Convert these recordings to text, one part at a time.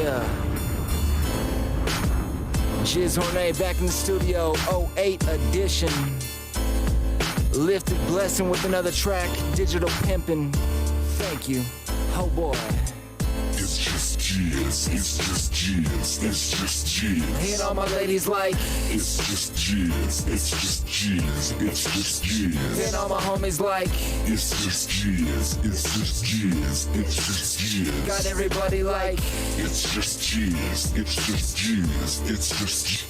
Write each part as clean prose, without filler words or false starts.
Yeah. Jiz Hornet back in the studio, 08 edition. Lifted Blessing with another track, Digital Pimpin'. Thank you. Oh boy. It's just Jiz, it's just Jiz, it's just Jiz. And all my ladies like, it's just Jiz, it's just Jiz, it's just Jiz. and all my homies like, It's just Jiz, it's just Jiz, it's just Jiz. got everybody like, It's just Jiz, it's just Jiz, it's just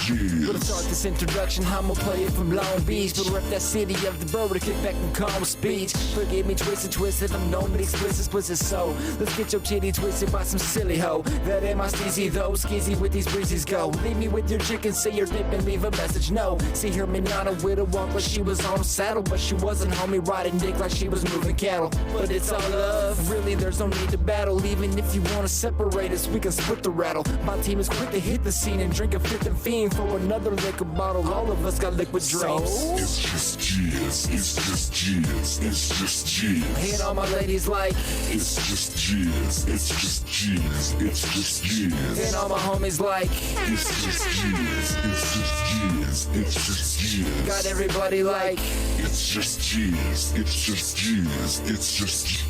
but to start Jiz. this introduction, I'ma play it from Long Beach, but rep that city of the bird to kick back and calm speech. Forgive me, twisted, I'm known to explicit, so let's get your titty twisted by some silly hoe. That ain't my steezy though, skizzy with these breezes go. Leave me with your chicken, say your dip and leave a message, no. See her manana with a walk like she was on a saddle, but she wasn't homie riding dick like she was moving cattle. But it's all love, really there's no need to battle. Even if you wanna separate us, we can split the rattle. My team is quick to hit the scene and drink a fifth and fiend for another liquor bottle. All of us got liquid dreams. It's just Jiz, it's just Jiz, it's just Jiz. And all my ladies like, It's just Jiz, it's just Jiz, it's just Jiz. and all my homies like, It's just Jiz, it's just Jiz, it's just Jiz. got everybody like, It's just Jiz, it's just Jiz, it's just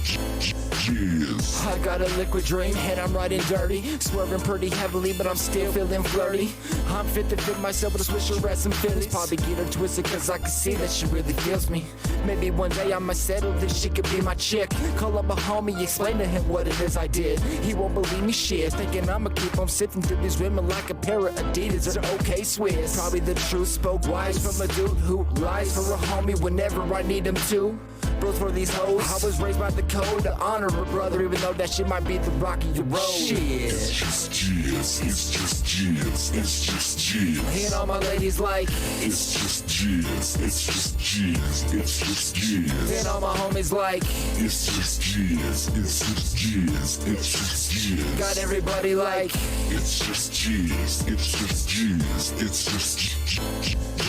Jiz. I got a liquid dream and I'm riding dirty, swerving pretty heavily, but I'm still feeling flirty. I'm fit to fit myself with a swisher at some Phillies. Probably get her twisted cause I can see that she really feels me. Maybe one day I might settle this, she could be my chick. Call up a homie, explain to him what it is I did. He won't believe me shit, thinking I'ma keep on sifting through these women like a pair of Adidas or OK Swiss. Probably the truth spoke wise from a dude who lies for a homie whenever I need him to. Bros for these hoes, I was raised by the code to honor a brother, even though that shit might be the rock of your road. It's Shit. just Jiz, it's just Jiz, it's just Jiz. And all my ladies like, It's just Jiz, it's just Jiz, it's just Jiz. and all my homies like, It's just Jiz, it's just Jiz, it's just Jiz. got everybody like, It's just Jiz, it's just Jiz, it's just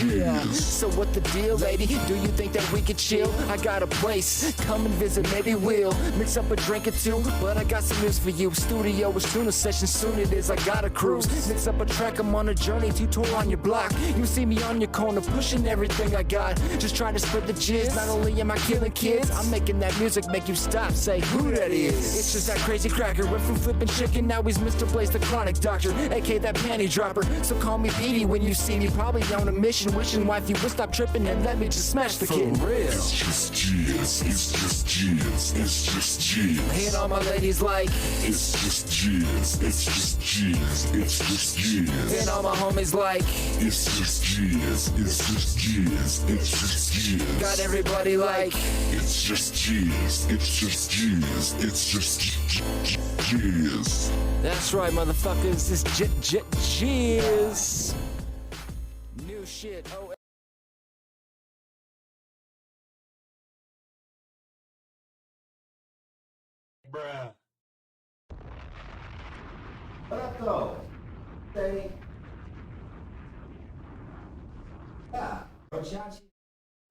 yeah. Jiz. So what the deal, lady? Do you think that we could chill? I got a place, come and visit, maybe we'll mix up a drink or two. But I got some news for you. Studio is soon, a session soon it is. I got a cruise, mix up a track. I'm on a journey to tour on your block. You see me on your corner, pushing everything I got, just trying to spread the jizz. Not only am I killing kids, I'm making that music make you stop, say who that is. It's just that crazy cracker. Went from flipping chicken, now he's Mr. Blaze, the chronic doctor, aka that panty dropper. So call me Petey when you see me, probably on a mission, wishing wifey would stop tripping and let me just smash the kid. For real. It's just Jiz, it's just Jiz, it's just Jiz. And all my ladies like, It's just Jiz, it's just Jiz, it's just Jiz. and all my homies like, It's just Jiz, it's just Jiz, it's just Jiz. got everybody like, It's just Jiz, it's just Jiz, it's just Jiz. that's right, motherfuckers, this jizz. New shit, oh. Bruh. What up, though? Say, yeah, Rochachi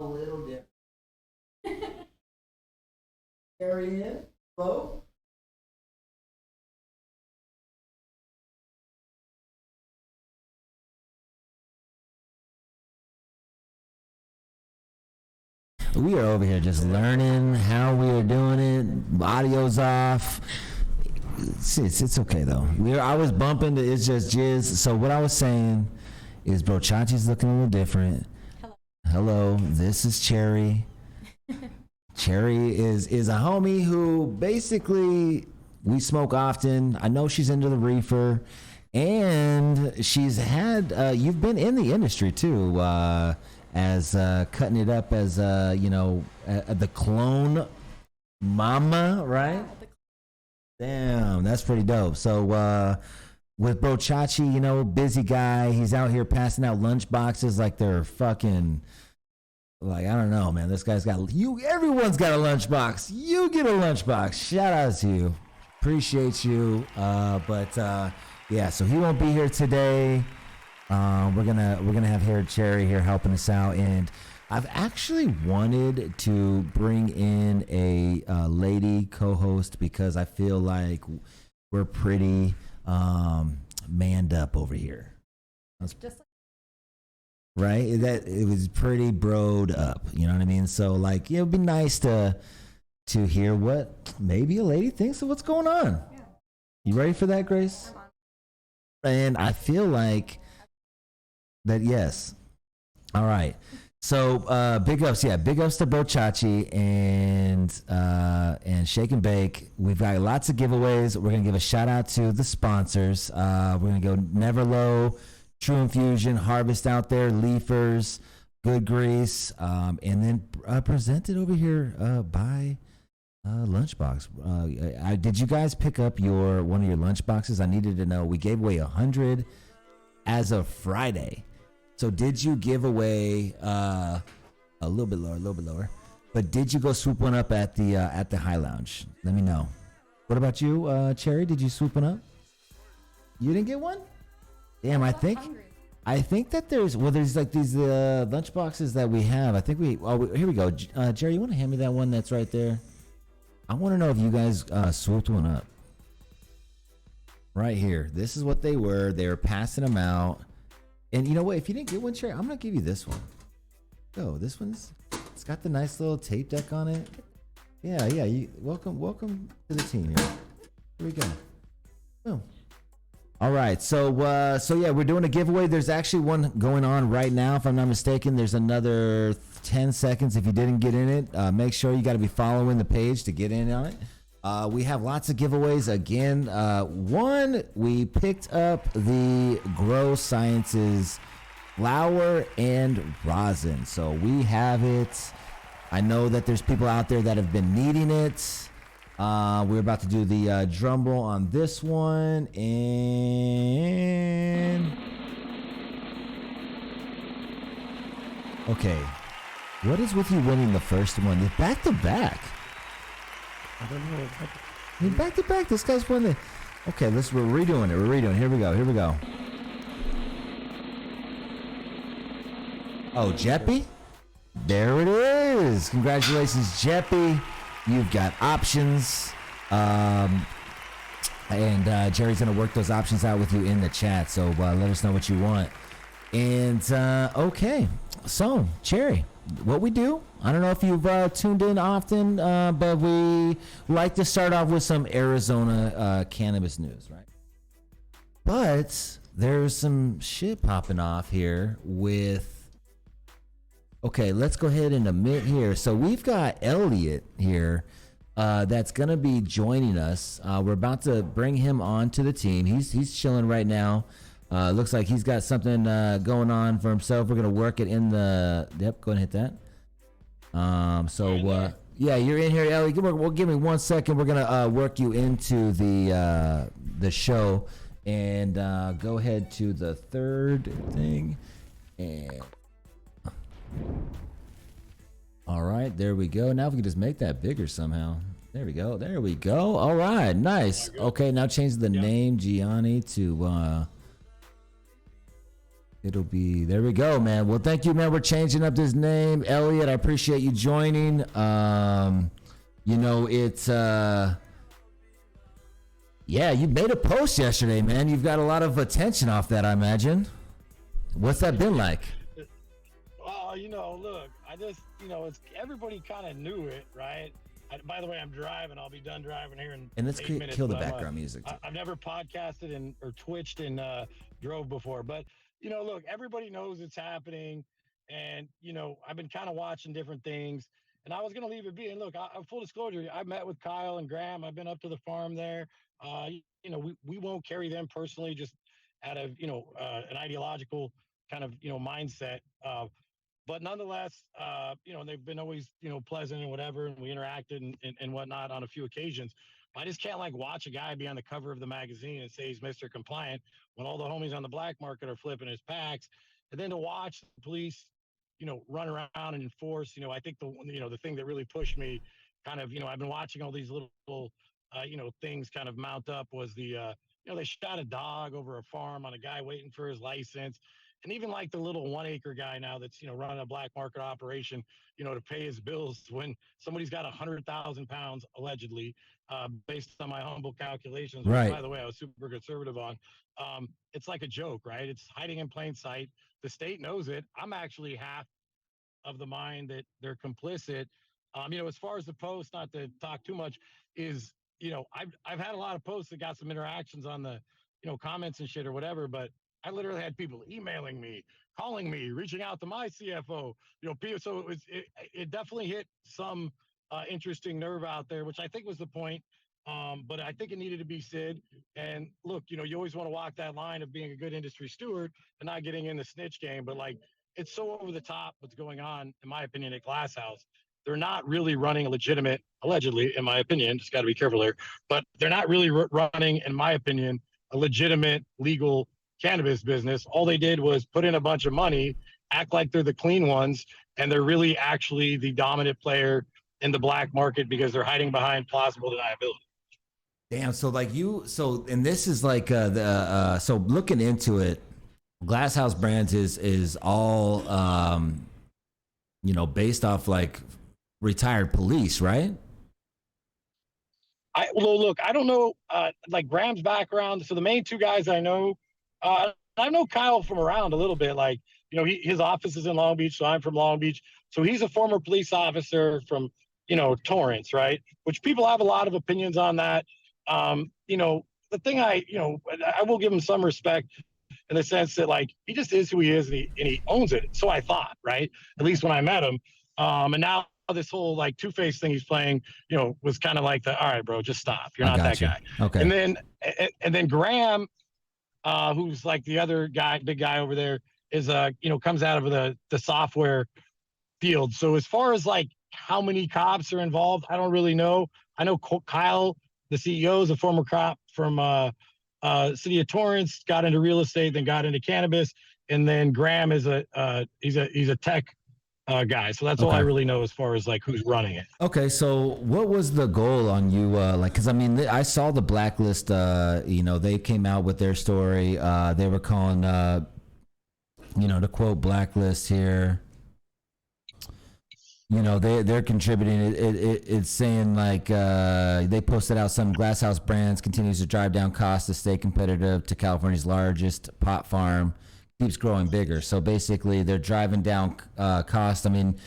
a little different. Carry in, hello? We are over here just learning how we are doing it. Audio's off. It's okay though. I was bumping the It's Just Jizz. So what I was saying is Brochachi's looking a little different. Hello, this is Cherry. Cherry is a homie who basically we smoke often. I know she's into the reefer, and she's had you've been in the industry too, as cutting it up as the clone mama, right? Damn, that's pretty dope. So with Brochachi, busy guy, he's out here passing out lunch boxes like they're fucking, like, I don't know, man. This guy's got everyone's got a lunchbox. You get a lunchbox. Shout out to you. Appreciate you. Yeah, so he won't be here today. We're gonna have Hair Cherry here helping us out, and I've actually wanted to bring in a lady co-host because I feel like we're pretty manned up over here. That's Just like right. That it was pretty broed up. You know what I mean? So like, it would be nice to hear what maybe a lady thinks of what's going on. yeah, You ready for that, Grace? I'm on. And I feel like that. Yes. All right. So big ups, yeah, big ups to Bochachi and Shake and Bake. We've got lots of giveaways. We're gonna give a shout out to the sponsors. We're gonna go Neverlow, True Infusion, Harvest out there, Leafers, Good Grease, and then presented over here by Lunchbox. Did you guys pick up one of your lunch boxes? I needed to know. We gave away 100 as of Friday. So did you give away a little bit lower? But did you go swoop one up at the High Lounge? Let me know. What about you, Cherry? Did you swoop one up? You didn't get one? Damn, I think that there's like these lunch boxes that we have. I think here we go. Jerry, you want to hand me that one that's right there? I want to know if you guys swooped one up. Right here. This is what they were. They were passing them out. And you know what? If you didn't get one, Cherry, I'm gonna give you this one. Go. It's got the nice little tape deck on it. Yeah. Welcome to the team here. Here we go. Boom. All right. So yeah, we're doing a giveaway. There's actually one going on right now, if I'm not mistaken. There's another 10 seconds. If you didn't get in it, make sure you got to be following the page to get in on it. We have lots of giveaways. Again, one, we picked up the Grow Sciences flour and rosin. So we have it. I know that there's people out there that have been needing it. We're about to do the drum roll on this one. And okay. What is with you winning the first one? It's back to back. I don't know. I mean, back to back. This guy's won the. Okay, we're redoing it. We're redoing it. Here we go. Oh, Jeppy? There it is. Congratulations, Jeppy. You've got options. And Jerry's going to work those options out with you in the chat. So let us know what you want. And okay. So, Cherry, what we do, I don't know if you've tuned in often, but we like to start off with some Arizona cannabis news, right? But there's some shit popping off here with... Okay, let's go ahead and admit here. So we've got Elliot here that's going to be joining us. We're about to bring him onto the team. He's chilling right now. Looks like he's got something going on for himself. We're going to work it in the... Yep, go ahead and hit that. Yeah, you're in here, Ellie. Give me 1 second. We're gonna work you into the show, and go ahead to the third thing. And all right, there we go. Now we can just make that bigger somehow. There we go. All right, nice. Okay, now change the name Gianni to. It'll be, there we go, man. Well, thank you, man. We're changing up this name. Elliot, I appreciate you joining. You know, it's, yeah, you made a post yesterday, man. You've got a lot of attention off that, I imagine. What's that been like? Oh, you know, look, I just, you know, it's everybody kind of knew it, right? By the way, I'm driving. I'll be done driving here in And let's 8 minutes. kill the background music. I've never podcasted or twitched and drove before, but you know, look, everybody knows it's happening, and you know, I've been kind of watching different things, and I was gonna leave it be. And look, full disclosure, I met with Kyle and Graham. I've been up to the farm there. You know, we won't carry them personally, just out of an ideological kind of mindset. But nonetheless, you know, they've been always pleasant and whatever, and we interacted and whatnot on a few occasions. I just can't watch a guy be on the cover of the magazine and say he's Mr. Compliant when all the homies on the black market are flipping his packs, and then to watch the police, run around and enforce. I think the thing that really pushed me, kind of, I've been watching all these little, things kind of mount up was the, they shot a dog over a farm on a guy waiting for his license. and even like the little 1 acre guy now that's, running a black market operation, to pay his bills when somebody's got 100,000 pounds allegedly, based on my humble calculations, which Right. by the way, I was super conservative on. It's like a joke, right? It's hiding in plain sight. The state knows it. I'm actually half of the mind that they're complicit. As far as the post, not to talk too much, is I've had a lot of posts that got some interactions on the comments and shit or whatever, but I literally had people emailing me, calling me, reaching out to my CFO. So it definitely hit some interesting nerve out there, which I think was the point. But I think it needed to be said. And look, you always want to walk that line of being a good industry steward and not getting in the snitch game. But like, it's so over the top what's going on, in my opinion, at Glass House. They're not really running a legitimate, allegedly, in my opinion, just got to be careful here, but they're not really running, in my opinion, a legitimate legal cannabis business. All they did was put in a bunch of money, act like they're the clean ones, and they're really actually the dominant player in the black market because they're hiding behind plausible deniability. Damn. And this is like so looking into it, Glasshouse Brands is all based off like retired police, right? Look, I don't know like Graham's background. So the main two guys I know Kyle from around a little bit. Like, his office is in Long Beach, so I'm from Long Beach. So he's a former police officer from, Torrance, right? Which people have a lot of opinions on that. The thing I will give him some respect in the sense that like he just is who he is and he owns it. So I thought, right? At least when I met him. And now this whole like two-face thing he's playing, was kind of like all right, bro, just stop. You're not that guy. Okay. And then Graham, who's like the other guy, big guy over there, is comes out of the software field. So as far as like how many cops are involved, I don't really know. I know Kyle, the CEO, is a former cop from city of Torrance, got into real estate, then got into cannabis, and then Graham is he's a tech guy. So that's all I really know as far as like who's running it. Okay, so what was the goal on you? Because I mean, I saw the blacklist. They came out with their story. They were calling, to quote blacklist here. They're contributing. It's saying like they posted out some Glasshouse Brands continues to drive down costs to stay competitive to California's largest pot farm. Keeps growing bigger. So basically, they're driving down cost. I mean,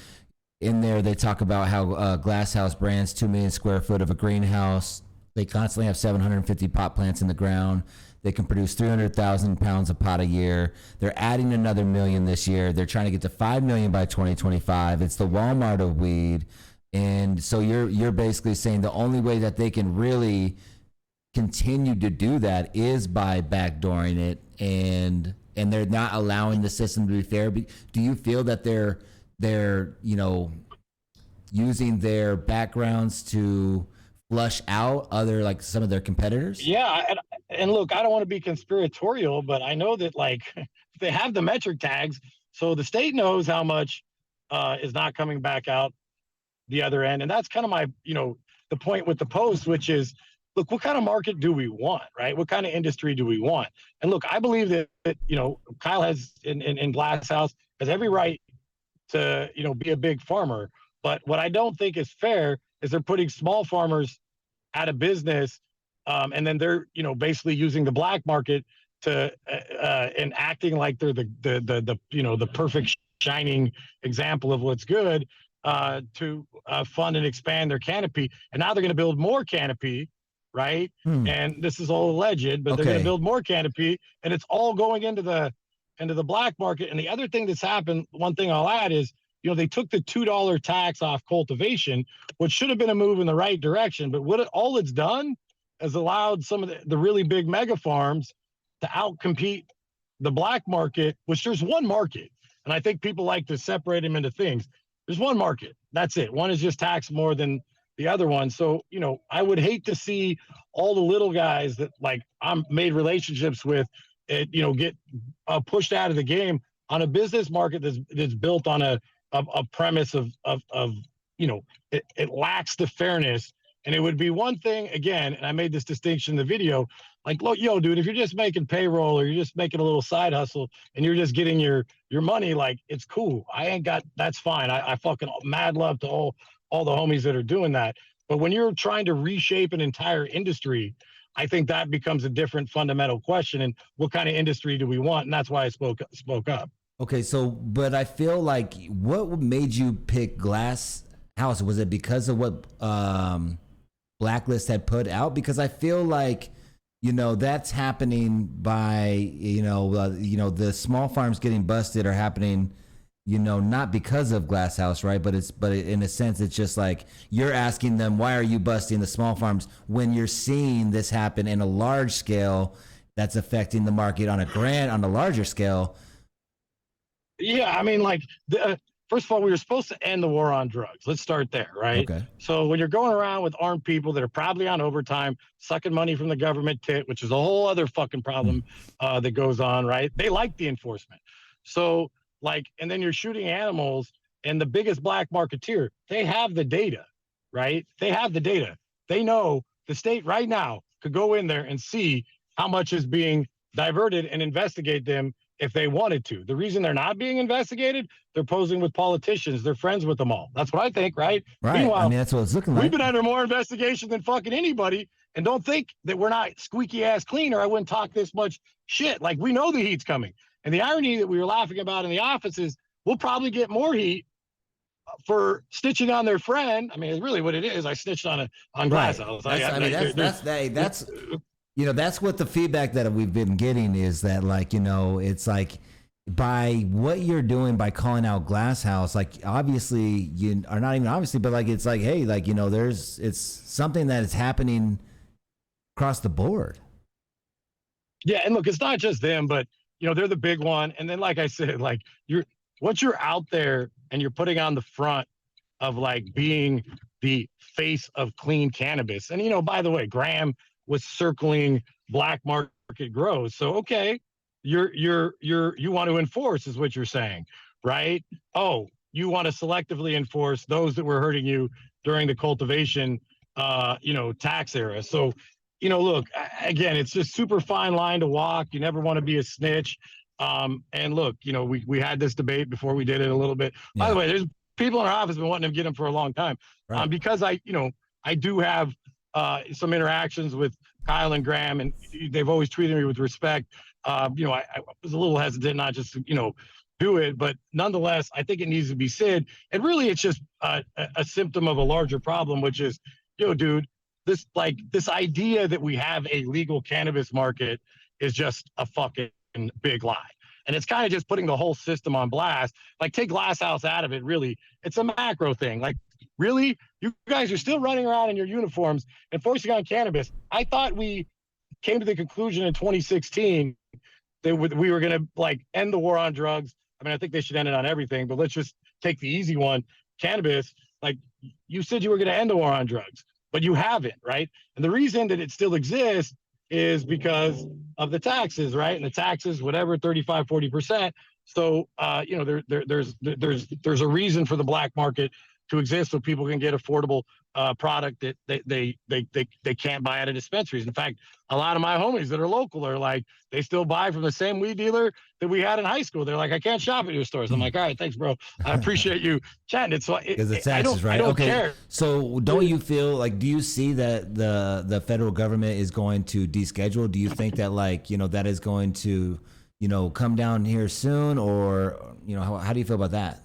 in there they talk about how Glasshouse Brands 2 million square foot of a greenhouse. They constantly have 750 pot plants in the ground. They can produce 300,000 pounds of pot a year. They're adding another million this year. They're trying to get to 5 million by 2025. It's the Walmart of weed. And so you're basically saying the only way that they can really continue to do that is by backdooring it, and they're not allowing the system to be fair. Do you feel that they're using their backgrounds to flush out other, like some of their competitors? Yeah, and look, I don't want to be conspiratorial, but I know that like they have the metric tags, so the state knows how much is not coming back out the other end, and that's kind of my the point with the post, which is, look, what kind of market do we want, right? What kind of industry do we want? And look, I believe that Kyle has in Glass House has every right to be a big farmer, but what I don't think is fair is they're putting small farmers out of business, and then they're basically using the black market to and acting like they're the perfect shining example of what's good to fund and expand their canopy. And now they're going to build more canopy, right? And this is all alleged, but they're going to build more canopy, and it's all going into the black market. And the other thing that's happened, one thing I'll add is, they took the $2 tax off cultivation, which should have been a move in the right direction. But all it's done is allowed some of the really big mega farms to outcompete the black market, which there's one market. And I think people like to separate them into things. There's one market. That's it. One is just taxed more than the other one. So, I would hate to see all the little guys that like I'm made relationships with, get pushed out of the game on a business market that's built on a premise of it lacks the fairness. And it would be one thing, again, and I made this distinction in the video, Like, look, yo, dude, if you're just making payroll or you're just making a little side hustle and you're just getting your money, like, it's cool. I ain't got, that's fine. I fucking mad love to all the homies that are doing that. But when you're trying to reshape an entire industry, I think that becomes a different fundamental question. And what kind of industry do we want? And that's why I spoke up. Okay, so but I feel like what made you pick Glass House? Was it because of what Blacklist had put out? Because I feel like that's happening by the small farms getting busted are happening not because of Glass House, right? But in a sense it's just like you're asking them, why are you busting the small farms when you're seeing this happen in a large scale that's affecting the market on a larger scale. Yeah, I mean, like, first of all, we were supposed to end the war on drugs. Let's start there, right? Okay. So when you're going around with armed people that are probably on overtime, sucking money from the government tit, which is a whole other fucking problem that goes on, right? They like the enforcement. So, like, and then you're shooting animals, and the biggest black marketeer, they have the data, right? They have the data. They know the state right now could go in there and see how much is being diverted and investigate them if they wanted to. The reason they're not being investigated, they're posing with politicians. They're friends with them all. That's what I think, right? Right. Meanwhile, I mean, that's what it's looking like. We've been under more investigation than fucking anybody, and don't think that we're not squeaky ass clean or I wouldn't talk this much shit. Like, we know the heat's coming. And the irony that we were laughing about in the office is we'll probably get more heat for snitching on their friend. I mean, it's really what it is. I snitched on Glass House. That's that's what the feedback that we've been getting is that, like, it's like by what you're doing by calling out Glass House, like, obviously you are not even obviously, but like, it's like, hey, like, it's something that is happening across the board. Yeah. And look, it's not just them, but they're the big one. And then, like I said, like, once you're out there and you're putting on the front of, like, being the face of clean cannabis. And, by the way, Graham was circling black market grows. So, okay, you want to enforce is what you're saying, right? Oh, you want to selectively enforce those that were hurting you during the cultivation, tax era. So, look, again, it's just super fine line to walk. You never want to be a snitch. And look, we had this debate before we did it a little bit. Yeah. By the way, there's people in our office been wanting to get them for a long time. Right. Because I do have some interactions with Kyle and Graham, and they've always treated me with respect. I was a little hesitant not just to, do it, but nonetheless, I think it needs to be said. And really, it's just a symptom of a larger problem, which is, dude, this idea that we have a legal cannabis market is just a fucking big lie. And it's kind of just putting the whole system on blast. Like, take Glass House out of it, really. It's a macro thing. Like, really? You guys are still running around in your uniforms enforcing on cannabis. I thought we came to the conclusion in 2016 that we were going to, like, end the war on drugs. I mean, I think they should end it on everything, but let's just take the easy one. Cannabis, like, you said you were going to end the war on drugs, but you haven't, right? And the reason that it still exists is because of the taxes, right? And the taxes, whatever, 35, 40%. So, there's a reason for the black market to exist so people can get affordable product that they can't buy at a dispensaries. In fact, a lot of my homies that are local are like, they still buy from the same weed dealer that we had in high school. They're like, I can't shop at your stores. I'm like, all right, thanks, bro. I appreciate you chatting. It's like, because the taxes, right? I don't okay. care. So don't you feel like, do you see that the federal government is going to deschedule? Do you think that, like, that is going to, come down here soon, or, how do you feel about that?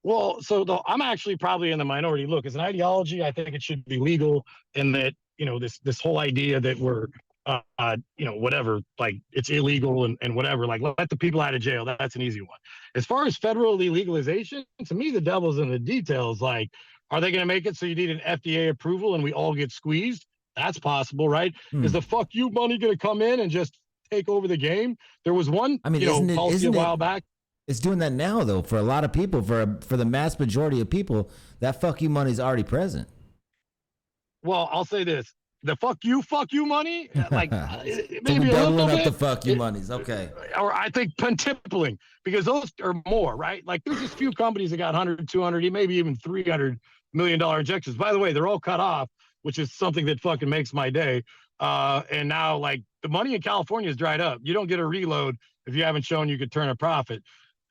Well, so I'm actually probably in the minority. Look, as an ideology, I think it should be legal, and that, this whole idea that we're, whatever, like, it's illegal and whatever, like, let the people out of jail. That's an easy one. As far as federal legalization, to me, the devil's in the details. Like, are they going to make it so you need an FDA approval and we all get squeezed? That's possible, right? Is the fuck you money going to come in and just take over the game? There was one, policy a while back. It's doing that now, though, for a lot of people, for the mass majority of people. That fuck you money is already present. Well, I'll say this: the fuck you money, like, maybe so a little bit. The fuck you monies, okay. Or I think pentupling, because those are more, right? Like, there's just few companies that got 100, 200, maybe even $300 million injections. By the way, they're all cut off, which is something that fucking makes my day. And now, like, the money in California is dried up. You don't get a reload if you haven't shown you could turn a profit.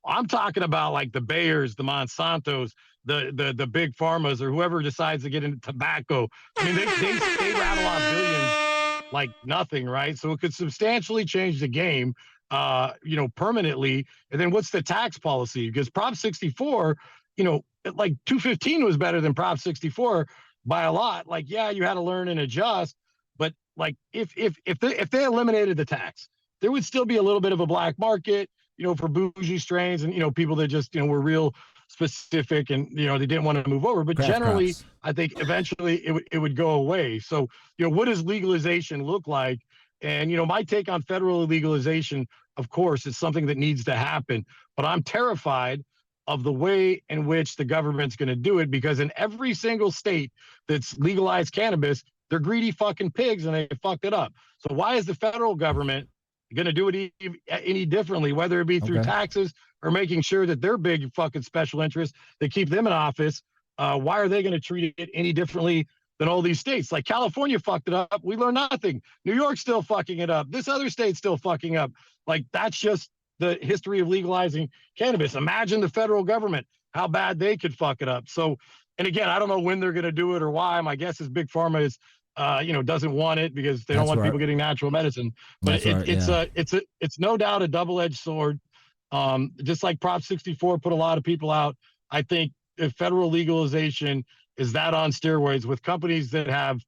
I'm talking about like the Bayers, the Monsantos, the big pharmas, or whoever decides to get into tobacco. I mean, they rattle off billions like nothing, right? So it could substantially change the game, permanently. And then what's the tax policy? Because Prop 64, like 215 was better than Prop 64 by a lot. Like, yeah, you had to learn and adjust, but like if they eliminated the tax, there would still be a little bit of a black market, for bougie strains and, people that just, were real specific and, they didn't want to move over. But generally, I think eventually it would go away. So, what does legalization look like? And, my take on federal legalization, of course, is something that needs to happen. But I'm terrified of the way in which the government's going to do it, because in every single state that's legalized cannabis, they're greedy fucking pigs and they fucked it up. So why is the federal government going to do it any differently, whether it be through taxes or making sure that their big fucking special interests that keep them in office, why are they going to treat it any differently than all these states? Like California fucked it up. We learned nothing. New York's still fucking it up. This other state's still fucking up. Like, that's just the history of legalizing cannabis. Imagine the federal government, how bad they could fuck it up. So, and again, I don't know when they're going to do it or why. My guess is Big Pharma is doesn't want it because they don't want people getting natural medicine. But it's no doubt a double-edged sword. Just like Prop 64 put a lot of people out, I think if federal legalization is that on steroids with companies that have,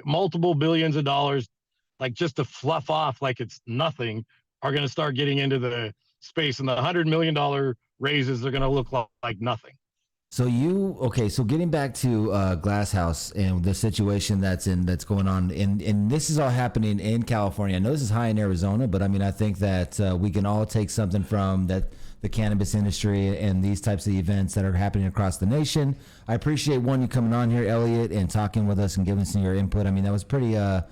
multiple billions of dollars, like just to fluff off like it's nothing, are going to start getting into the space, and the $100 million raises are going to look like nothing. So so getting back to Glass House and the situation that's going on, and this is all happening in California. I know this is high in Arizona, but I mean, I think that we can all take something from the cannabis industry and these types of events that are happening across the nation. I appreciate you coming on here, Elliot, and talking with us and giving us your input. I mean, that was pretty, it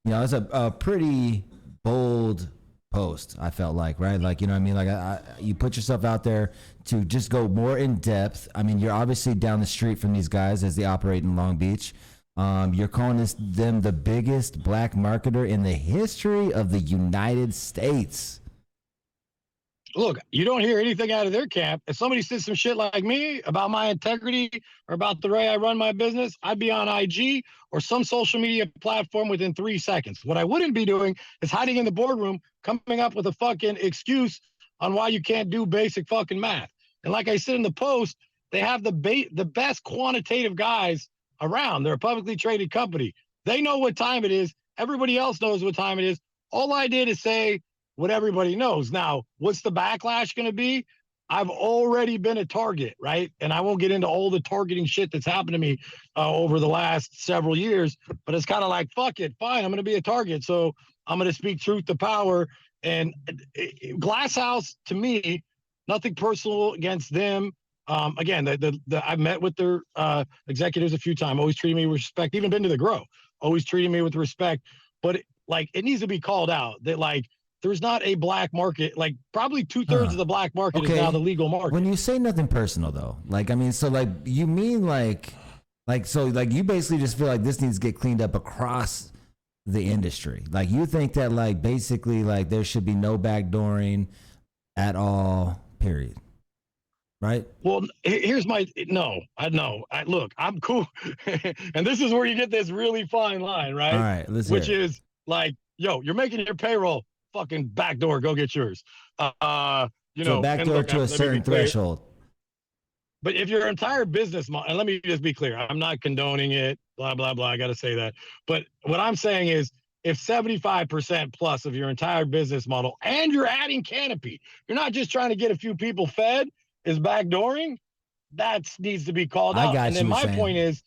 was a pretty bold post, I felt like, right? Like, what I mean? Like, you put yourself out there to just go more in depth. I mean, you're obviously down the street from these guys as they operate in Long Beach. You're calling them the biggest black marketer in the history of the United States. Look, you don't hear anything out of their camp. If somebody said some shit like me about my integrity or about the way I run my business, I'd be on IG or some social media platform within 3 seconds. What I wouldn't be doing is hiding in the boardroom, coming up with a fucking excuse on why you can't do basic fucking math. And like I said in the post, they have the best quantitative guys around. They're a publicly traded company. They know what time it is. Everybody else knows what time it is. All I did is say what everybody knows. Now, what's the backlash going to be? I've already been a target, right? And I won't get into all the targeting shit that's happened to me over the last several years, but it's kind of like, fuck it, fine, I'm going to be a target. So I'm going to speak truth to power. And Glass House, to me, nothing personal against them. Again, I've met with their executives a few times, always treating me with respect, even been to the Grow, always treating me with respect. But it needs to be called out that, like, there's not a black market. Like, probably 2/3 of the black market is now the legal market. When you say nothing personal, though, like, I mean, so like, you mean so you basically just feel like this needs to get cleaned up across the industry. Like, you think that, like, basically, like, there should be no backdooring at all, period. Right? Well, here's look, I'm cool. And this is where you get this really fine line, right? All right, which is like, yo, you're making your payroll, fucking backdoor, go get yours. So backdoor to a certain threshold. But if your entire business model, and let me just be clear, I'm not condoning it, blah, blah, blah, I got to say that. But what I'm saying is, if 75% plus of your entire business model, and you're adding canopy, you're not just trying to get a few people fed, is backdooring, that needs to be called out. And then my point is,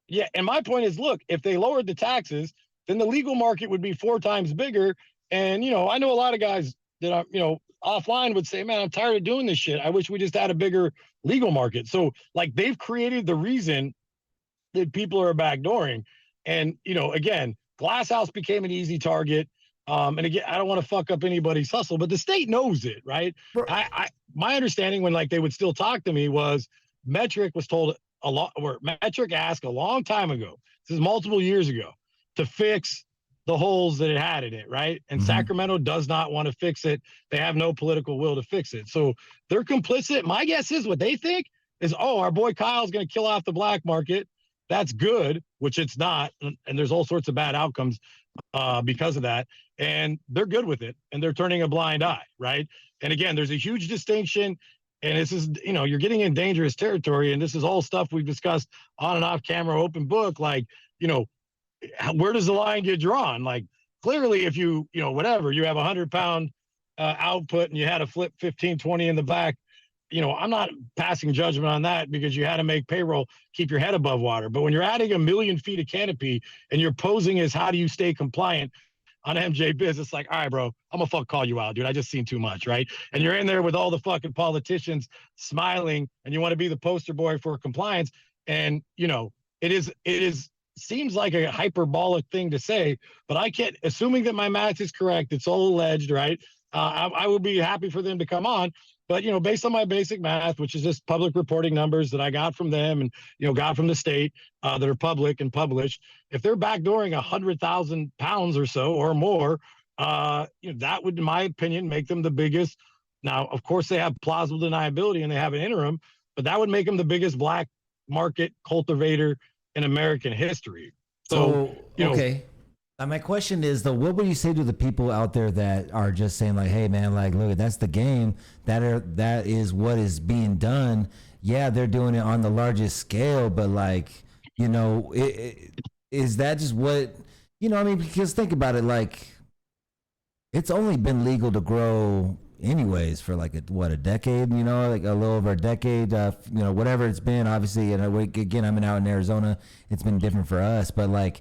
look, if they lowered the taxes, then the legal market would be 4 times bigger. And, I know a lot of guys that are, offline would say, man, I'm tired of doing this shit. I wish we just had a bigger legal market. So, like, they've created the reason that people are backdooring. And, again, Glass House became an easy target. And again, I don't want to fuck up anybody's hustle, but the state knows it, right? My understanding when, like, they would still talk to me was Metric was told Metric asked a long time ago, this is multiple years ago, to fix the holes that it had in it, right? And Sacramento does not want to fix it. They have no political will to fix it. So they're complicit. My guess is what they think is, oh, our boy Kyle's going to kill off the black market. That's good, which it's not. And there's all sorts of bad outcomes because of that. And they're good with it. And they're turning a blind eye, right? And again, there's a huge distinction. And this is, you're getting in dangerous territory. And this is all stuff we've discussed on and off camera, open book. Like, where does the line get drawn? Like, clearly, if you whatever, you have 100-pound output and you had to flip 15, 20 in the back, I'm not passing judgment on that because you had to make payroll, keep your head above water. But when you're adding 1 million feet of canopy and you're posing as how do you stay compliant on MJ Biz, it's like, all right, bro, I'm gonna call you out, dude. I just seen too much, right? And you're in there with all the fucking politicians smiling and you want to be the poster boy for compliance. And, it is seems like a hyperbolic thing to say, but I can't, assuming that my math is correct, it's all alleged, right? I would be happy for them to come on. But, based on my basic math, which is just public reporting numbers that I got from them and, got from the state that are public and published, if they're backdooring 100,000 pounds or so or more, that would, in my opinion, make them the biggest. Now, of course, they have plausible deniability and they have an interim, but that would make them the biggest black market cultivator in American history. So okay. My question is though, what would you say to the people out there that are just saying like, hey man, like, look, that's the game. That is what is being done. Yeah, they're doing it on the largest scale, but like, is that just what, because think about it, like, it's only been legal to grow anyways for like a decade, like a little over a decade, whatever it's been, obviously. And again, I'm out in Arizona, it's been different for us, but like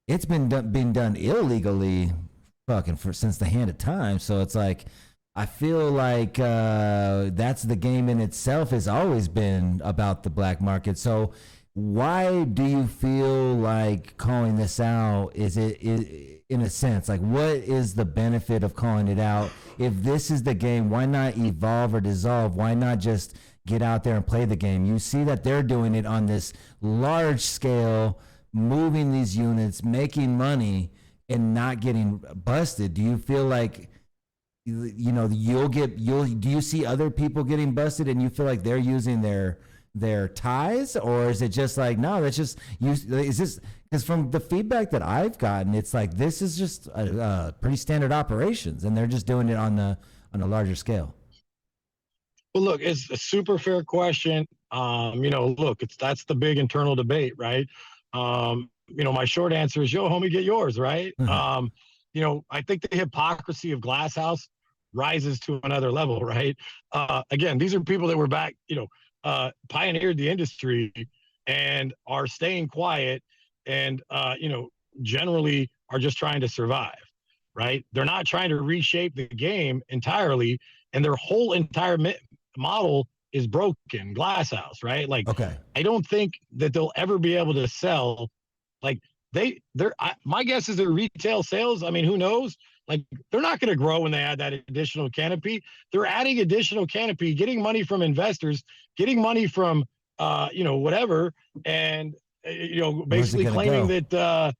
it's been done illegally fucking since the hand of time. So it's like, I feel like that's the game in itself, has always been about the black market. So why do you feel like calling this out? Is it in a sense, like, what is the benefit of calling it out? If this is the game, why not evolve or dissolve? Why not just get out there and play the game? You see that they're doing it on this large scale, moving these units, making money, and not getting busted. Do you feel like, do you see other people getting busted and you feel like they're using their ties, or is it just like, no, that's just is this, because from the feedback that I've gotten, it's like this is just a pretty standard operations and they're just doing it on a larger scale? Well, look, it's a super fair question. Look, that's the big internal debate, right? My short answer is, yo, homie, get yours, right? I think the hypocrisy of Glass House rises to another level, right? Again, these are people that were back, pioneered the industry and are staying quiet and, generally are just trying to survive, right? They're not trying to reshape the game entirely, and their whole entire model is broken. Glass House, right? Like, okay. I don't think that they'll ever be able to sell. Like, my guess is their retail sales, I mean, who knows? Like, they're not going to grow when they add that additional canopy. They're adding additional canopy, getting money from investors, getting money from, whatever. And, basically claiming that,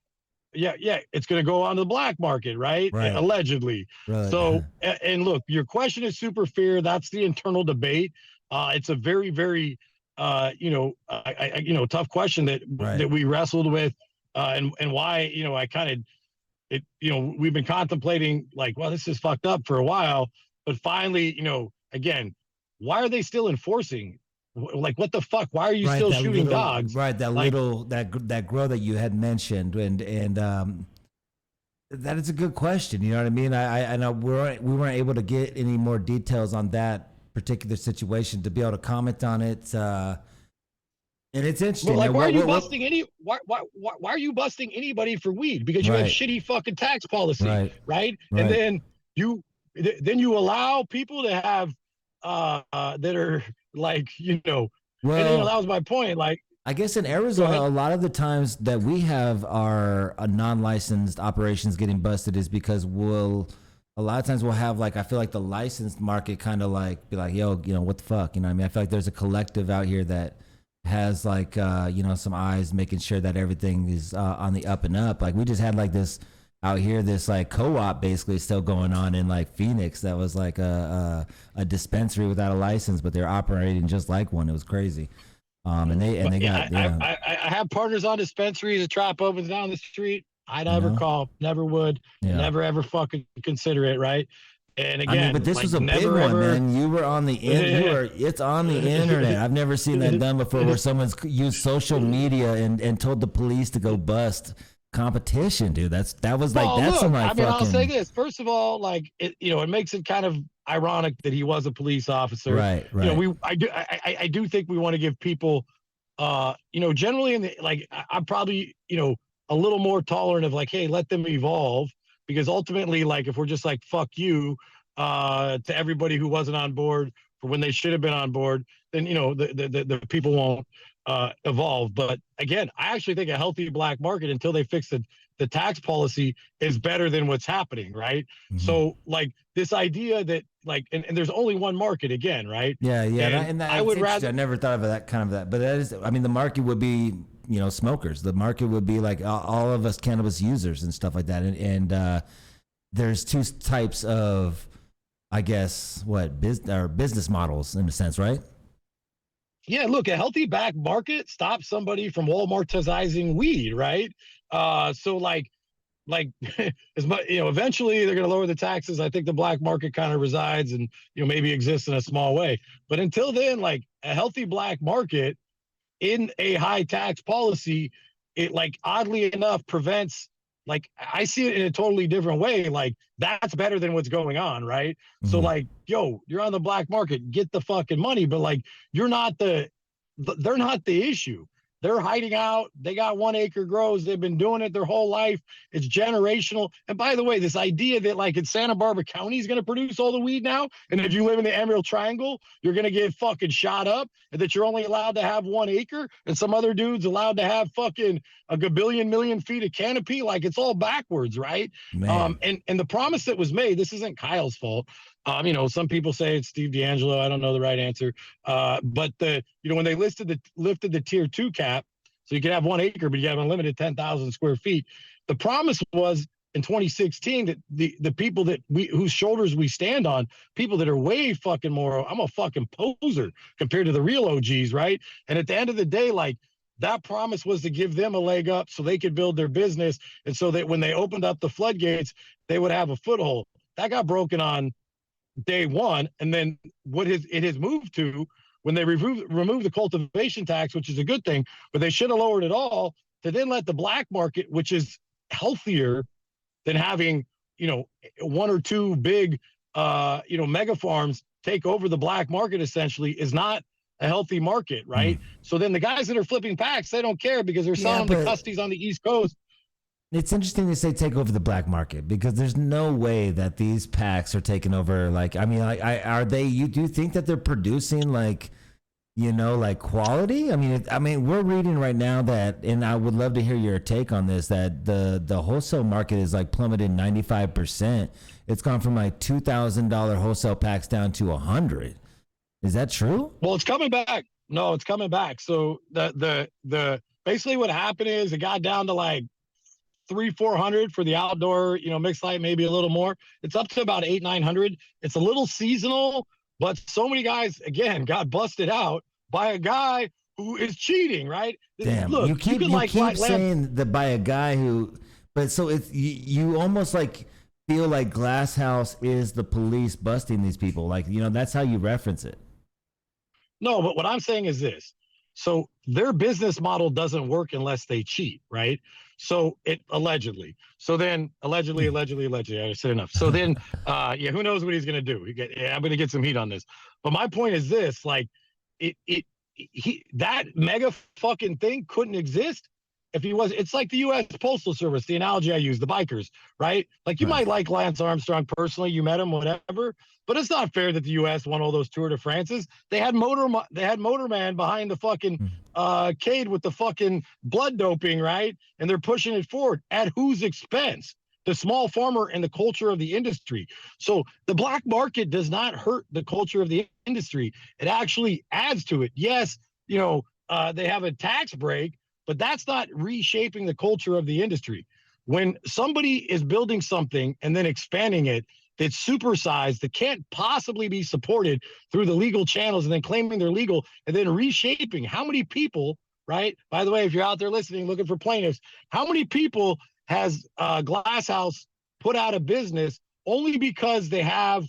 it's going to go on the black market, right? Allegedly. Right. So, and look, your question is super fair. That's the internal debate. It's a very, very, tough question that we wrestled with, and why, I kind of, we've been contemplating like, well, this is fucked up for a while, but finally, again, why are they still enforcing? Like, what the fuck? Why are you still shooting dogs? Right. That grow that you had mentioned, and that is a good question. You know what I mean? I know we weren't able to get any more details on that particular situation to be able to comment on it. And it's interesting. Well, like, why are you busting anybody for weed? Because you have shitty fucking tax policy, right? And then you allow people to have that are like, well, and, that was my point. Like, I guess in Arizona, a lot of the times that we have our non-licensed operations getting busted is because a lot of times we'll have, like, I feel like the licensed market kind of like be like, yo, what the fuck? I mean, I feel like there's a collective out here that has like some eyes making sure that everything is on the up and up. Like we just had like this out here, this like co-op basically still going on in like Phoenix that was like a dispensary without a license, but they're operating just like one. It was crazy. They got I have partners on dispensaries. A trap opens down the street. I never call, never would, never ever fucking consider it, right? And again, I mean, but this was a big one, ever, man. You were on the it's on the internet. I've never seen that done before, where someone's used social media and told the police to go bust competition, dude. That's I'll say this. First of all, like it makes it kind of ironic that he was a police officer. Right. I do think we want to give people generally in the I'm probably, a little more tolerant of like, hey, let them evolve, because ultimately, like, if we're just like, fuck you, to everybody who wasn't on board for when they should have been on board, then, the people won't evolve. But again, I actually think a healthy black market until they fix the tax policy is better than what's happening. Right. Mm-hmm. So like this idea that like, and there's only one market again, right? Yeah. I would rather, I never thought of that, but that is, I mean, the market would be, smokers. The market would be like all of us cannabis users and stuff like that. And there's two types of, I guess, business models in a sense, right? Yeah, look, a healthy back market stops somebody from Walmartizing weed, right? So like as much, eventually they're going to lower the taxes. I think the black market kind of resides and maybe exists in a small way. But until then, like a healthy black market in a high tax policy, it like oddly enough prevents, like I see it in a totally different way. Like that's better than what's going on, right? Mm-hmm. So like, yo, you're on the black market, get the fucking money, but like they're not the issue. They're hiding out. They got 1 acre grows. They've been doing it their whole life. It's generational. And by the way, this idea that like in Santa Barbara County is going to produce all the weed now, and if you live in the Emerald Triangle, you're going to get fucking shot up, and that you're only allowed to have 1 acre, and some other dude's allowed to have fucking a gabillion million feet of canopy. Like it's all backwards, right? And the promise that was made, this isn't Kyle's fault. Some people say it's Steve D'Angelo. I don't know the right answer. But when they lifted the tier 2 cap, so you could have 1 acre, but you have unlimited 10,000 square feet. The promise was in 2016 that the people whose shoulders we stand on, people that are way fucking more, I'm a fucking poser compared to the real OGs, right? And at the end of the day, like that promise was to give them a leg up so they could build their business. And so that when they opened up the floodgates, they would have a foothold. That got broken on day one. And then it has moved to when they remove the cultivation tax, which is a good thing, but they should have lowered it all to then let the black market, which is healthier than having, 1 or 2 big, mega farms take over the black market essentially, is not a healthy market. Right. So then the guys that are flipping packs, they don't care because they're selling to custies on the East Coast. It's interesting to say take over the black market because there's no way that these packs are taking over. Like, I mean, are they? Do you think that they're producing like quality? I mean, we're reading right now that, and I would love to hear your take on this, that the wholesale market is like plummeted 95%. It's gone from like $2,000 wholesale packs down to $100. Is that true? Well, it's coming back. No, it's coming back. So the basically what happened is it got down to like 300-400 for the outdoor, mixed light, maybe a little more. It's up to about 800-900. It's a little seasonal, but so many guys again got busted out by a guy who is cheating, right? Damn, look, you keep saying that by a guy who, but so it's you almost like feel like Glass House is the police busting these people, like that's how you reference it. No, but what I'm saying is this. So their business model doesn't work unless they cheat, right? So it allegedly. So then allegedly, I said enough. So then, who knows what he's going to do? I'm going to get some heat on this. But my point is this, like that mega fucking thing couldn't exist if he was. It's like the U.S. Postal Service, the analogy I use, the bikers, right? Like you might like Lance Armstrong personally, you met him, whatever. But it's not fair that the U.S. won all those Tour de France's. They had Motorman behind the fucking Cade with the fucking blood doping, right? And they're pushing it forward at whose expense? The small farmer and the culture of the industry. So the black market does not hurt the culture of the industry. It actually adds to it. Yes, they have a tax break, but that's not reshaping the culture of the industry. When somebody is building something and then expanding it, that's supersized, that can't possibly be supported through the legal channels, and then claiming they're legal and then reshaping. How many people, right? By the way, if you're out there listening, looking for plaintiffs, how many people has Glass House put out of business only because they have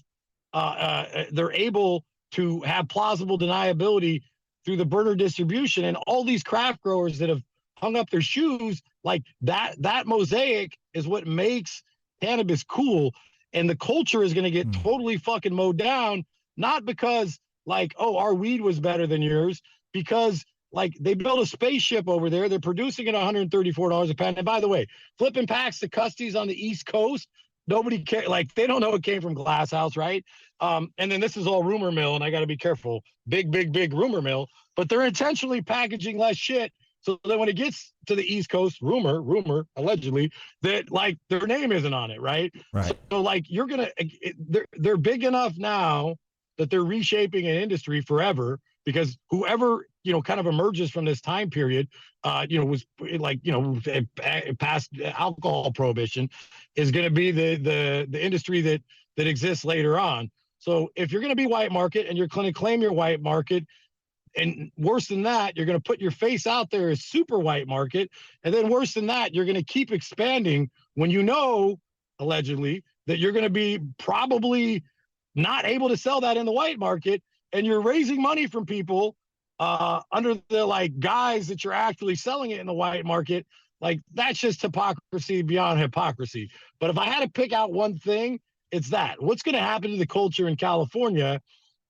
they're able to have plausible deniability through the burner distribution, and all these craft growers that have hung up their shoes like that mosaic is what makes cannabis cool. And the culture is going to get totally fucking mowed down, not because like, oh, our weed was better than yours, because like they built a spaceship over there. They're producing it $134 a pound. And by the way, flipping packs to custies on the East Coast, nobody cares. Like they don't know it came from Glass House, right? And then this is all rumor mill, and I got to be careful. Big rumor mill, but they're intentionally packaging less shit so that when it gets to the East Coast, rumor, allegedly, that like their name isn't on it, right? Right. So like you're gonna, they're big enough now that they're reshaping an industry forever, because whoever kind of emerges from this time period, was like past alcohol prohibition, is going to be the industry that exists later on. So if you're going to be white market and you're going to claim your white market, and worse than that, you're going to put your face out there as super white market. And then worse than that, you're going to keep expanding when allegedly, that you're going to be probably not able to sell that in the white market. And you're raising money from people under the like guise that you're actually selling it in the white market. Like that's just hypocrisy beyond hypocrisy. But if I had to pick out one thing, it's that. What's going to happen to the culture in California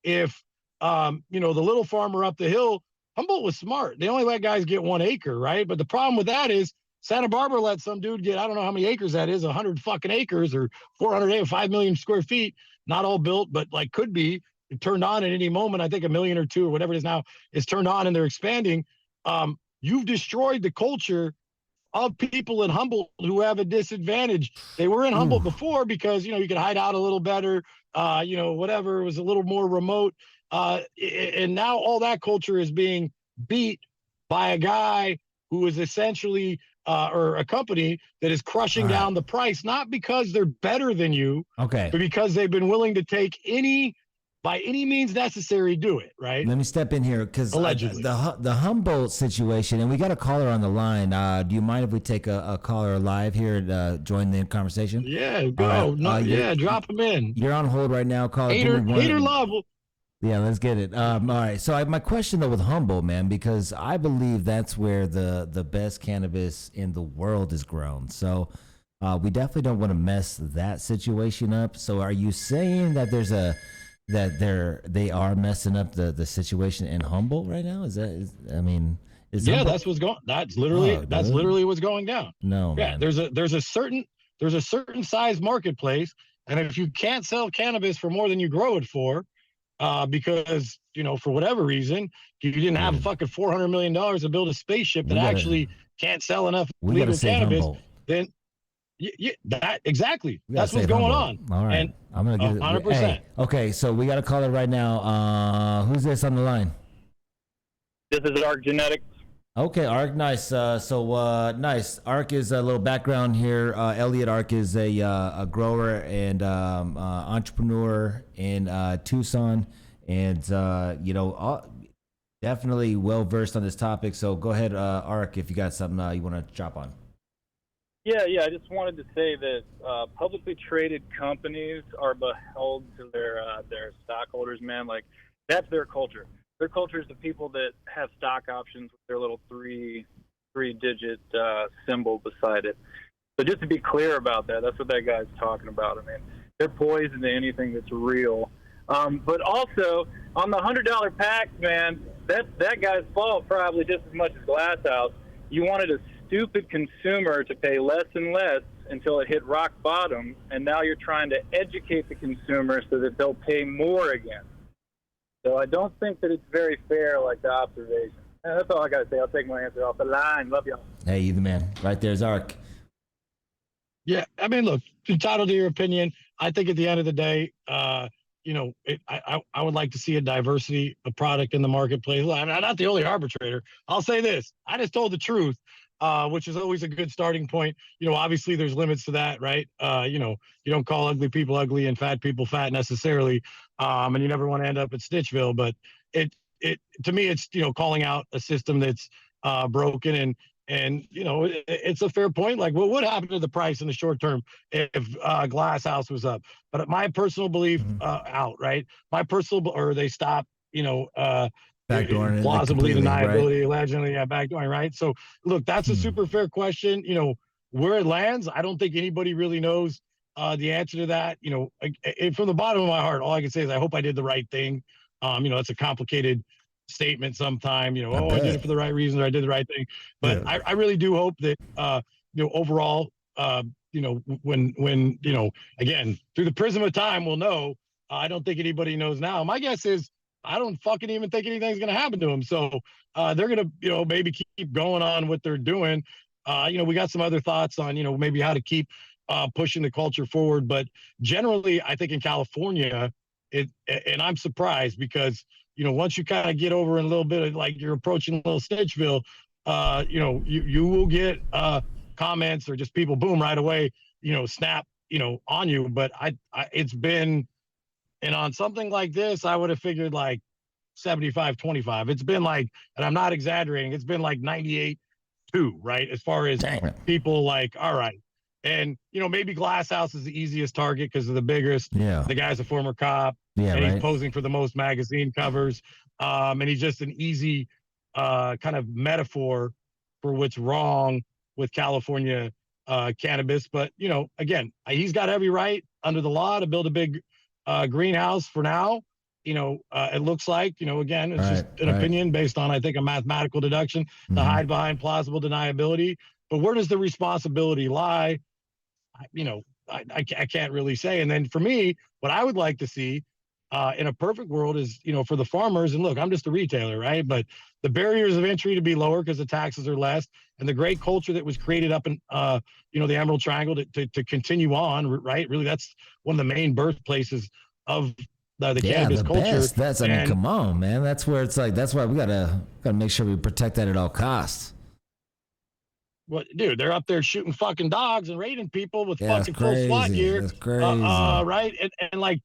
if the little farmer up the hill? Humboldt was smart. They only let guys get 1 acre, right? But the problem with that is Santa Barbara let some dude get, I don't know how many acres that is, 100 fucking acres or 400 acres, 5 million square feet, not all built, but like could be turned on at any moment. I think 1 million or 2 or whatever it is now is turned on, and they're expanding. You've destroyed the culture of people in Humboldt who have a disadvantage. They were in Humboldt before because, you could hide out a little better, whatever, it was a little more remote. And now all that culture is being beat by a guy who is essentially, or a company that is crushing down the price, not because they're better than you, Okay. but because they've been willing to take by any means necessary, do it, right? Let me step in here because Allegedly. the Humboldt situation, and we got a caller on the line. Do you mind if we take a caller live here to join the conversation? Yeah, go. Right. Drop them in. You're on hold right now. Caller, Hater love. Yeah, let's get it. All right. So my question though with Humboldt, man, because I believe that's where the best cannabis in the world is grown. So we definitely don't want to mess that situation up. So are you saying that they are messing up the situation in Humboldt right now? Is Humboldt? That's literally what's going down. No, yeah, man. there's a certain size marketplace, and if you can't sell cannabis for more than you grow it for, because for whatever reason you didn't have fucking $400 million to build a spaceship that actually can't sell enough legal cannabis, Humboldt. Then that exactly. That's what's going on. All right, and I'm gonna get 100%. Hey, okay, so we got a caller right now. Who's this on the line? This is Arc Genetics. Okay, Arc, nice. Nice. Arc is a little background here. Elliot Arc is a grower and entrepreneur in Tucson, and definitely well versed on this topic. So go ahead, Arc, if you got something you want to drop on. Yeah. I just wanted to say that publicly traded companies are beholden to their stockholders, man. Like that's their culture. Their culture is the people that have stock options with their little three-digit symbol beside it. So just to be clear about that, that's what that guy's talking about. I mean, they're poison to anything that's real. But also on the $100 packs, man, that's that guy's fault probably just as much as Glass House. You wanted a stupid consumer to pay less and less until it hit rock bottom, and now you're trying to educate the consumer so that they'll pay more again. So I don't think that it's very fair, like the observation. And that's all I got to say. I'll take my answer off the line. Love y'all. Hey, you the man. Right there's Arc. Yeah, I mean, look, entitled to your opinion. I think at the end of the day, I would like to see a diversity of product in the marketplace. I'm not the only arbitrator. I'll say this: I just told the truth, which is always a good starting point. Obviously there's limits to that, right? You don't call ugly people ugly and fat people fat necessarily, and you never want to end up at Stitchville. But it to me, it's calling out a system that's broken and it's a fair point. Like, what would happen to the price in the short term if Glass House was up? But my personal belief, out, right? Or they stop, Backdooring it plausibly completely, deniability, right? allegedly, backdooring, right? So, look, that's a super fair question. Where it lands, I don't think anybody really knows the answer to that. From the bottom of my heart, all I can say is I hope I did the right thing. It's a complicated statement sometime, I did it for the right reasons, or I did the right thing. But yeah. I really do hope that, overall, when again, through the prism of time, we'll know. I don't think anybody knows now. My guess is I don't fucking even think anything's going to happen to them. So they're going to, maybe keep going on what they're doing. We got some other thoughts on, maybe how to keep pushing the culture forward. But generally, I think in California, and I'm surprised because, once you kind of get over in a little bit of like you're approaching a little Stitchville, you will get comments or just people, boom, right away, snap, on you. But it's been, and on something like this, I would have figured like 75-25. It's been like, and I'm not exaggerating, it's been like 98-2, right? As far as people like, all right. And, maybe Glass House is the easiest target because of the biggest. Yeah. The guy's a former cop. Yeah, and he's posing for the most magazine covers. And he's just an easy kind of metaphor for what's wrong with California cannabis. But, again, he's got every right under the law to build a big greenhouse for now. It looks like, again, it's just an opinion based on, I think, a mathematical deduction to hide behind plausible deniability. But where does the responsibility lie? I can't really say. And then for me, what I would like to see in a perfect world is, for the farmers, and look, I'm just a retailer, right? But the barriers of entry to be lower because the taxes are less, and the great culture that was created up in, the Emerald Triangle to continue on, right? Really, that's one of the main birthplaces of the cannabis culture. Best. That's, I mean, come on, man. That's where it's like, that's why we gotta make sure we protect that at all costs. Well, dude, they're up there shooting fucking dogs and raiding people with fucking full SWAT gear. That's crazy. Right? And like,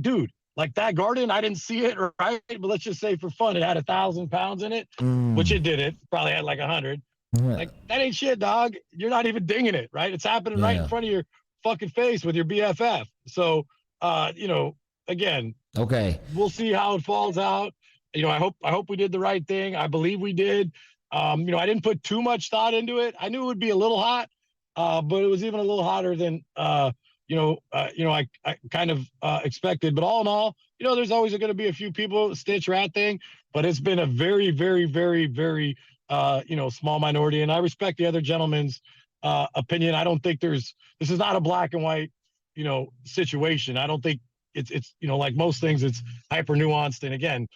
dude, like that garden, I didn't see it, right? But let's just say for fun, it had 1,000 pounds in it, which it didn't. Probably had like 100. Yeah. Like, that ain't shit, dog. You're not even dinging it, right? It's happening right in front of your fucking face with your BFF. So, again, okay, we'll see how it falls out. I hope we did the right thing. I believe we did. I didn't put too much thought into it. I knew it would be a little hot, but it was even a little hotter than, I kind of expected. But all in all, there's always going to be a few people Stitch rat thing, but it's been a very, very, very, very, small minority. And I respect the other gentleman's opinion. I don't think this is not a black and white, situation. I don't think it's like most things, it's hyper nuanced. And again,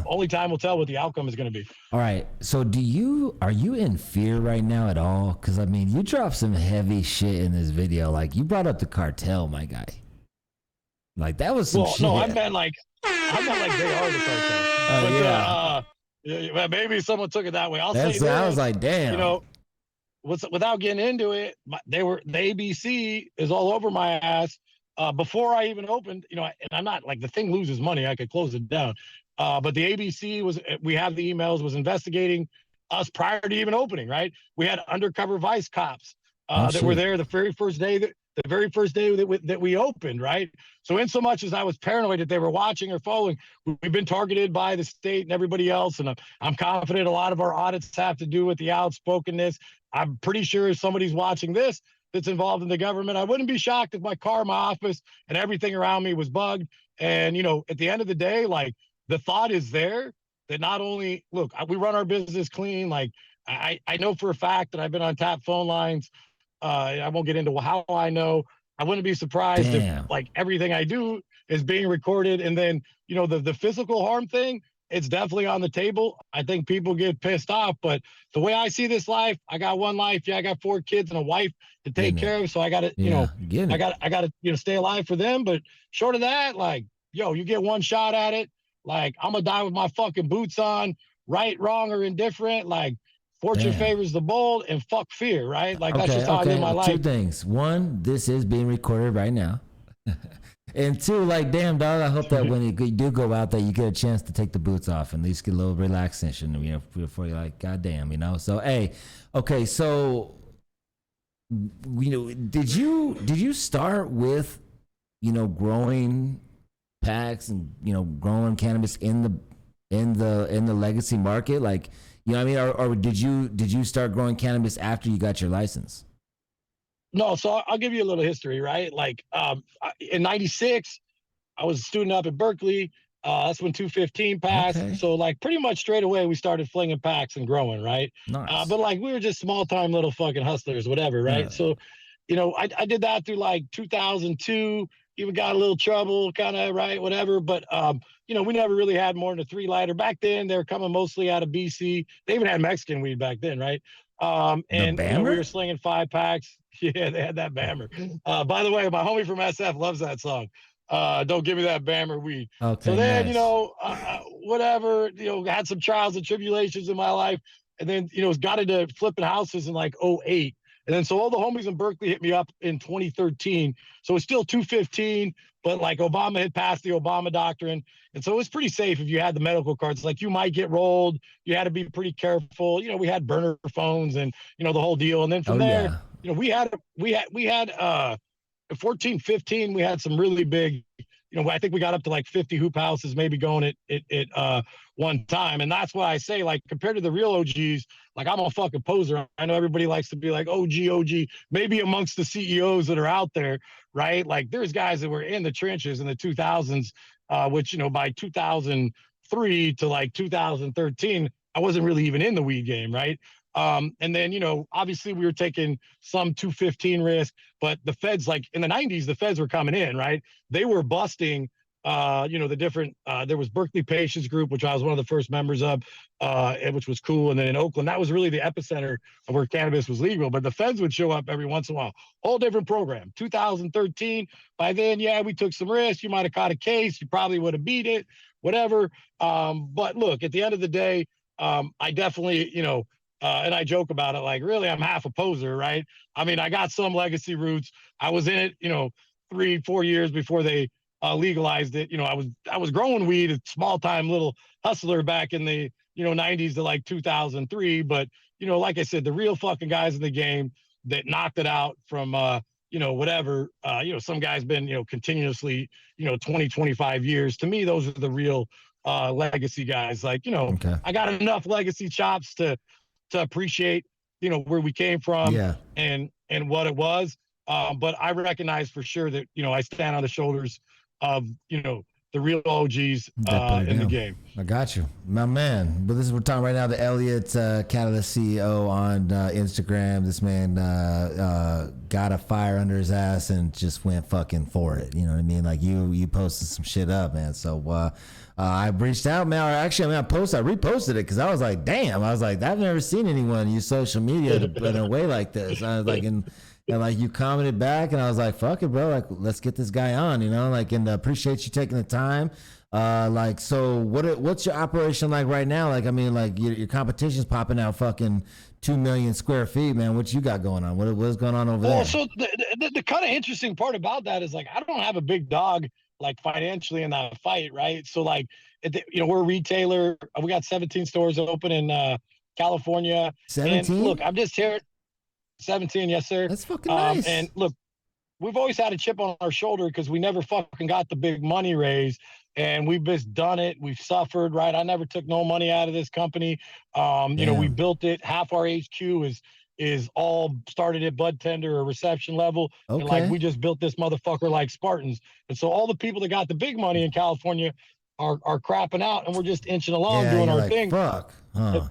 only time will tell what the outcome is going to be. All right. So are you in fear right now at all? Because I mean, you dropped some heavy shit in this video. Like, you brought up the cartel, my guy. Like, that was some shit. No, I meant like they are the cartel. But maybe someone took it that way. I was like, damn. Without getting into it, the ABC is all over my ass. Before I even opened, and I'm not like, the thing loses money, I could close it down. But the ABC we have the emails, was investigating us prior to even opening, right? We had undercover vice cops that were there the very first day that we opened, right? So in so much as I was paranoid that they were watching or following, we've been targeted by the state and everybody else. And I'm confident a lot of our audits have to do with the outspokenness. I'm pretty sure if somebody's watching this that's involved in the government, I wouldn't be shocked if my car, my office, and everything around me was bugged. And, at the end of the day, like, the thought is there that not only, look, we run our business clean. Like, I know for a fact that I've been on tap phone lines. I won't get into how I know. I wouldn't be surprised if, like, everything I do is being recorded. And then, the physical harm thing, it's definitely on the table. I think people get pissed off, but the way I see this life, I got one life. Yeah, I got 4 kids and a wife to take care of. So I got to, I got to, stay alive for them. But short of that, like, yo, you get one shot at it. Like, I'm gonna die with my fucking boots on, right, wrong, or indifferent. Like, fortune Damn. favors the bold and fuck fear, right? Like, that's Okay, just how I live my Two life. things. One, this is being recorded right now. And two, like, damn, dog, I hope that when you do go out there, you get a chance to take the boots off and at least get a little relaxation, you know, before you're like, goddamn, you know? So, hey, okay, so, you know, did you start with, you know, growing packs and, you know, growing cannabis in the legacy market? Like, you know what I mean? Or did you start growing cannabis after you got your license? No, so I'll give you a little history, right? Like, in '96, I was a student up at Berkeley. That's when 215 passed. Okay. So, like, pretty much straight away, we started flinging packs and growing, right? Nice. But like, we were just small time little fucking hustlers, whatever, right? Yeah. So, you know, I did that through like 2002. Even got a little trouble, kind of, right, whatever. But you know, we never really had more than a 3-lighter back then. They were coming mostly out of BC. They even had Mexican weed back then, right? And you know, we were slinging 5 packs. Yeah, they had that Bammer. By the way, my homie from SF loves that song. Don't give me that Bammer weed. Okay. So then, nice. you know, whatever, you know, had some trials and tribulations in my life, and then, you know, got into flipping houses in like 08. And then so all the homies in Berkeley hit me up in 2013. So it's still 215, but like Obama had passed the Obama doctrine. And so it was pretty safe if you had the medical cards. Like, you might get rolled. You had to be pretty careful. You know, we had burner phones and, you know, the whole deal. And then from there, you know, we had 14, 15, we had some really big, you know, I think we got up to like 50 hoop houses maybe going at one time. And that's why I say, like, compared to the real OGs, like, I'm a fucking poser. I know everybody likes to be like, OG, maybe amongst the CEOs that are out there, right? Like, there's guys that were in the trenches in the 2000s, which, you know, by 2003 to like 2013, I wasn't really even in the weed game, right? And then, you know, obviously we were taking some 215 risk, but the feds, like in the 90s, the feds were coming in, right? They were busting, you know, the different, there was Berkeley Patients Group, which I was one of the first members of, which was cool. And then in Oakland, that was really the epicenter of where cannabis was legal, but the feds would show up every once in a while. Whole different program. 2013, by then, yeah, we took some risks. You might have caught a case. You probably would have beat it, whatever. But look, at the end of the day, I definitely, you know, and I joke about it, like, really, I'm half a poser, right? I mean, I got some legacy roots. I was in it, you know, 3-4 years before they legalized it. You know, I was growing weed, a small time little hustler back in the, you know, 90s to like 2003. But, you know, like I said, the real fucking guys in the game that knocked it out from, you know, whatever, you know, some guys been, you know, continuously, you know, 20, 25 years. To me, those are the real legacy guys. Like, you know, I got enough legacy chops to appreciate, you know, where we came from and what it was. But I recognize for sure that, you know, I stand on the shoulders of, you know, the real OGs in the game. I got you, my man. But this is, we're talking right now, the Elliot Catalyst CEO on Instagram. This man got a fire under his ass and just went fucking for it. You know what I mean? Like, you posted some shit up, man. So I reached out, man. I reposted it because I was like, damn. I was like, I've never seen anyone use social media in a way like this. I was like, and like, you commented back, and I was like, fuck it, bro. Like, let's get this guy on, you know? Like, and appreciate you taking the time. Like, so what's your operation like right now? Like, I mean, like, your competition's popping out fucking 2 million square feet, man. What you got going on? What's going on over there? So the kind of interesting part about that is, like, I don't have a big dog, like, financially in that fight, right? So, like, you know, we're a retailer. We got 17 stores open in California. 17? And look, I'm just here. 17, yes, sir. That's fucking nice. And look, we've always had a chip on our shoulder because we never fucking got the big money raise, and we've just done it. We've suffered, right? I never took no money out of this company. You know, we built it. Half our HQ is all started at bud tender or reception level. Okay. And like, we just built this motherfucker like Spartans. And so all the people that got the big money in California are crapping out, and we're just inching along doing our thing. Fuck. Huh.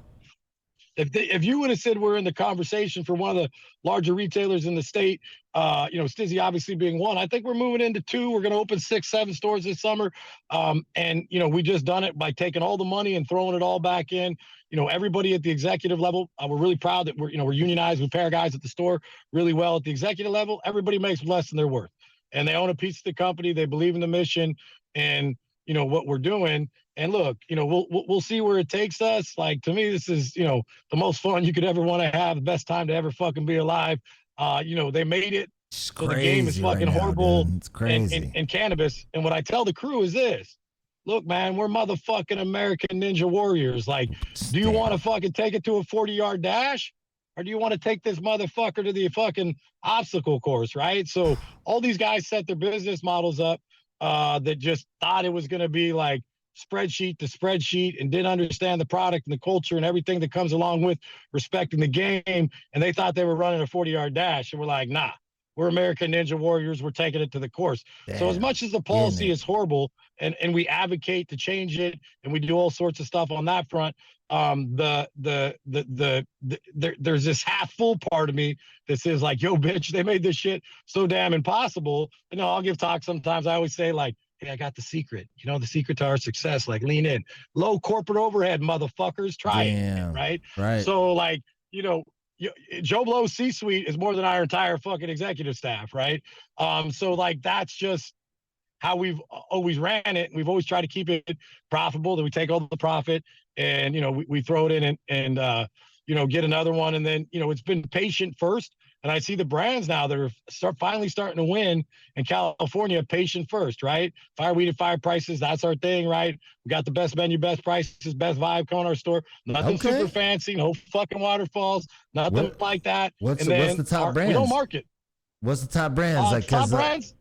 If you would have said we're in the conversation for one of the larger retailers in the state, you know, Stizzy obviously being one, I think we're moving into 2. We're going to open 6, 7 stores this summer. And, you know, we just done it by taking all the money and throwing it all back in. You know, everybody at the executive level, we're really proud that we're unionized. We pay our guys at the store really well. At the executive level, everybody makes less than they're worth. And they own a piece of the company. They believe in the mission. in, what we're doing. And look, we'll see where it takes us. Like, to me, this is, the most fun you could ever want to have, the best time to ever fucking be alive. They made it. It's So the game is crazy fucking right now, horrible dude. It's crazy. in cannabis. And what I tell the crew is this: look, man, we're motherfucking American Ninja Warriors. Like, do you Damn. want to fucking take it to a 40-yard dash? Or do you want to take this motherfucker to the fucking obstacle course, right? So all these guys set their business models up that just thought it was going to be like spreadsheet to spreadsheet and didn't understand the product and the culture and everything that comes along with respecting the game. And they thought they were running a 40-yard dash. And we're like, nah, we're American Ninja Warriors. We're taking it to the course. Damn. So as much as the policy is horrible and we advocate to change it and we do all sorts of stuff on that front, there's this half full part of me that says like, yo, bitch, they made this shit so damn impossible. I'll give talks sometimes. I always say like, hey, I got the secret, the secret to our success, like lean in, low corporate overhead, motherfuckers, try it. Right. So like, Joe Blow's C-suite is more than our entire fucking executive staff. Right. So like, that's just how we've always ran it. We've always tried to keep it profitable, that we take all the profit and, we throw it in and get another one. And then, it's been patient first. And I see the brands now that are finally starting to win in California, patient first, right? Fire weed at fire prices, that's our thing, right? We got the best menu, best prices, best vibe coming our store. Nothing super fancy, no fucking waterfalls, nothing like that. What's the top brands? We don't market. What's the top brands? Top brands?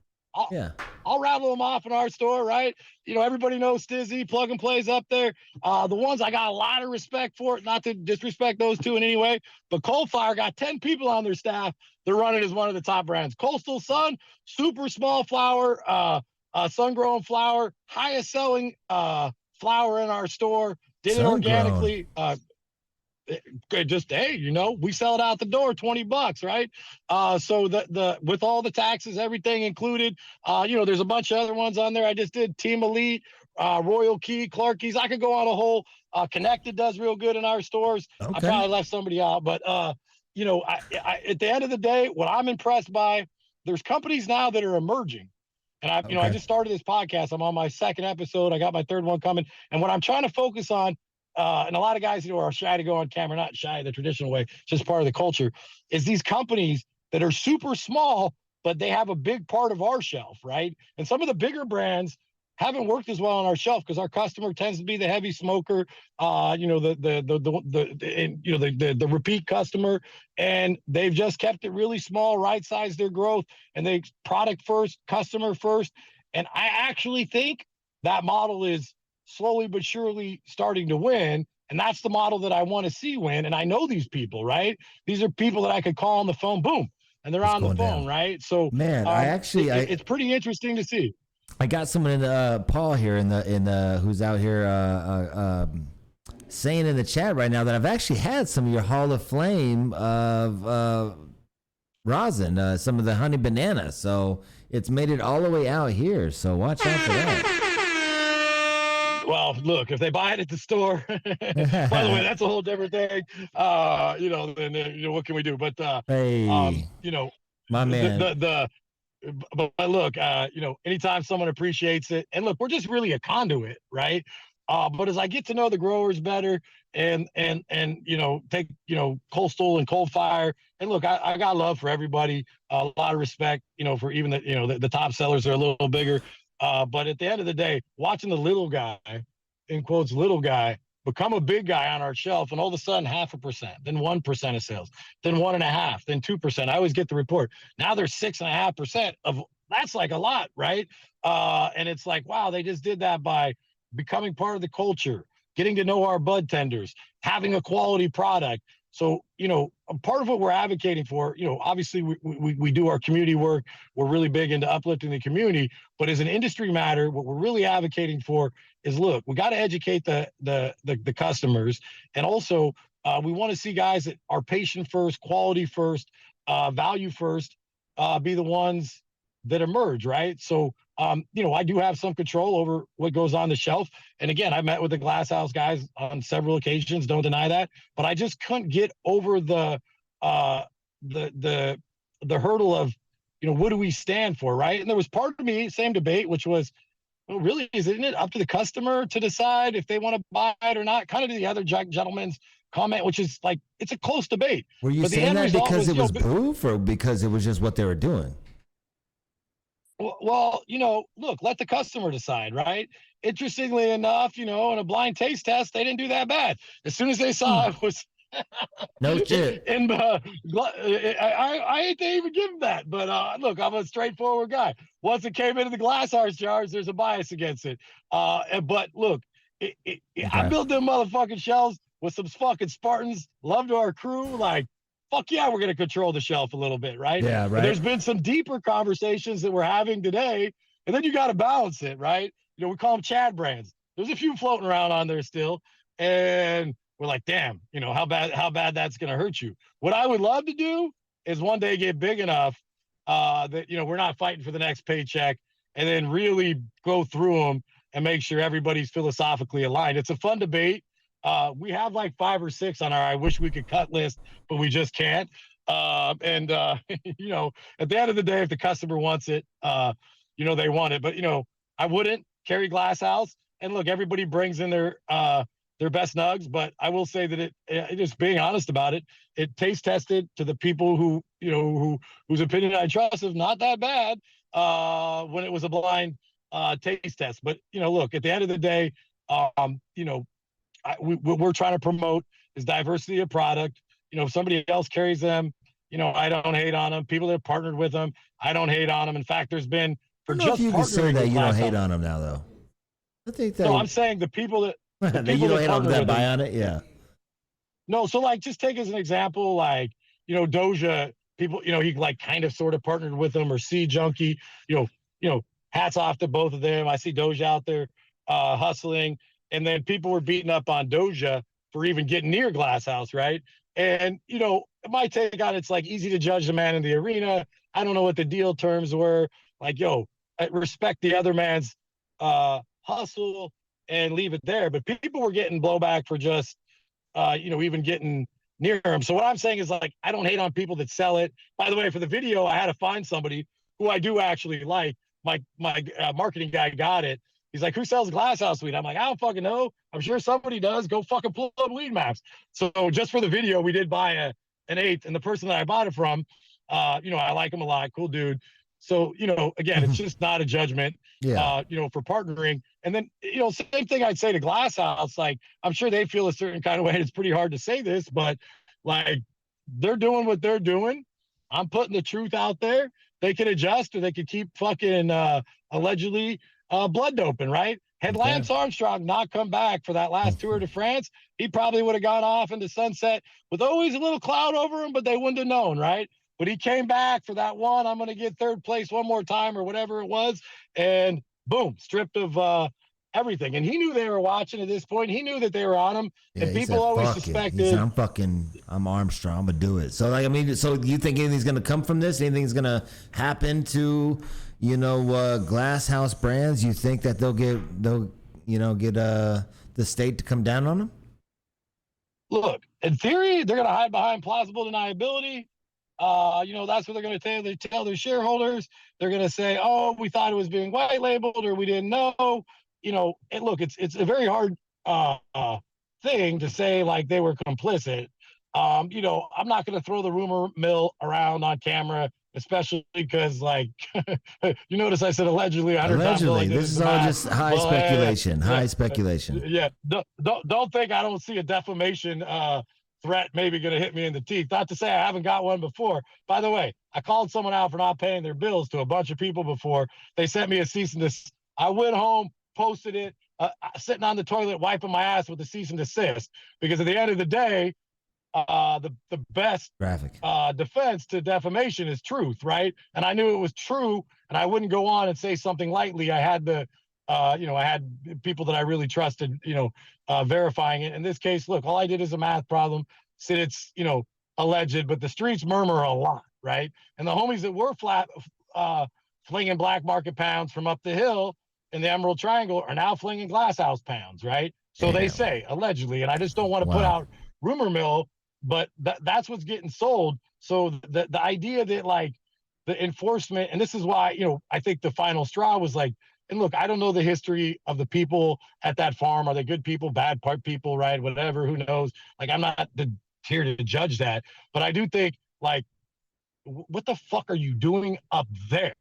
I'll rattle them off in our store, right? Everybody knows Stizzy, Plug and Play's up there. The ones I got a lot of respect for, not to disrespect those two in any way, but Cold Fire got 10 people on their staff. They're running as one of the top brands. Coastal Sun, super small flower, sun-grown flower, highest selling flower in our store. Did it organically. Just, hey, we sell it out the door, $20, right? So the with all the taxes, everything included, there's a bunch of other ones on there. I just did Team Elite, Royal Key, Clarky's. I could go on a whole. Connected does real good in our stores. I probably left somebody out, but I at the end of the day, what I'm impressed by, there's companies now that are emerging. And I just started this podcast. I'm on my second episode. I got my third one coming. And what I'm trying to focus on, and a lot of guys are shy to go on camera, not shy the traditional way, just part of the culture, is these companies that are super small, but they have a big part of our shelf, right? And some of the bigger brands haven't worked as well on our shelf because our customer tends to be the heavy smoker, the repeat customer, and they've just kept it really small, right-sized their growth, and they product first, customer first. And I actually think that model is slowly but surely starting to win. And that's the model that I want to see win. And I know these people, right? These are people that I could call on the phone, boom, and they're on the phone, down. Right? So, man, it's pretty interesting to see. I got someone in the Paul here in the who's out here saying in the chat right now that I've actually had some of your Hall of Flame of rosin, some of the honey banana. So it's made it all the way out here. So watch out for that. Well, look, if they buy it at the store, by the way, that's a whole different thing. Then what can we do? But hey, my man. But look, anytime someone appreciates it, and look, we're just really a conduit, right? But as I get to know the growers better and take, Coastal and Cold Fire, and look, I got love for everybody, a lot of respect, for even the top sellers are a little bigger. But at the end of the day, watching the little guy, in quotes, little guy, become a big guy on our shelf, and all of a sudden 0.5%, then 1% of sales, then 1.5%, then 2%. I always get the report. Now they're 6.5% of, that's like a lot, right? And it's like, wow, they just did that by becoming part of the culture, getting to know our bud tenders, having a quality product. So, a part of what we're advocating for, obviously we do our community work. We're really big into uplifting the community, but as an industry matter, what we're really advocating for is, look, we got to educate the customers. And also we want to see guys that are patient first, quality first, value first, be the ones that emerge. Right. So, I do have some control over what goes on the shelf. And again, I met with the Glass House guys on several occasions. Don't deny that. But I just couldn't get over the hurdle of, what do we stand for? Right. And there was part of me, same debate, which was, Well, really, isn't it up to the customer to decide if they want to buy it or not? Kind of to the other gentleman's comment, which is like, it's a close debate. Were you But the saying end that result because was, it was proof or because it was just what they were doing? well, look, let the customer decide, right? Interestingly enough, in a blind taste test, they didn't do that bad. As soon as they saw it was No shit. in I hate to even give them that, but look, I'm a straightforward guy. Once it came into the glass house jars, there's a bias against it. But look, I Okay. built them motherfucking shelves with some fucking Spartans. Loved our crew, like. Fuck yeah, we're going to control the shelf a little bit, right? Yeah, But right. there's been some deeper conversations that we're having today, and then you got to balance it, right? We call them Chad brands. There's a few floating around on there still, and we're like, damn, how bad that's going to hurt you. What I would love to do is one day get big enough that we're not fighting for the next paycheck, and then really go through them and make sure everybody's philosophically aligned. It's a fun debate. We have like 5 or 6 on our I wish we could cut list, but we just can't. And at the end of the day, if the customer wants it, they want it. But I wouldn't carry Glass House. And look, everybody brings in their best nugs, but I will say that it just being honest about it, it taste tested to the people whose opinion I trust is not that bad when it was a blind taste test. But look, at the end of the day, what we're trying to promote is diversity of product. If somebody else carries them, I don't hate on them. People that have partnered with them, I don't hate on them. In fact, there's been I don't know if you can say that you don't hate on them now, though. I think that. No, I'm saying the people that that you don't hate on them that buy on it. Yeah. No, so like just take as an example, like Doja. People, he like kind of sort of partnered with them, or Sea Junkie. Hats off to both of them. I see Doja out there hustling. And then people were beating up on Doja for even getting near Glass House, right? And, my take on it's like easy to judge the man in the arena. I don't know what the deal terms were. Like, I respect the other man's hustle and leave it there. But people were getting blowback for just, even getting near him. So what I'm saying is, like, I don't hate on people that sell it. By the way, for the video, I had to find somebody who I do actually like. My marketing guy got it. He's like, who sells Glass House weed? I'm like, I don't fucking know. I'm sure somebody does. Go fucking pull up weed maps. So just for the video, we did buy an 8th. And the person that I bought it from, I like him a lot. Cool dude. So, again, it's just not a judgment, for partnering. And then, same thing I'd say to Glass House. Like, I'm sure they feel a certain kind of way. It's pretty hard to say this, but like, they're doing what they're doing. I'm putting the truth out there. They can adjust, or they could keep fucking allegedly blood doping, right? Had Lance Armstrong not come back for that last Tour de France, he probably would have gone off into sunset with always a little cloud over him, but they wouldn't have known, right? But he came back for that one. I'm going to get 3rd place one more time, or whatever it was, and boom, stripped of everything. And he knew they were watching at this point. He knew that they were on him, and people always suspected. Said, I'm Armstrong. I'm gonna do it. So so you think anything's gonna come from this? Anything's gonna happen to Glass House brands? You think that they'll get the state to come down on them? Look, in theory, they're going to hide behind plausible deniability. That's what they're going to tell. They tell their shareholders. They're going to say, "Oh, we thought it was being white labeled, or we didn't know." And look, it's a very hard thing to say like they were complicit. I'm not going to throw the rumor mill around on camera, especially because, like, you notice I said allegedly 100 times. Allegedly, this is all just high speculation. High speculation. Yeah, don't think I don't see a defamation threat maybe going to hit me in the teeth. Not to say I haven't got one before. By the way, I called someone out for not paying their bills to a bunch of people before. They sent me a cease and desist. I went home, posted it, sitting on the toilet wiping my ass with a cease and desist, because at the end of the day, the best defense to defamation is truth, right? And I knew it was true, and I wouldn't go on and say something lightly. I had I had people that I really trusted, verifying it. In this case, look, all I did is a math problem. Said it's, alleged, but the streets murmur a lot, right? And the homies that were flinging black market pounds from up the hill in the Emerald Triangle are now flinging Glass House pounds, right? So they say, allegedly, and I just don't want to put out rumor mill, but that's what's getting sold. So the idea that, like, the enforcement, and this is why, I think the final straw was like, and look, I don't know the history of the people at that farm. Are they good people, bad part people, right? Whatever, who knows? Like, I'm not here to judge that, but I do think, like, what the fuck are you doing up there?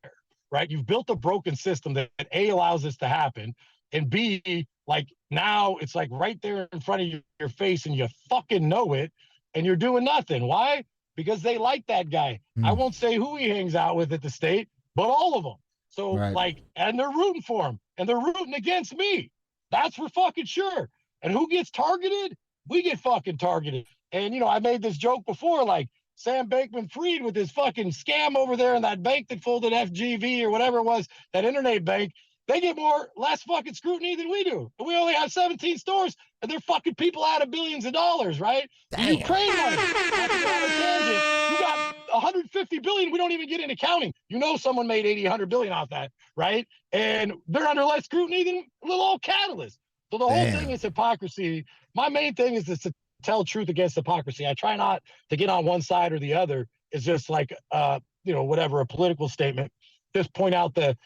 Right? You've built a broken system that A, allows this to happen, and B, like, now it's like right there in front of your face and you fucking know it, and you're doing nothing. Why? Because they like that guy. I won't say who he hangs out with at the state, but all of them. So, Right. like, and they're rooting for him, and they're rooting against me. That's for fucking sure. And who gets targeted? We get fucking targeted. And, you know, I made this joke before, like, Sam Bankman-Fried with his fucking scam over there in that bank that folded FGV or whatever it was, that internet bank, they get less fucking scrutiny than we do. And we only have 17 stores, and they're fucking people out of billions of dollars, right? Damn. The Ukraine money, not to get on a tangent, you got 150 billion. We don't even get into counting. You know, someone made 80, 100 billion off that, right? And they're under less scrutiny than little old Catalyst. So the whole thing is hypocrisy. My main thing is to tell truth against hypocrisy. I try not to get on one side or the other. It's just like, you know, whatever, a political statement. Just point out the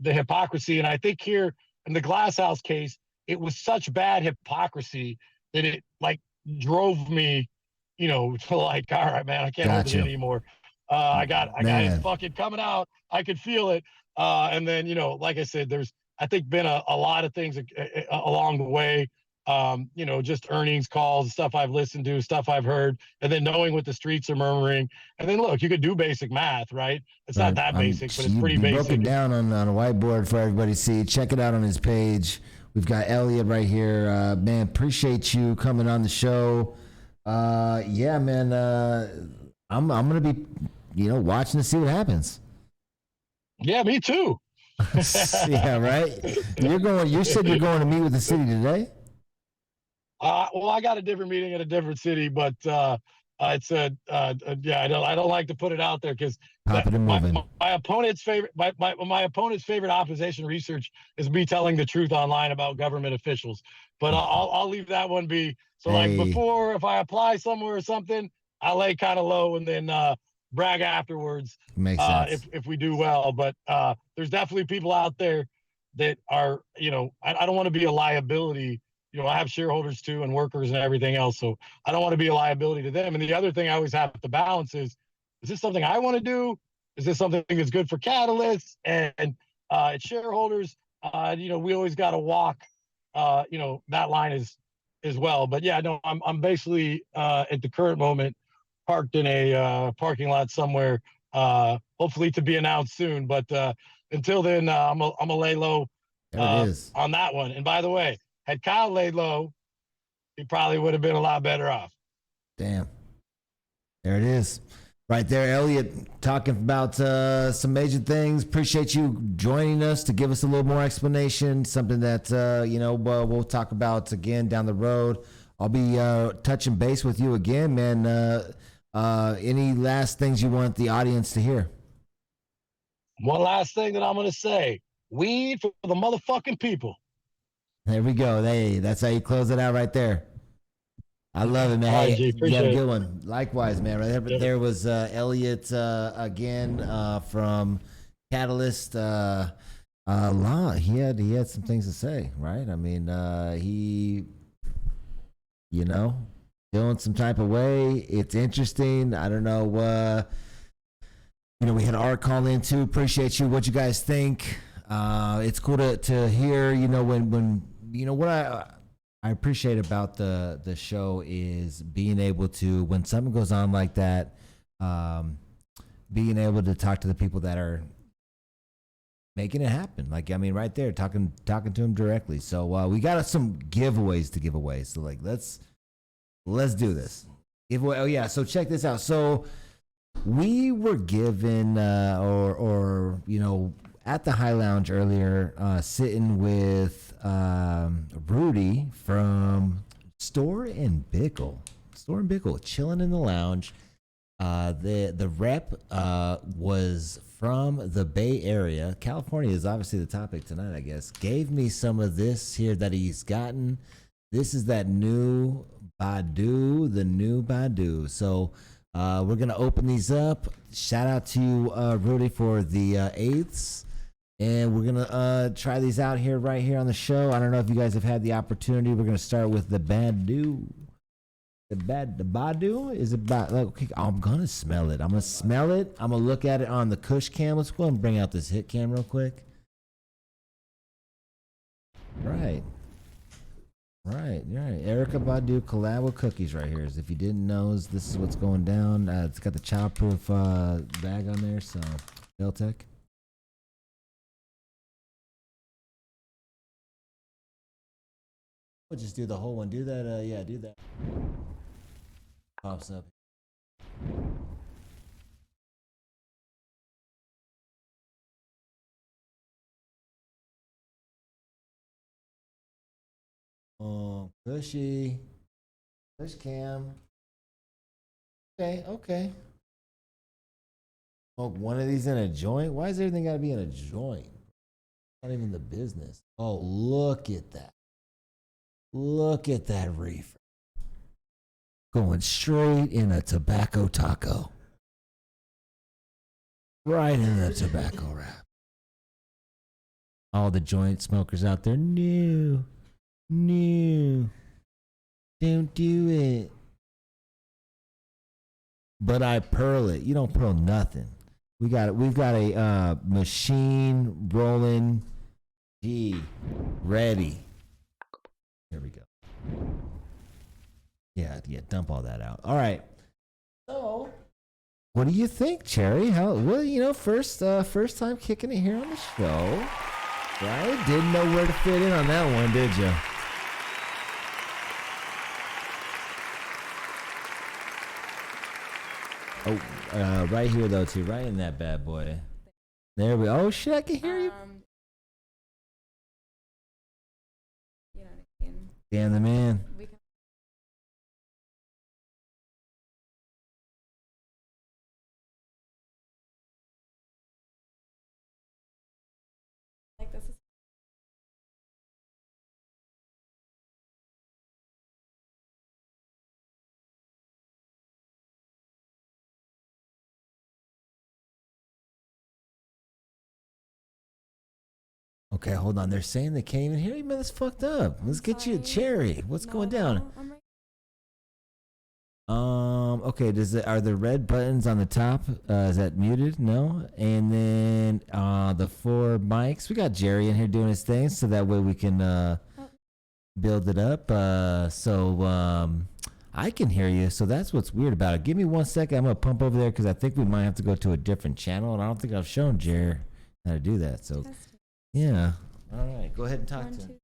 hypocrisy. And I think here in the Glass House case, it was such bad hypocrisy that it, like, drove me, you know, to, like, all right, man, I can't hold it anymore. I got it fucking coming out. I could feel it. And then, you know, like I said, there's, I think, been a lot of things along the way. You know, just earnings calls, stuff I've listened to, stuff I've heard, and then knowing what the streets are murmuring. And then, look, you could do basic math, right? It's not that basic, but it's pretty basic. Broke it down on a whiteboard for everybody to see. Check it out on his page. We've got Elliot right here. Man, appreciate you coming on the show. Yeah, man, I'm going to be, you know, watching to see what happens. Yeah, me too. Yeah, right? You said you're going to meet with the city today? Well, I got a different meeting at a different city, but it's yeah, I don't like to put it out there because my opponent's favorite my opponent's favorite opposition research is me telling the truth online about government officials. But I'll leave that one be. So, like, before, if I apply somewhere or something, I lay kind of low and then brag afterwards. Makes sense. If we do well. But there's definitely people out there that are, you know, I don't want to be a liability. You know, I have shareholders too and workers and everything else. So I don't want to be a liability to them. And the other thing I always have to balance is this something I want to do? Is this something that's good for Catalyst and its shareholders? You know, we always got to walk, you know, that line as well. But yeah, no, I'm basically at the current moment parked in a parking lot somewhere, hopefully to be announced soon. But until then, I'm a lay low on that one. And by the way, had Kyle laid low, he probably would have been a lot better off. Damn. There it is. Right there, Elliot, talking about some major things. Appreciate you joining us to give us a little more explanation, something that, you know, we'll talk about again down the road. I'll be touching base with you again, man. Any last things you want the audience to hear? One last thing that I'm going to say. Weed for the motherfucking people. There we go. Hey, that's how you close it out right there. I love it, man. Hey, you had a good one. Likewise, man. Right there, there was Elliot again from Catalyst. He had some things to say, right? I mean, he, you know, feeling some type of way. It's interesting. I don't know. You know, we had Art call in too. Appreciate you. What you guys think? It's cool to hear. You know, when you know what I appreciate about the show is being able to, when something goes on like that, being able to talk to the people that are making it happen. Like, I mean, right there, talking to them directly. So we got some giveaways to give away. So, like, let's do this giveaway. Oh yeah, so check this out. So we were given or you know, at the High Lounge earlier, sitting with Rudy from Store and Bickle, chilling in the lounge. The rep was from the Bay Area. California is obviously the topic tonight, I guess. Gave me some of this here that he's gotten. This is that new Badu, the new Badu. So we're gonna open these up. Shout out to Rudy for the eighths. And we're gonna try these out here right here on the show. I don't know if you guys have had the opportunity. We're gonna start with the Badu. The Badu is about. Okay, I'm gonna smell it. I'm gonna smell it. I'm gonna look at it on the Kush cam. Let's go and bring out this hit cam real quick. Right. Erica Badu collab with cookies right here. If you didn't know, this is what's going down. It's got the childproof bag on there. So, Deltec. We'll just do the whole one. Do that. Yeah, do that. Pops up. Oh, Cushy. Kush cam. Okay. Oh, one of these in a joint? Why does everything gotta be in a joint? Not even the business. Oh, look at that. Look at that reefer. Going straight in a tobacco taco. Right in the tobacco wrap. All the joint smokers out there, no. Don't do it. But I pearl it. You don't pearl nothing. We've got a machine rolling G ready. Here we go. Yeah, dump all that out. All right. So, what do you think, Cherry? First time kicking it here on the show. Right? Didn't know where to fit in on that one, did you? Oh, right here though too, right in that bad boy. There we go. Oh shit, I can hear you. You know what I mean? Damn the man. We can, like this is Okay, hold on. They're saying they can't even hear you, man. That's fucked up. Let's get you a Cherry. What's going down? I'm right. Okay. Are the red buttons on the top? Is that muted? No. And then the 4 mics. We got Jerry in here doing his thing, so that way we can build it up. I can hear you. So that's what's weird about it. Give me 1 second. I'm gonna pump over there because I think we might have to go to a different channel, and I don't think I've shown Jerry how to do that. So. Testing. Yeah. All right. Go ahead and talk 1, to 2. him.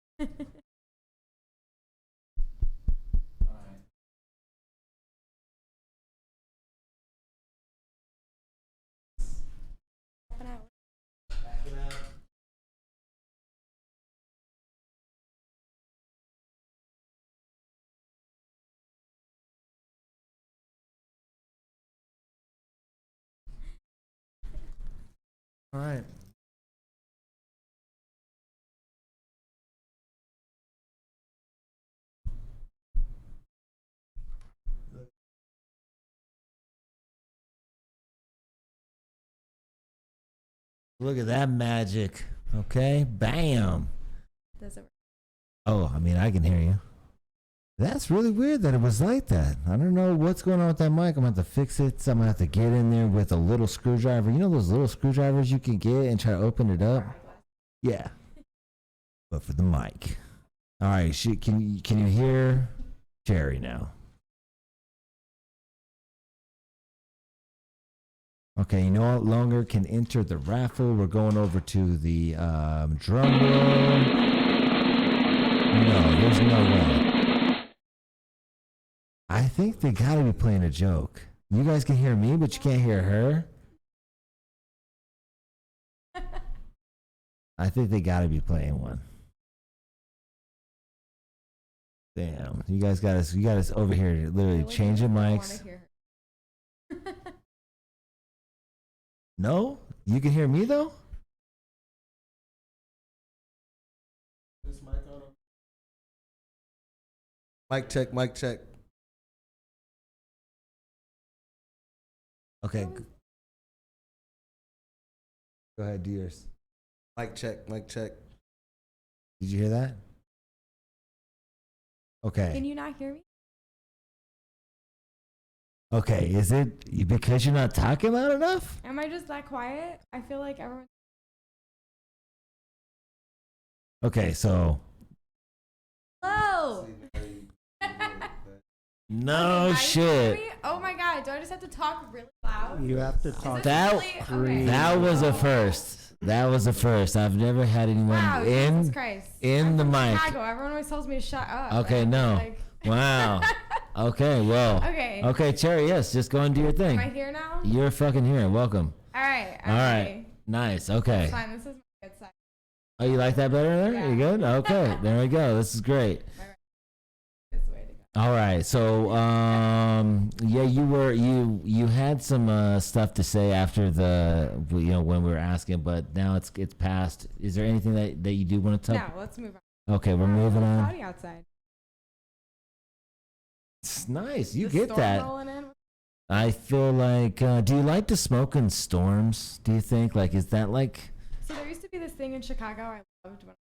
Hello. Half an hour. All right. Look at that magic. Okay, bam. Does it work? Oh, I mean, I can hear you. That's really weird that it was like that. I don't know what's going on with that mic. I'm gonna have to fix it. So I'm gonna have to get in there with a little screwdriver. You know those little screwdrivers you can get and try to open it up? Yeah. But for the mic. All right, can you hear Jerry now? Okay, you no longer can enter the raffle. We're going over to the drum roll. No, there's no way. I think they gotta be playing a joke. You guys can hear me, but you can't hear her. I think they gotta be playing one. Damn, you guys got us over here literally changing mics. No? You can hear me though? This mic on? Mic check, mic check. Okay. Go ahead, do yours. Mic check, mic check. Did you hear that? Okay. Can you not hear me? Okay, is it because you're not talking loud enough? Am I just that quiet? I feel like everyone. Okay, so Hello. no Okay, shit. me? Oh my god! Do I just have to talk really loud? You have to Is talk. this That really? Okay. that was a first. That was a first. I've never had anyone Wow, Jesus in Christ. in I'm the from mic. Chicago. Everyone always tells me to shut up. Okay, and I'm no. like- Wow. Okay, well. Okay. Okay, Cherry, yes, just go and do your thing. Am I here now? You're fucking here. Welcome. All right. All right. Nice. Okay. It's fine. This is my good side. Oh, you like that better there? Yeah. You good? Okay. There we go. This is great. This way to go. All right. So, yeah, you had some stuff to say after when we were asking, but now it's passed. Is there anything that you do want to talk? No, let's move on. Okay, we're moving It's on. cloudy outside. It's nice. You The get storm that. rolling in. I feel like, do you like to smoke in storms? Do you think? Like, is that like, So there used to be this thing in Chicago I loved when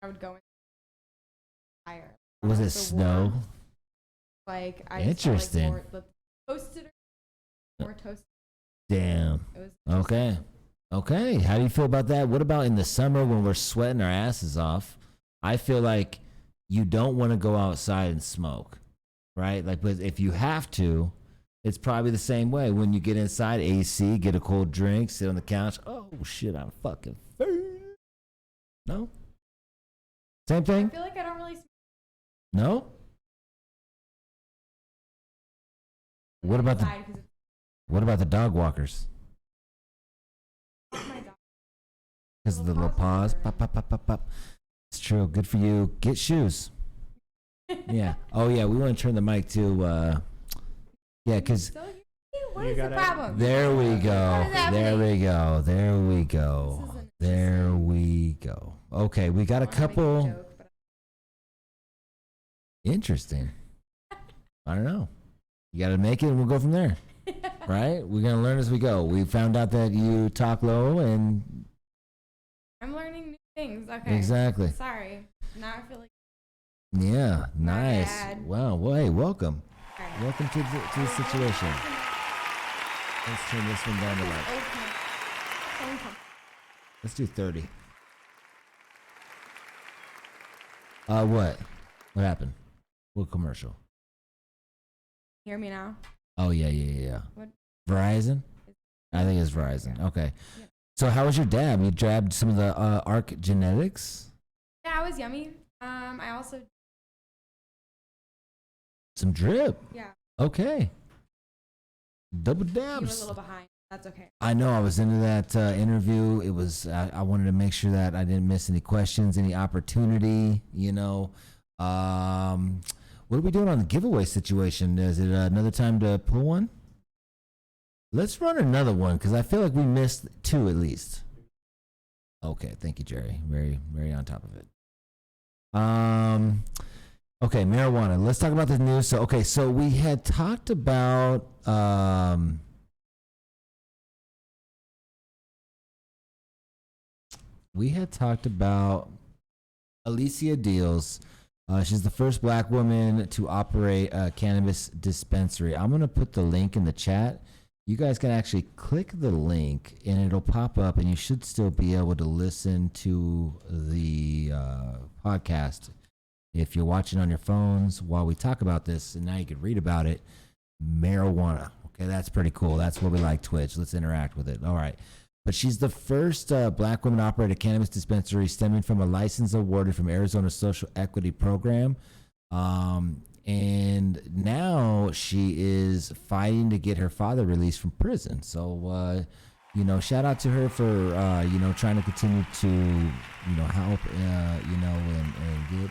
I would go in fire. was it The snow? warmth, like I just felt Interesting. Like the toasted, more toasted. Damn. It was Okay. Okay. How do you feel about that? What about in the summer when we're sweating our asses off? I feel like you don't want to go outside and smoke, right? Like, but if you have to, it's probably the same way. When you get inside, AC, get a cold drink, sit on the couch. Oh shit, I'm fucking fine. No? Same I thing? feel like I don't really smoke No? What about the outside 'cause what about the dog walkers? it's my dog. Because of the little paws. Pop, pop, pop, pop, pop. It's true. Good for you. Get shoes. Yeah. Oh, yeah. We want to turn the mic to, yeah, because So what You is the gotta- problem? there we What go. is happening? There we go. There we This go. isn't- There we go. Okay. We got a I wanna make couple. joke, but Interesting. I don't know. You got to make it and we'll go from there. Right? We're going to learn as we go. We found out that you talk low and I'm learning new things. Okay. exactly. Sorry. Now I feel like. Yeah. My Nice. bad. Wow. Well, hey, welcome. All right. Welcome to the situation. Let's turn this one down to like, Okay. let's do 30. What? What happened? What commercial? Hear me now? Oh, yeah. What? Verizon? I think it's Verizon. Okay. Yeah. So how was your dab? You jabbed some of the ARC genetics? Yeah, it was yummy. I also, Some drip. yeah, Okay. Double you were a dabs. little behind. That's okay. I know. I was into that interview. It was. I wanted to make sure that I didn't miss any questions, any opportunity. You know. What are we doing on the giveaway situation? Is it another time to pull one? Let's run another one because I feel like we missed two at least. Okay. Thank you, Jerry. Very, very on top of it. Okay, marijuana. Let's talk about the news. So we had talked about we had talked about Alicia Deals. She's the first black woman to operate a cannabis dispensary. I'm going to put the link in the chat. You guys can actually click the link and it'll pop up, and you should still be able to listen to the podcast if you're watching on your phones while we talk about this. And now you can read about it. Marijuana. Okay, that's pretty cool. That's what we like, Twitch. Let's interact with it. All right. But she's the first black woman to operate a cannabis dispensary stemming from a license awarded from Arizona's Social Equity Program. And now she is fighting to get her father released from prison. So, shout out to her for, trying to continue to, help, and get.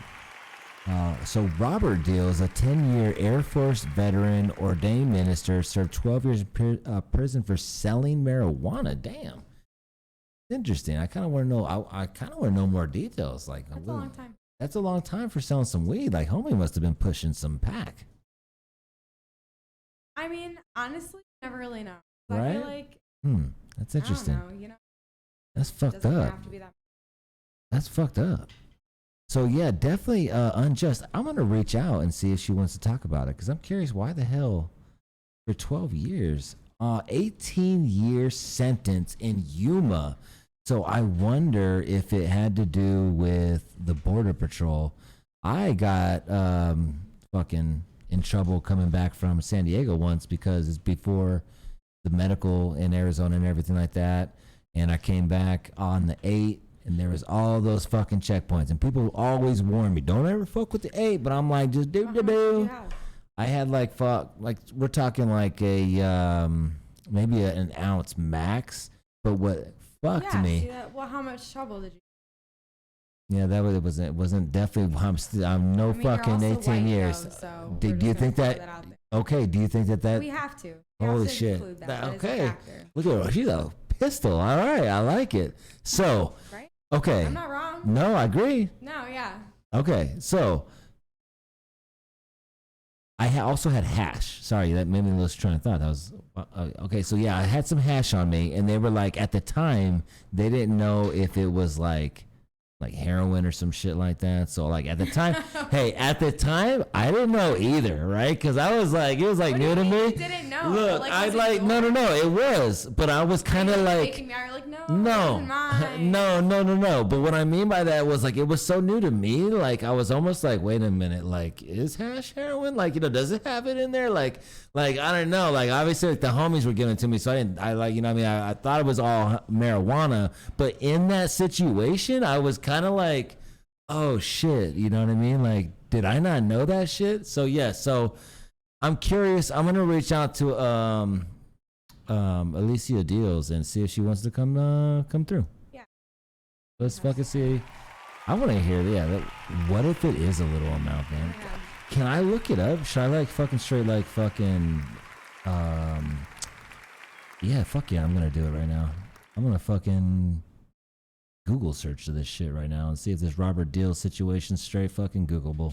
So Robert Deals, a 10-year Air Force veteran, ordained minister, served 12 years in prison for selling marijuana. Damn. Interesting. I kind of want to know. I kind of want to know more details. Like, That's a long time. That's a long time for selling some weed. Like, homie must have been pushing some pack. I mean, honestly, never really know. Right? I feel like That's interesting. I don't know, That's fucked doesn't up. have to be that. That's fucked up. So yeah, definitely unjust. I'm gonna reach out and see if she wants to talk about it because I'm curious why the hell for 12 years, 18-year sentence in Yuma. So I wonder if it had to do with the Border Patrol. I got fucking in trouble coming back from San Diego once because it's before the medical in Arizona and everything like that. And I came back on the 8, and there was all those fucking checkpoints. And people always warn me, don't ever fuck with the 8. But I'm like, just do. I had like we're talking like a maybe an ounce max. But what fucked me? See that? Well, how much trouble did you? Yeah, it wasn't definitely. I'm no fucking 18 years. Though, so do you think that? Okay, do you think that? We have to. Holy shit! Okay, look at her. She's a pistol. All right, I like it. So, right? Okay, I'm not wrong. No, I agree. No, yeah. Okay, so I also had hash. Sorry, that made me lose train of thought. That was okay. So yeah, I had some hash on me, and they were like, at the time, they didn't know if it was like heroin or some shit like that. So like at the time, at the time, I didn't know either, right? Because I was like, it was like new to me. You didn't know. Look, I like no, it was, but I was kind of like, no. But what I mean by that was like it was so new to me. Like I was almost like, wait a minute, like is hash heroin? Like does it have it in there? Like I don't know. Like obviously like, the homies were giving it to me, so I thought it was all marijuana, but in that situation, I was kind of like, oh shit, you know what I mean? Like, did I not know that shit? So yeah, so I'm curious. I'm gonna reach out to Alicia Deals and see if she wants to come through. Yeah. Let's fucking see. I want to hear. Yeah. What if it is a little amount, man? Yeah. Can I look it up? Should I like fucking straight like fucking? Yeah. Fuck yeah. I'm gonna do it right now. I'm gonna fucking Google search to this shit right now and see if this Robert Deals situation straight fucking Googleable.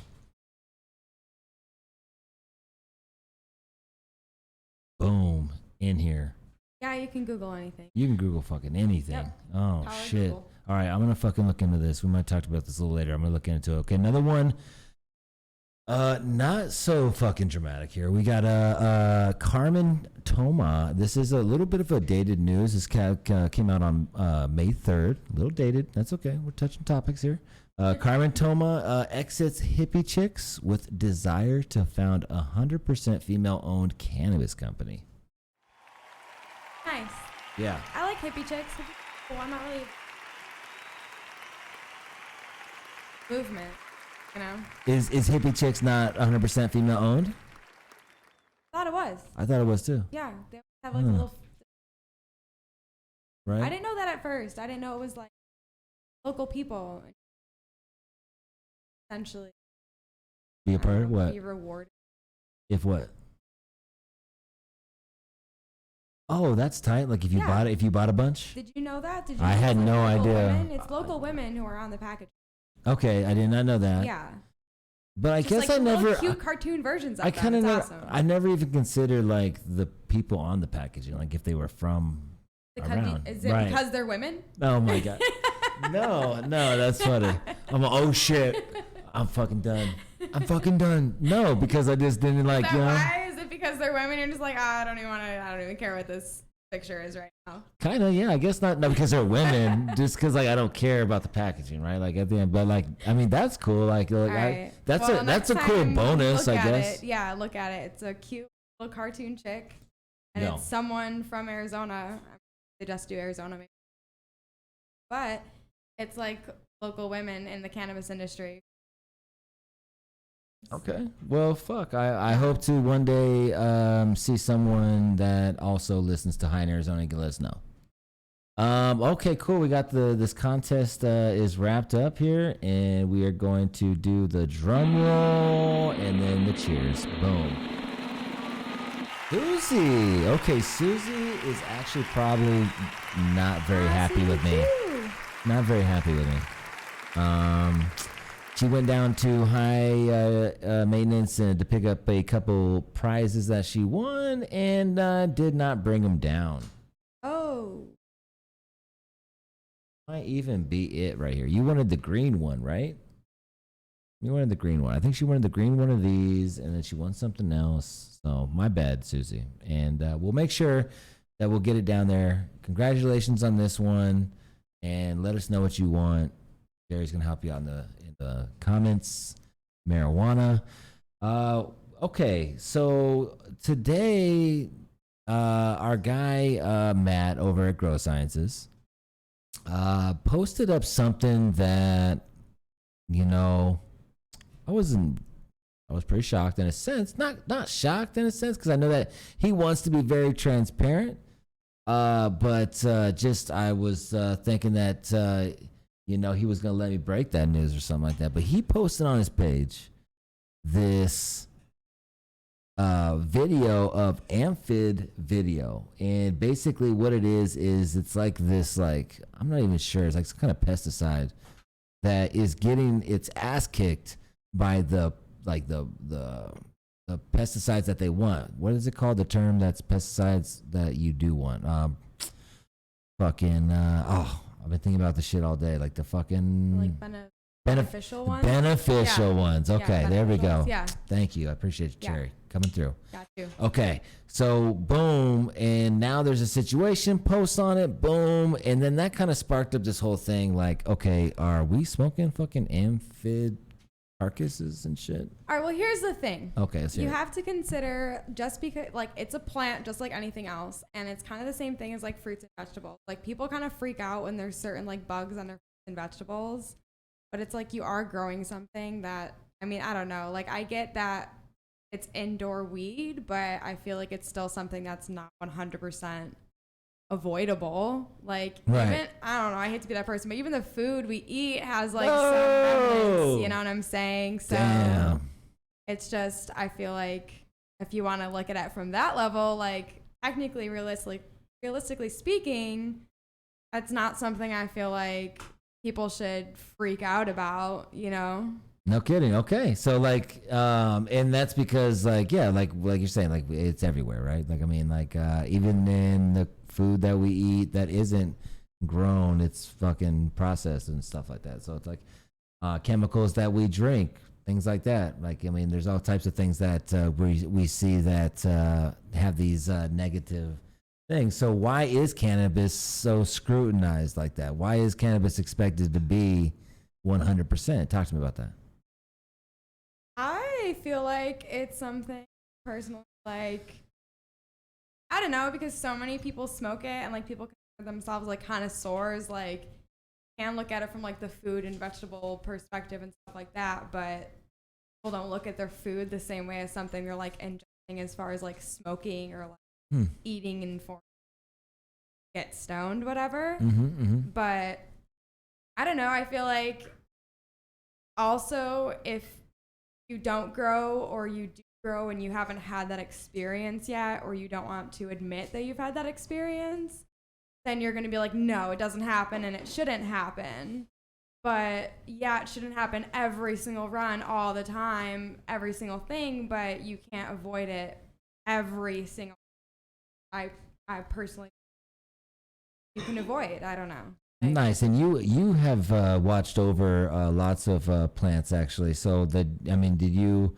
Boom. In here. Yeah, you can Google anything. You can Google fucking anything. Yep. Oh, Power shit. Google. All right, I'm going to fucking look into this. We might talk about this a little later. I'm going to look into it. Okay, another one. Not so fucking dramatic here. We got Carmen Toma. This is a little bit of a dated news. This came out on May 3rd. A little dated. That's okay. We're touching topics here. Carmen Toma exits hippie chicks with desire to found 100% female-owned cannabis company. Nice. Yeah. I like hippie chicks. Well, I'm not really movement, you know. Is hippie chicks not 100% female-owned? I thought it was. I thought it was too. Yeah, they have like a little. Right. I didn't know that at first. I didn't know it was like local people. Essentially. Be a part of what? Be rewarded. If what? Oh, that's tight. Like if you bought a bunch. Did you know that? Did you? I had no idea. Women? It's local women who are on the package. Okay, I did not know that. Yeah. But I guess I never cute cartoon versions of I kind of awesome. I never even considered like the people on the packaging, like if they were from around. Is it because they're women? Oh my god. No, that's funny. Oh shit, I'm fucking done. No, because I just didn't like, you know. Why is it because they're women? You're just like, I don't even care what this picture is right now. Kind of, yeah. I guess not because they're women, just because like I don't care about the packaging, right? Like at the end, but like I mean that's cool. Like Right. that's a cool bonus, I guess. Yeah, look at it. It's a cute little cartoon chick, and it's someone from Arizona. They just do Arizona, maybe. But it's like local women in the cannabis industry. Okay. Well, fuck. I hope to one day see someone that also listens to High in Arizona and can let us know. Okay, cool. We got this contest is wrapped up here, and we are going to do the drum roll and then the cheers. Boom. Susie. Okay, Susie is actually probably not very happy with me. Not very happy with me. She went down to high maintenance to pick up a couple prizes that she won and did not bring them down. Oh. Might even be it right here. You wanted the green one, right? You wanted the green one. I think she wanted the green one of these, and then she won something else. So my bad, Susie. And we'll make sure that we'll get it down there. Congratulations on this one, and let us know what you want. Jerry's gonna help you out in the comments. Marijuana. Okay, so today, our guy Matt over at Grow Sciences posted up something that, you know, I was pretty shocked in a sense. Not shocked in a sense, because I know that he wants to be very transparent. But just I was thinking that you know, he was gonna let me break that news or something like that. But he posted on his page this video of Amphid video, and basically what it is it's like this, like, I'm not even sure, it's like some kind of pesticide that is getting its ass kicked by the pesticides that they want. What is it called? The term that's pesticides that you do want. I've been thinking about the shit all day. Like the fucking Like beneficial ones? Beneficial ones. Okay, Yeah, there we go. ones. Yeah. Thank you. I appreciate you, Cherry, coming through. Got you. Okay, so boom, and now there's a situation, post on it, boom, and then that kind of sparked up this whole thing, like, okay, are we smoking fucking amphid carcasses and shit? All right, well, here's the thing. Okay, let's hear You it. have to consider, just because, like, it's a plant just like anything else, and it's kind of the same thing as, like, fruits and vegetables. Like, people kind of freak out when there's certain, like, bugs on their fruits and vegetables, but it's like you are growing something that, I mean, I don't know. Like, I get that it's indoor weed, but I feel like it's still something that's not 100% avoidable. Like, Right. even, I don't know, I hate to be that person, but even the food we eat has, like, some remnants, you know what I'm saying? So Damn. it's just, I feel like if you want to look at it from that level, like, technically, realistically speaking, that's not something I feel like people should freak out about, you know? No kidding. Okay, so like, and that's because, like, yeah, like you're saying, like, it's everywhere, right? Like, I mean, like, even in the food that we eat that isn't grown, it's fucking processed and stuff like that. So it's like chemicals that we drink, things like that. Like, I mean, there's all types of things that we see that have these negative things. So why is cannabis so scrutinized like that? Why is cannabis expected to be 100%? Talk to me about that. I feel like it's something personal, like, I don't know, because so many people smoke it, and, like, people consider themselves, like, connoisseurs, like, can look at it from, like, the food and vegetable perspective and stuff like that, but people don't look at their food the same way as something they're, like, ingesting as far as, like, smoking or, like, eating and get stoned, whatever. But I don't know, I feel like also if you don't grow, or you do grow and you haven't had that experience yet, or you don't want to admit that you've had that experience, then you're going to be like, no, it doesn't happen and it shouldn't happen. But yeah, it shouldn't happen every single run all the time, every single thing, but you can't avoid it every single. I personally, you can avoid, I don't know. Nice, and you have watched over lots of plants actually. So did you,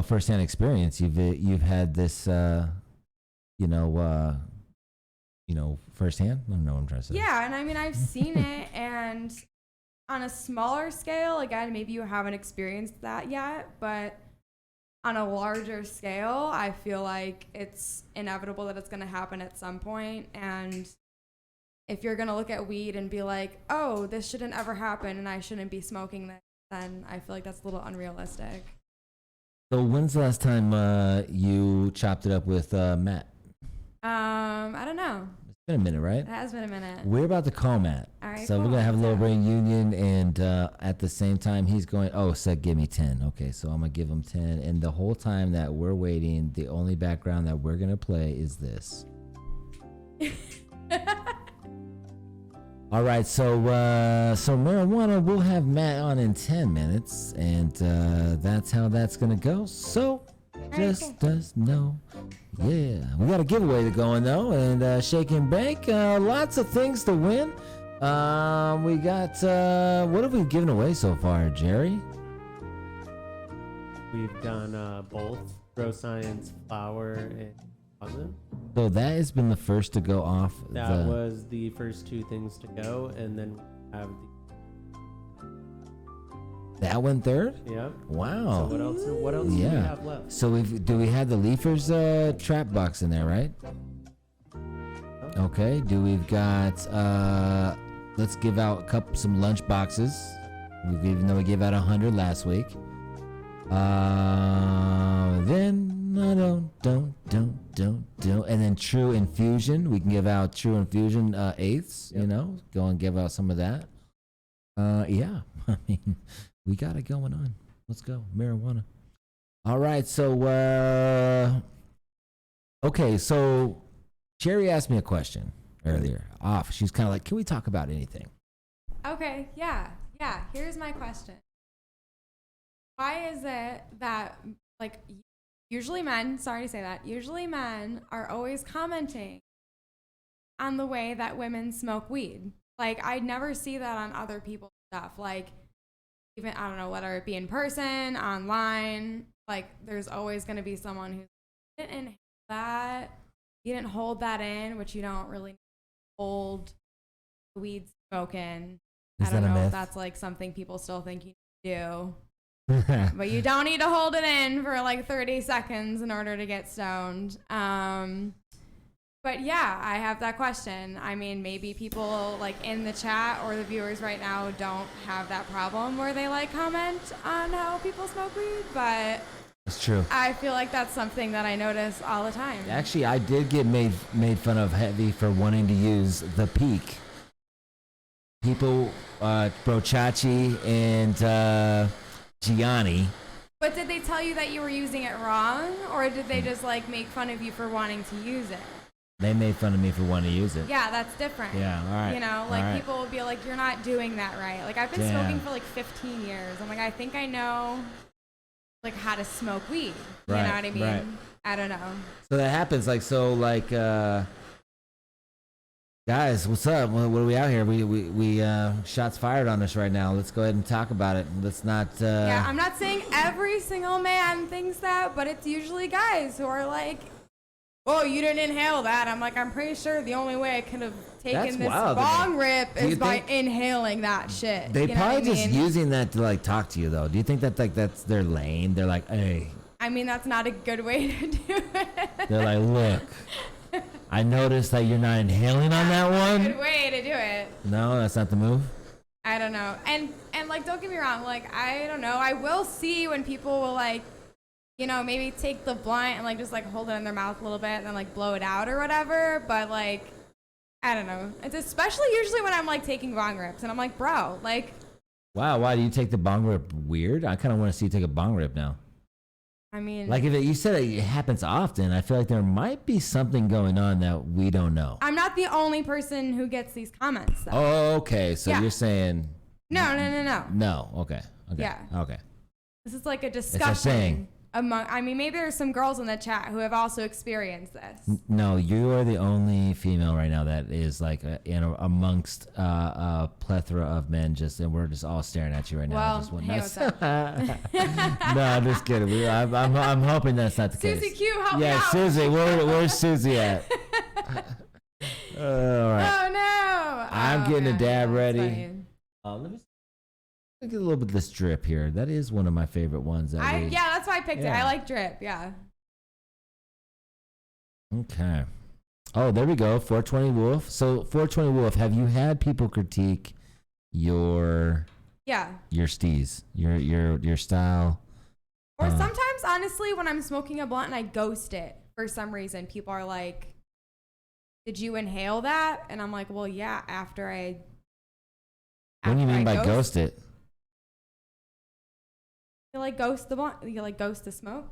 firsthand experience? You've had this, firsthand. I don't know what I'm trying to say. Yeah, and I mean I've seen it, and on a smaller scale, again, maybe you haven't experienced that yet, but on a larger scale, I feel like it's inevitable that it's going to happen at some point. And if you're going to look at weed and be like, oh, this shouldn't ever happen and I shouldn't be smoking this, then I feel like that's a little unrealistic. So when's the last time you chopped it up with Matt? I don't know. It's been a minute, right? It has been a minute. We're about to call Matt. All right, so cool. we're going to have a little Yeah. reunion, and at the same time, he's going, Seth, give me 10. Okay, so I'm going to give him 10. And the whole time that we're waiting, the only background that we're going to play is this. All right, so marijuana, we'll have Matt on in 10 minutes, and that's how that's going to go. So just does know. Yeah, we got a giveaway to going though, and Shake and Bake, lots of things to win. We got what have we given away so far, Jerry? We've done both Grow Science flour and chocolate. So that has been the first to go off. That was the first two things to go, and then we have that went third. Yep. Wow. So what else do we have left? So we had the Leafers trap box in there, right? Okay. We've got let's give out some lunch boxes. Even though we gave out 100 last week. Then don't. And then True Infusion. We can give out True Infusion eighths. Yep. Go and give out some of that. Yeah. I mean, we got it going on. Let's go. Marijuana. All right. So, okay. So, Jerry asked me a question earlier. She's kind of like, can we talk about anything? Okay, yeah. Here's my question. Why is it that, like, usually men are always commenting on the way that women smoke weed? Like, I never see that on other people's stuff. Like, even, I don't know, whether it be in person, online, like, there's always going to be someone who didn't inhale that, you didn't hold that in, which you don't really hold the weed smoking. I don't know if that's, like, something people still think you do. But you don't need to hold it in for, like, 30 seconds in order to get stoned. But yeah, I have that question. I mean, maybe people like in the chat or the viewers right now don't have that problem where they like comment on how people smoke weed, but It's true. I feel like that's something that I notice all the time. Actually, I did get made fun of heavy for wanting to use the Peak. People, Brochachi and Gianni. But did they tell you that you were using it wrong, or did they just like make fun of you for wanting to use it? They made fun of me for wanting to use it. Yeah, that's different. Yeah, all right. You know, like people will be like, you're not doing that right. Like I've been smoking for like 15 years. I'm like, I think I know like how to smoke weed. You know what I mean? Right. I don't know. So that happens guys, what's up? What are we out here? We shots fired on us right now. Let's go ahead and talk about it. Let's not Yeah, I'm not saying every single man thinks that, but it's usually guys who are like, oh, you didn't inhale that. I'm like, I'm pretty sure the only way I could have taken this bong rip is by inhaling that shit. They you know probably what I just mean? using that to like talk to you though. Do you think that like that's their lane? They're like, hey. I mean, that's not a good way to do it. They're like, look, I noticed that you're not inhaling on that one. Good way to do it. No, that's not the move. I don't know. And like, don't get me wrong. Like, I don't know. I will see when people will like, you know, maybe take the blunt and like just like hold it in their mouth a little bit and then like blow it out or whatever. But like, I don't know. It's especially usually when I'm like taking bong rips and I'm like, bro, like. Wow, why do you take the bong rip weird? I kind of want to see you take a bong rip now. I mean, like if you said it happens often, I feel like there might be something going on that we don't know. I'm not the only person who gets these comments though. Oh, okay. So you're saying. No. No. Okay. Yeah. Okay. This is like a It's discussion. a thing. I mean, maybe there's some girls in the chat who have also experienced this. No, you are the only female right now that is like amongst a plethora of men. And we're just all staring at you right now. Well, Just one hey, nice- what's up? No, I'm just kidding. I'm hoping that's not the case. Susie Q, help me Yeah, out. Susie, where's Susie at? All right. Oh no! I'm Oh, getting a man, dab that's ready. funny. Let me get a little bit of this drip here. That is one of my favorite ones. Yeah, that's why I picked it. Yeah. I like drip. Yeah. Okay. Oh, there we go. 420 Wolf. So 420 Wolf, have you had people critique your Yeah. steez, your style? Or sometimes, honestly, when I'm smoking a blunt and I ghost it for some reason, people are like, "Did you inhale that?" And I'm like, "Well, yeah." After I. What do you after mean I by ghost it? You like ghost the blunt. You like ghost the smoke.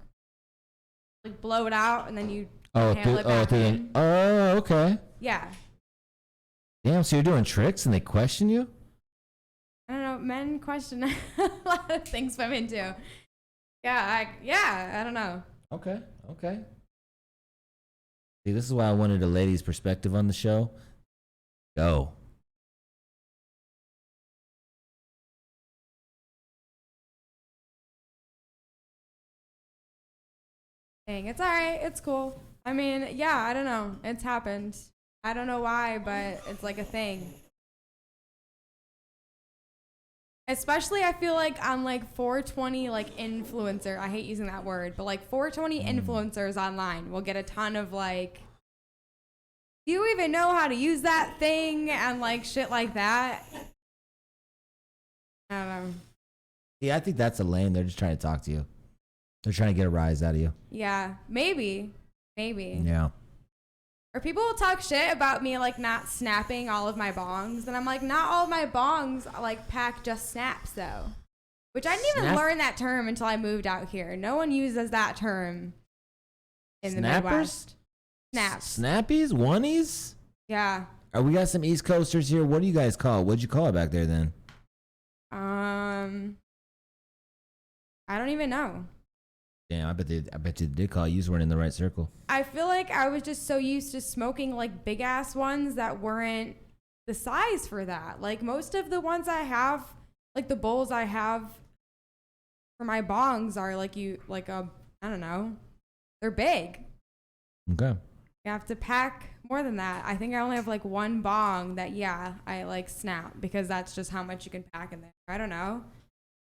Like blow it out and then you Oh, inhale it back in. oh, okay. Yeah. Damn, so you're doing tricks and they question you? I don't know. Men question a lot of things women do. Yeah, I don't know. Okay. See, this is why I wanted a lady's perspective on the show. Go. Dang, it's all right. It's cool. I mean, yeah, I don't know. It's happened. I don't know why, but it's like a thing. Especially, I feel like on like 420 like influencer. I hate using that word, but like 420 influencers online will get a ton of like, do you even know how to use that thing? And like shit like that. I don't know. Yeah, I think that's a lane. They're just trying to talk to you. They're trying to get a rise out of you. Yeah, maybe. Yeah. Or people will talk shit about me like not snapping all of my bongs, and I'm like, not all of my bongs like pack just snaps though. Which I didn't even learn that term until I moved out here. No one uses that term in the Midwest. Snaps. Snappies? Oneies? Yeah. We got some East Coasters here. What do you guys call it? What'd you call it back there then? I don't even know. Damn, I bet you did call it. You just weren't in the right circle. I feel like I was just so used to smoking like big ass ones that weren't the size for that. Like most of the ones I have, like the bowls I have for my bongs are I don't know, they're big. Okay. You have to pack more than that. I think I only have like one bong that I like snap because that's just how much you can pack in there. I don't know.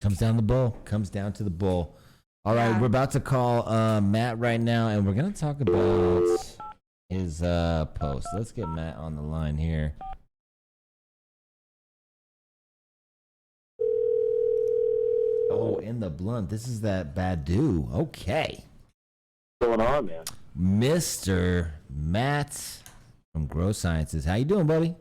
Comes down to the bowl. All right, we're about to call Matt right now, and we're going to talk about his post. Let's get Matt on the line here. Oh, in the blunt. This is that Badu. Okay. What's going on, man? Mr. Matt from Grow Sciences. How you doing, buddy?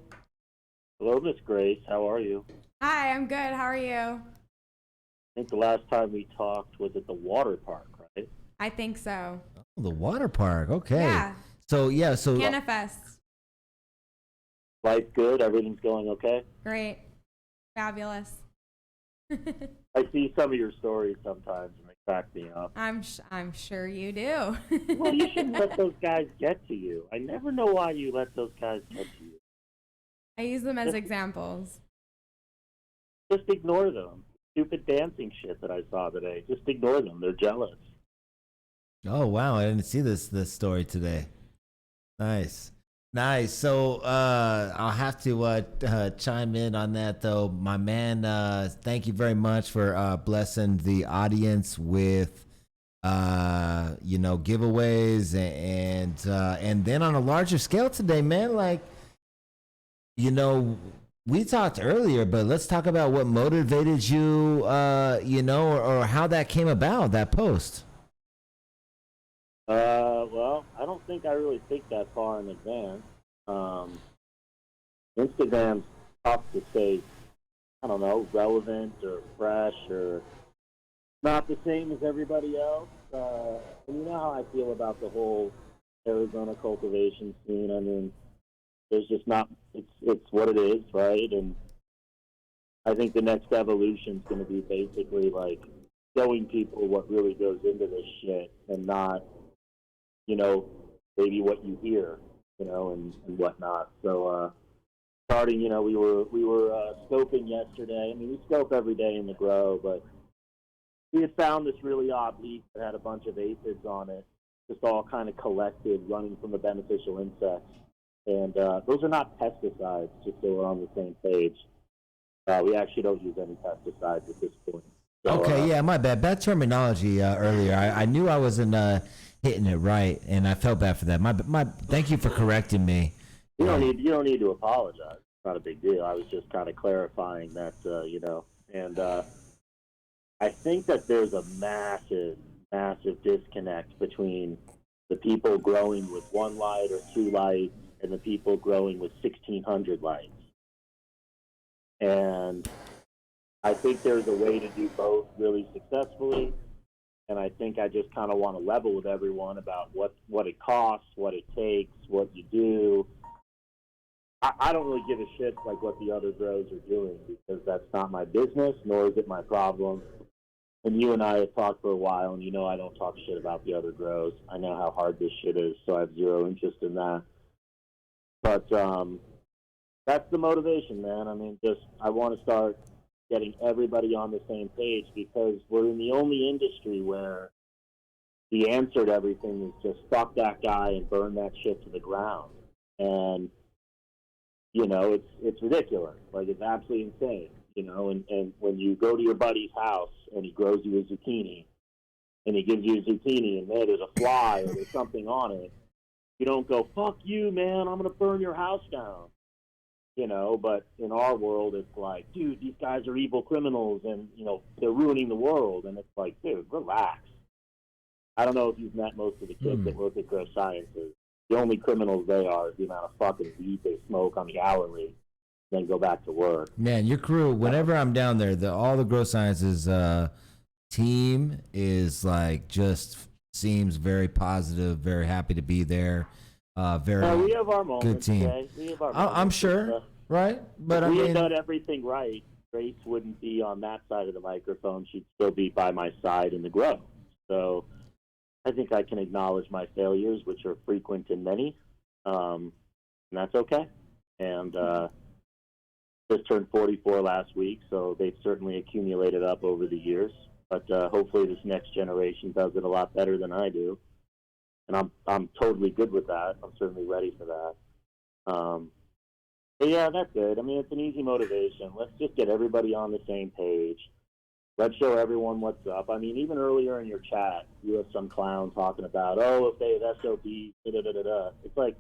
Hello, Miss Grace. How are you? Hi, I'm good. How are you? I think the last time we talked was at the water park, right? I think so. Oh, the water park. Okay. Yeah. So Manifest. Life good? Everything's going okay? Great. Fabulous. I see some of your stories sometimes, and they crack me up. I'm sure you do. Well, you shouldn't let those guys get to you. I never know why you let those guys get to you. I use them as examples. Just ignore them. Stupid dancing shit that I saw today. Just ignore them. They're jealous. Oh wow, I didn't see this story today. Nice. So I'll have to chime in on that though. My man, thank you very much for blessing the audience with giveaways and then on a larger scale today, man, like we talked earlier, but let's talk about what motivated you, or how that came about, that post. Well, I don't think I really think that far in advance. Instagram's tough to stay, I don't know, relevant or fresh or not the same as everybody else. And you know how I feel about the whole Arizona cultivation scene. I mean, there's just not, it's what it is, right? And I think the next evolution is going to be basically like showing people what really goes into this shit and not, you know, maybe what you hear, you know, and whatnot. So, starting, you know, we were scoping yesterday. I mean, we scope every day in the grow, but we had found this really odd leaf that had a bunch of aphids on it, just all kind of collected, running from the beneficial insects. And those are not pesticides, just so we're on the same page. We actually don't use any pesticides at this point. So, Okay, yeah, my bad. Bad terminology earlier. I knew I wasn't hitting it right, and I felt bad for that. My. Thank you for correcting me. You don't need to apologize. It's not a big deal. I was just kind of clarifying that, you know. And I think that there's a massive disconnect between the people growing with 1 light or 2 lights and the people growing with 1,600 lights. And I think there's a way to do both really successfully. And I think I just kind of want to level with everyone about what it costs, what it takes, what you do. I don't really give a shit like what the other grows are doing, because that's not my business, nor is it my problem. And you and I have talked for a while, and you know I don't talk shit about the other grows. I know how hard this shit is, so I have zero interest in that. But that's the motivation, man. I mean, I want to start getting everybody on the same page, because we're in the only industry where the answer to everything is just fuck that guy and burn that shit to the ground. And, you know, it's ridiculous. Like, it's absolutely insane, you know. And when you go to your buddy's house and he grows you a zucchini, and he gives you a zucchini and, man, there's a fly or there's something on it, you don't go, fuck you, man, I'm going to burn your house down. You know, but in our world, it's like, dude, these guys are evil criminals and, you know, they're ruining the world. And it's like, dude, relax. I don't know if you've met most of the kids that work at Grow Sciences. The only criminals they are is the amount of fucking weed they smoke on the hourly, then go back to work. Man, your crew, whenever I'm down there, all the Grow Sciences team is like, just seems very positive, very happy to be there. Very we have our moments, good team. okay? We have our moments, I'm sure, right? But if I we mean, had done everything right, Grace wouldn't be on that side of the microphone. She'd still be by my side in the grow. So I think I can acknowledge my failures, which are frequent and many, and that's okay. And just turned 44 last week, so they've certainly accumulated up over the years. But hopefully this next generation does it a lot better than I do. And I'm totally good with that. I'm certainly ready for that. But yeah, that's it. I mean, it's an easy motivation. Let's just get everybody on the same page. Let's show everyone what's up. I mean, even earlier in your chat, you have some clown talking about, oh, if they have SOPs, da-da-da-da-da. It's like,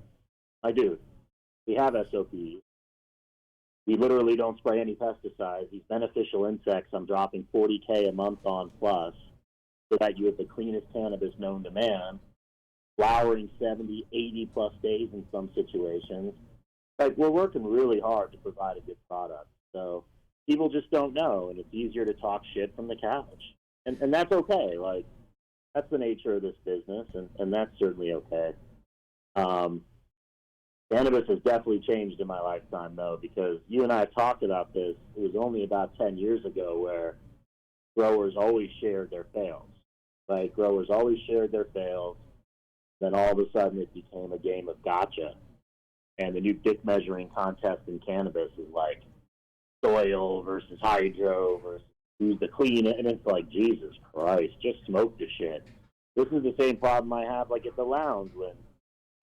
my dude, we have SOPs. We literally don't spray any pesticides. These beneficial insects I'm dropping $40K a month on plus, so that you have the cleanest cannabis known to man, flowering 70, 80 plus days in some situations. Like, we're working really hard to provide a good product. So people just don't know, and it's easier to talk shit from the couch. And that's okay. Like, that's the nature of this business, and that's certainly okay. Cannabis has definitely changed in my lifetime, though, because you and I have talked about this. It was only about 10 years ago where growers always shared their fails. Right? Growers always shared their fails. Then all of a sudden it became a game of gotcha. And the new dick measuring contest in cannabis is like soil versus hydro versus who's the clean. And it's like, Jesus Christ, just smoke the shit. This is the same problem I have like at the lounge when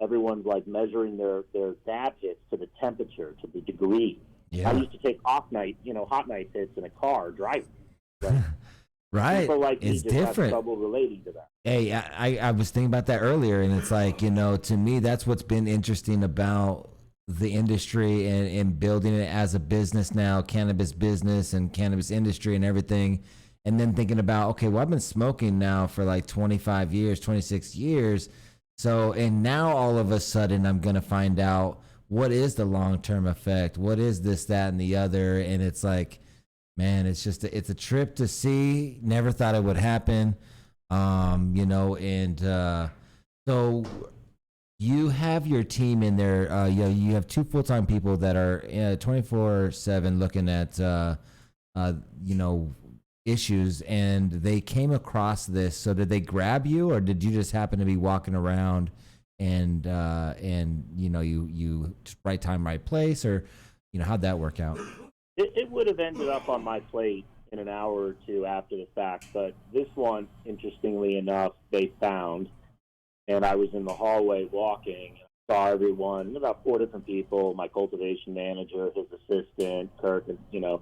everyone's like measuring their dab hits to the temperature, to the degree. Yeah. I used to take hot night hits in a car driving. Like, right. People like it's me just different. have trouble relating to that. Hey, I was thinking about that earlier, and it's like, you know, to me, that's what's been interesting about the industry and building it as a business now, cannabis business and cannabis industry and everything. And then thinking about, okay, well, I've been smoking now for like 25 years, 26 years. So, and now all of a sudden I'm going to find out what is the long-term effect? What is this, that, and the other? And it's like, man, it's just, it's a trip to see. Never thought it would happen. You know, and so you have your team in there. You have 2 full-time people that are 24/7 looking at, you know, issues, and they came across this. So did they grab you, or did you just happen to be walking around and you know you just right time, right place, or you know how'd that work out? It would have ended up on my plate in an hour or two after the fact, but this one, interestingly enough, they found, and I was in the hallway walking, and I saw everyone, about 4 different people, my cultivation manager, his assistant, Kirk, and, you know,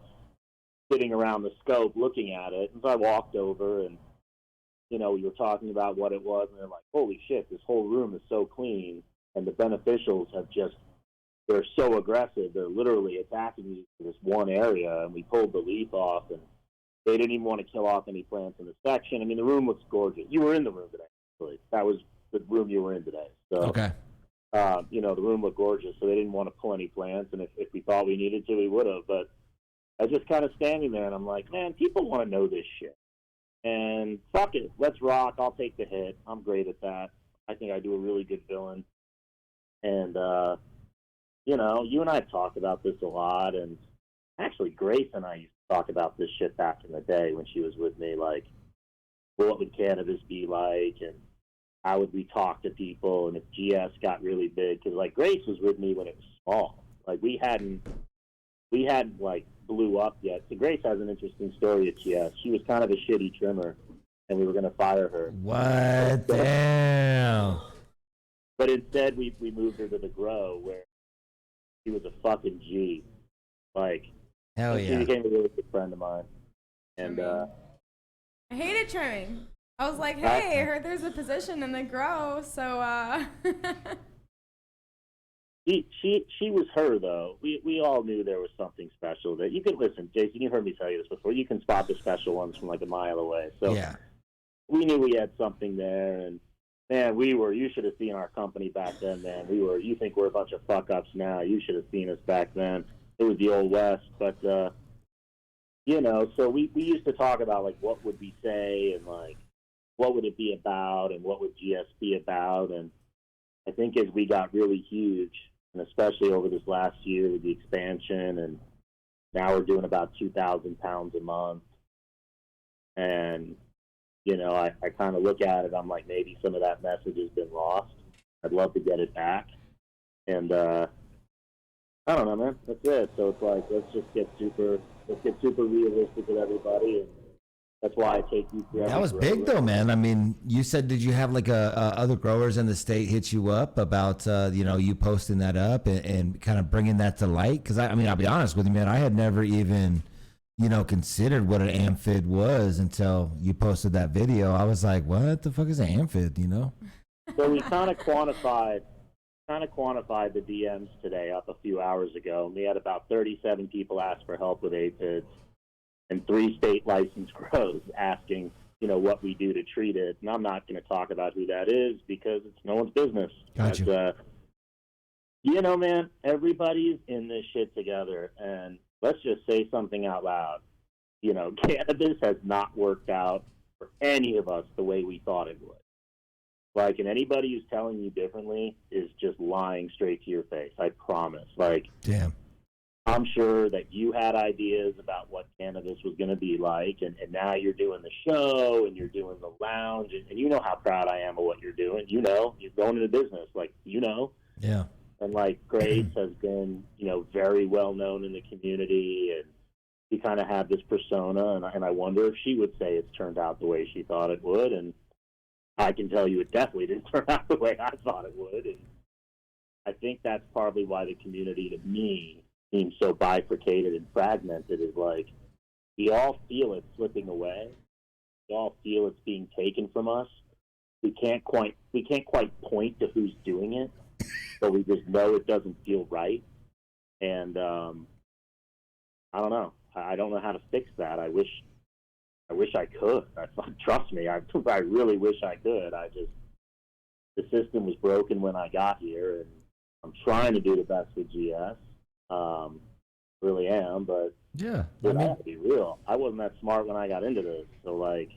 sitting around the scope looking at it. And so I walked over, and, you know, we were talking about what it was, and they're like, holy shit, this whole room is so clean, and the beneficials have just, they're so aggressive, they're literally attacking you to this one area, and we pulled the leaf off, and they didn't even want to kill off any plants in the section. I mean, the room looks gorgeous. You were in the room today, actually. That was the room you were in today. So, Okay. you know, the room looked gorgeous, so they didn't want to pull any plants, and if we thought we needed to, we would have. But I was just kind of standing there, and I'm like, man, people want to know this shit. And fuck it, let's rock. I'll take the hit. I'm great at that. I think I do a really good villain. And, you know, you and I have talked about this a lot, and actually Grace and I used to talk about this shit back in the day when she was with me, like, what would cannabis be like, and how would we talk to people, and if GS got really big, because, like, Grace was with me when it was small. Like, we hadn't, like, blew up yet. So Grace has an interesting story at GS. She was kind of a shitty trimmer, and we were going to fire her. What? Damn. But instead, we moved her to the grow, where she was a fucking G. Like, Hell she yeah. became a really good friend of mine. And I hated trimming. I was like, hey, I heard there's a position in the grow, so she was her, though. We all knew there was something special that you can listen, Jason, you heard me tell you this before. You can spot the special ones from like a mile away. So Yeah. we knew we had something there, and man, you should have seen our company back then, man. You think we're a bunch of fuck ups now. You should have seen us back then. It was the old West, but you know, so we used to talk about like what would we say and like what would it be about and what would GS be about. And I think as we got really huge, and especially over this last year with the expansion, and now we're doing about 2,000 pounds a month. And, you know, I kind of look at it, I'm like, maybe some of that message has been lost. I'd love to get it back. And I don't know, man. That's it. So it's like, let's get super realistic with everybody, and that's why I take you through. That was big though, man. I mean, you said, did you have like other growers in the state hit you up about you know, you posting that up and kind of bringing that to light? Because I mean, I'll be honest with you, man. I had never even, you know, considered what an amphid was until you posted that video. I was like, what the fuck is an amphid? You know? So we kind of quantified the DMs today up a few hours ago, and we had about 37 people ask for help with aphids, and 3 state licensed grows asking, you know, what we do to treat it. And I'm not going to talk about who that is because it's no one's business. Gotcha. But, you know, man, everybody's in this shit together, and let's just say something out loud. You know, cannabis has not worked out for any of us the way we thought it would. Like, and anybody who's telling you differently is just lying straight to your face. I promise. Like, damn. I'm sure that you had ideas about what cannabis was going to be like, and now you're doing the show, and you're doing the lounge, and you know how proud I am of what you're doing. You know, you're going into business, like, you know. Yeah. And, like, Grace has been, you know, very well known in the community, and she kind of had this persona, and I wonder if she would say it's turned out the way she thought it would, and I can tell you it definitely didn't turn out the way I thought it would, and I think that's probably why the community, to me, seems so bifurcated and fragmented. Is like, we all feel it slipping away. We all feel it's being taken from us. We can't quite point to who's doing it, but we just know it doesn't feel right. And I don't know. I don't know how to fix that. I wish I could. Trust me, I really wish I could. The system was broken when I got here, and I'm trying to do the best with GS. Really am, but Yeah. dude, I have to be real. I wasn't that smart when I got into this, so like,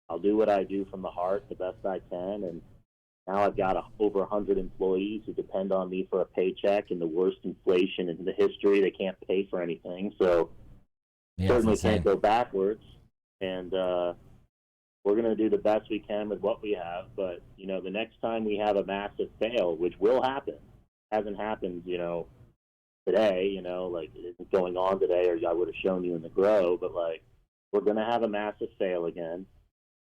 I'll do what I do from the heart the best I can, and now I've got over 100 employees who depend on me for a paycheck, and the worst inflation in the history. They can't pay for anything, so Yeah, certainly it's insane. can't go backwards. and we're going to do the best we can with what we have. But, you know, the next time we have a massive fail, which will happen, hasn't happened, you know, today, you know, like it isn't going on today, or I would have shown you in the grow, but like we're going to have a massive fail again.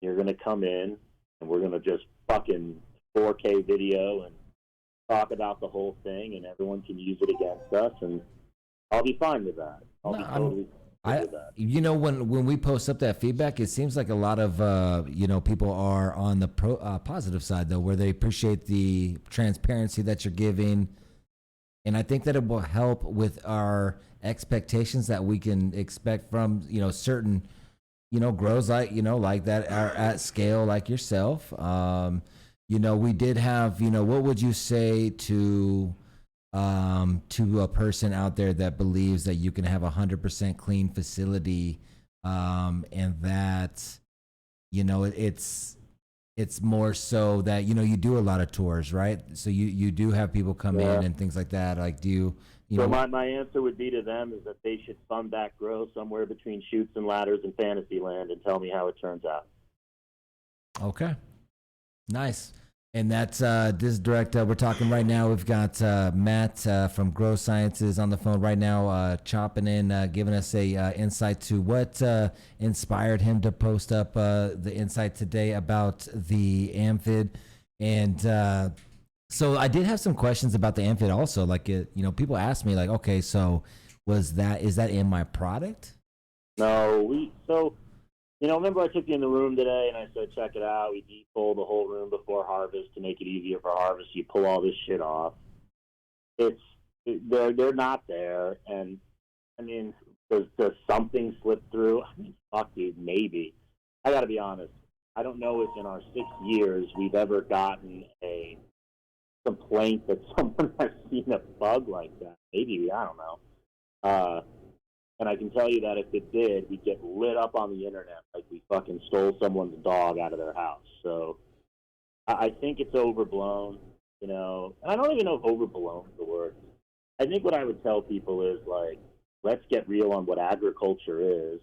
You're going to come in and we're going to just fucking 4K video and talk about the whole thing, and everyone can use it against us, and I'll be fine with that. I'll be totally fine with that. You know, when we post up that feedback, it seems like a lot of you know, people are on the positive side though, where they appreciate the transparency that you're giving, and I think that it will help with our expectations that we can expect from, you know, certain, you know, grows like, you know, like that are at scale like yourself. You know, we did have, you know, what would you say to a person out there that believes that you can have 100% clean facility, and that, you know, it's more so that, you know, you do a lot of tours, right? So you do have people come in and things like that. Like, do you So know? my answer would be to them is that they should fund that grow somewhere between Chutes and Ladders and Fantasyland and tell me how it turns out. Okay. Nice. And that's this direct. We're talking right now. We've got Matt from Grow Sciences on the phone right now, chopping in, giving us a insight to what inspired him to post up the insight today about the amphid. And so I did have some questions about the amphid also. Like, you know, people ask me like, okay, so is that in my product? No, you know, remember I took you in the room today and I said, check it out. We defold the whole room before harvest to make it easier for harvest. You pull all this shit off. They're not there. And, I mean, does something slip through? I mean, fuck, dude, maybe. I got to be honest. I don't know if in our 6 years we've ever gotten a complaint that someone has seen a bug like that. Maybe, I don't know. And I can tell you that if it did, we'd get lit up on the internet like we fucking stole someone's dog out of their house. So I think it's overblown, you know. And I don't even know if overblown is the word. I think what I would tell people is, like, let's get real on what agriculture is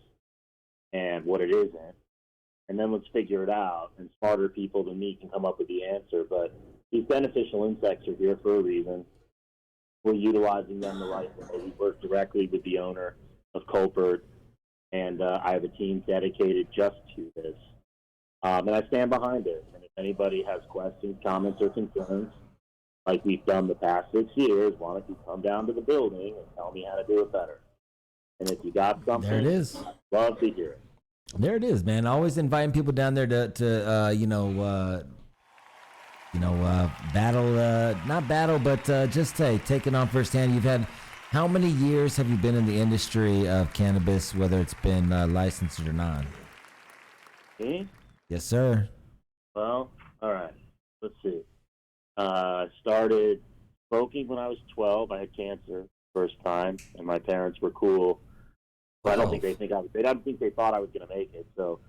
and what it isn't. And then let's figure it out. And smarter people than me can come up with the answer. But these beneficial insects are here for a reason. We're utilizing them the right way. We work directly with the owner of Colbert, and I have a team dedicated just to this. And I stand behind it. And if anybody has questions, comments, or concerns, like we've done the past 6 years, why don't you come down to the building and tell me how to do it better? And if you got something, There it is. I'd love to hear it. There it is, man. Always inviting people down there to battle, not battle, but just take it on firsthand. You've had, how many years have you been in the industry of cannabis, whether it's been licensed or not? Me? Yes, sir. Well, all right. Let's see. I started smoking when I was 12. I had cancer first time, and my parents were cool. But I don't think they thought I was going to make it. So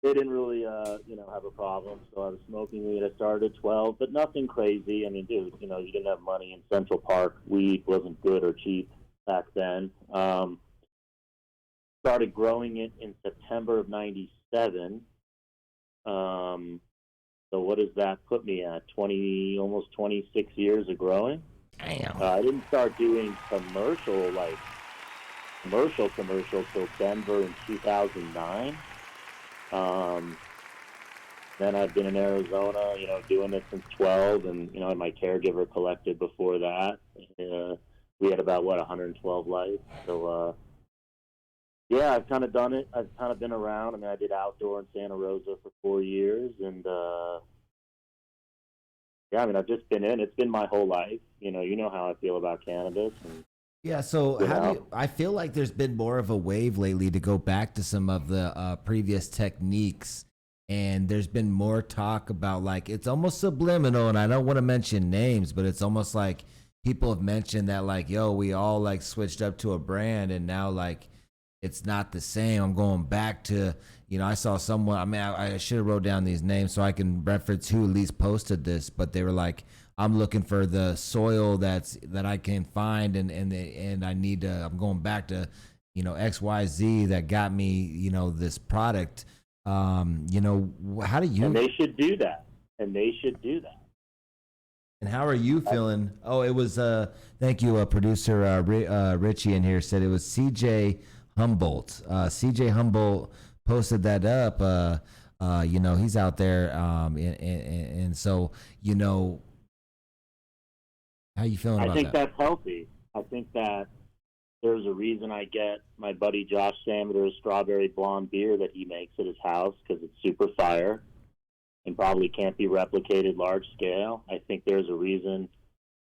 they didn't really, have a problem. So I was smoking weed. I started at 12, but nothing crazy. I mean, dude, you know, you didn't have money in Central Park. Weed wasn't good or cheap back then. Started growing it in September of '97. So what does that put me at? Almost 26 years of growing. Damn. I didn't start doing commercial till Denver in 2009. Then I've been in Arizona, you know, doing it since 12, and, you know, my caregiver collected before that. We had about, 112 lights. So, yeah, I've kind of done it. I've kind of been around. I mean, I did outdoor in Santa Rosa for 4 years, and, yeah, I mean, I've just been in. It's been my whole life. You know how I feel about cannabis. And, Yeah, so I feel like there's been more of a wave lately to go back to some of the previous techniques, and there's been more talk about, like, it's almost subliminal, and I don't want to mention names, but it's almost like people have mentioned that, like, yo, we all, like, switched up to a brand, and now, like, it's not the same. I'm going back to, you know, I saw someone, I mean, I should have wrote down these names so I can reference who at least posted this, but they were like, I'm looking for the soil that I can find, and I need to, I'm going back to, XYZ that got me, this product. How do you? And they should do that. And how are you feeling? Oh, it was thank you, producer Richie in here said it was CJ Humboldt. CJ Humboldt posted that up. He's out there, and so how you feeling about that? I think that's healthy. I think that there's a reason I get my buddy Josh Sameter's strawberry blonde beer that he makes at his house because it's super fire and probably can't be replicated large scale. I think there's a reason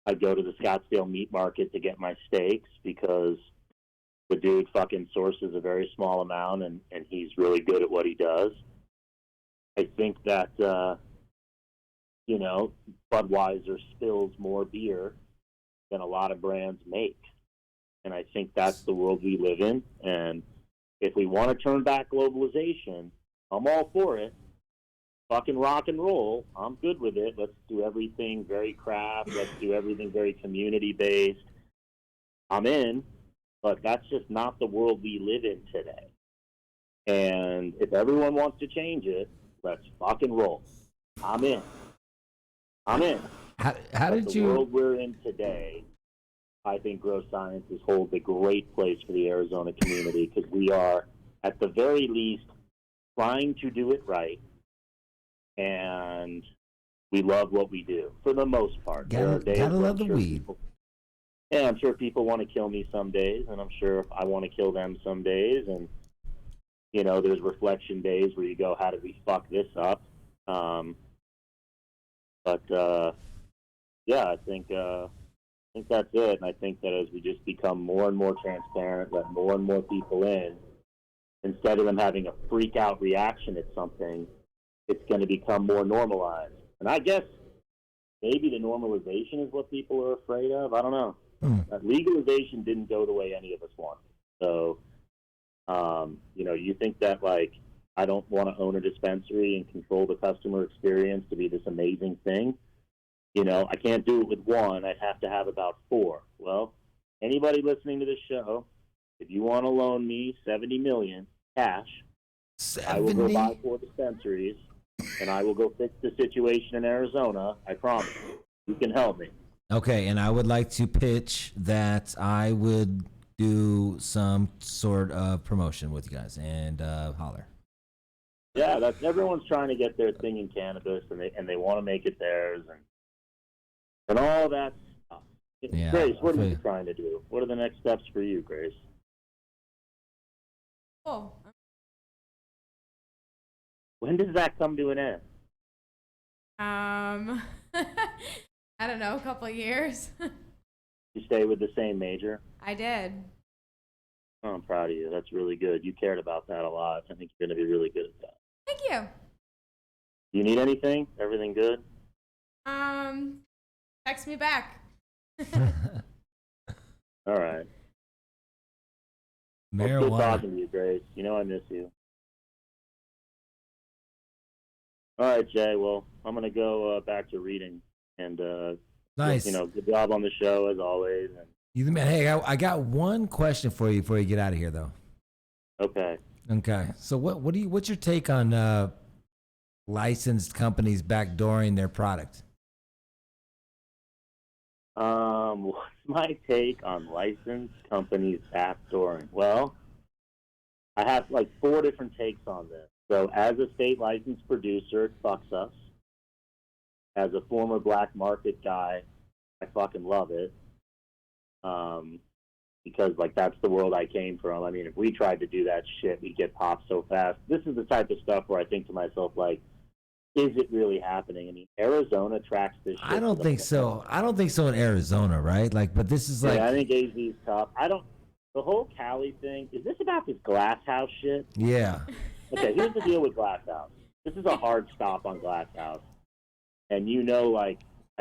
I go to the Scottsdale meat market to get my steaks because the dude fucking sources a very small amount and he's really good at what he does. I think that, Budweiser spills more beer than a lot of brands make. And I think that's the world we live in. And if we want to turn back globalization, I'm all for it. Fucking rock and roll. I'm good with it. Let's do everything very craft. Let's do everything very community-based. I'm in, but that's just not the world we live in today. And if everyone wants to change it, let's fucking roll. I'm in. How did the world we're in today, I think Grow Sciences holds a great place for the Arizona community because we are, at the very least, trying to do it right, and we love what we do for the most part. Gotta love the weed. I'm sure people want to kill me some days, and I'm sure I want to kill them some days, and there's reflection days where you go, how did we fuck this up? I think that's it. And I think that as we just become more and more transparent, let more and more people in, instead of them having a freak out reaction at something, it's going to become more normalized. And I guess maybe the normalization is what people are afraid of. I don't know. Legalization didn't go the way any of us wanted. So, you think that, I don't want to own a dispensary and control the customer experience to be this amazing thing. I can't do it with one. I'd have to have about 4. Well, anybody listening to this show, if you want to loan me $70 million cash, I will go buy 4 dispensaries, and I will go fix the situation in Arizona. I promise. You can help me. Okay, and I would like to pitch that I would do some sort of promotion with you guys and holler. Yeah, that's everyone's trying to get their thing in cannabis, and they want to make it theirs, and all that stuff. Yeah, Grace, what are you trying to do? What are the next steps for you, Grace? Oh. When does that come to an end? I don't know, a couple of years. You stay with the same major? I did. Oh, I'm proud of you. That's really good. You cared about that a lot. I think you're going to be really good at that. Thank you. Do you need anything? Everything good? Text me back. All right. Marijuana. Good talking to you, Grace. I miss you. All right, Jay. Well, I'm going to go back to reading. And, nice. Good job on the show, as always. And hey, I got one question for you before you get out of here, though. Okay. So what's your take on licensed companies backdooring their product? What's my take on licensed companies backdooring? Well, I have 4 different takes on this. So as a state licensed producer, it fucks us. As a former black market guy, I fucking love it. Because that's the world I came from. I mean, if we tried to do that shit, we'd get popped so fast. This is the type of stuff where I think to myself, is it really happening? I mean, Arizona tracks this shit. I don't think so. I don't think so in Arizona, right? But this is I think AZ's tough. The whole Cali thing, is this about this Glass House shit? Yeah. Okay, here's the deal with Glass House. This is a hard stop on Glass House. And I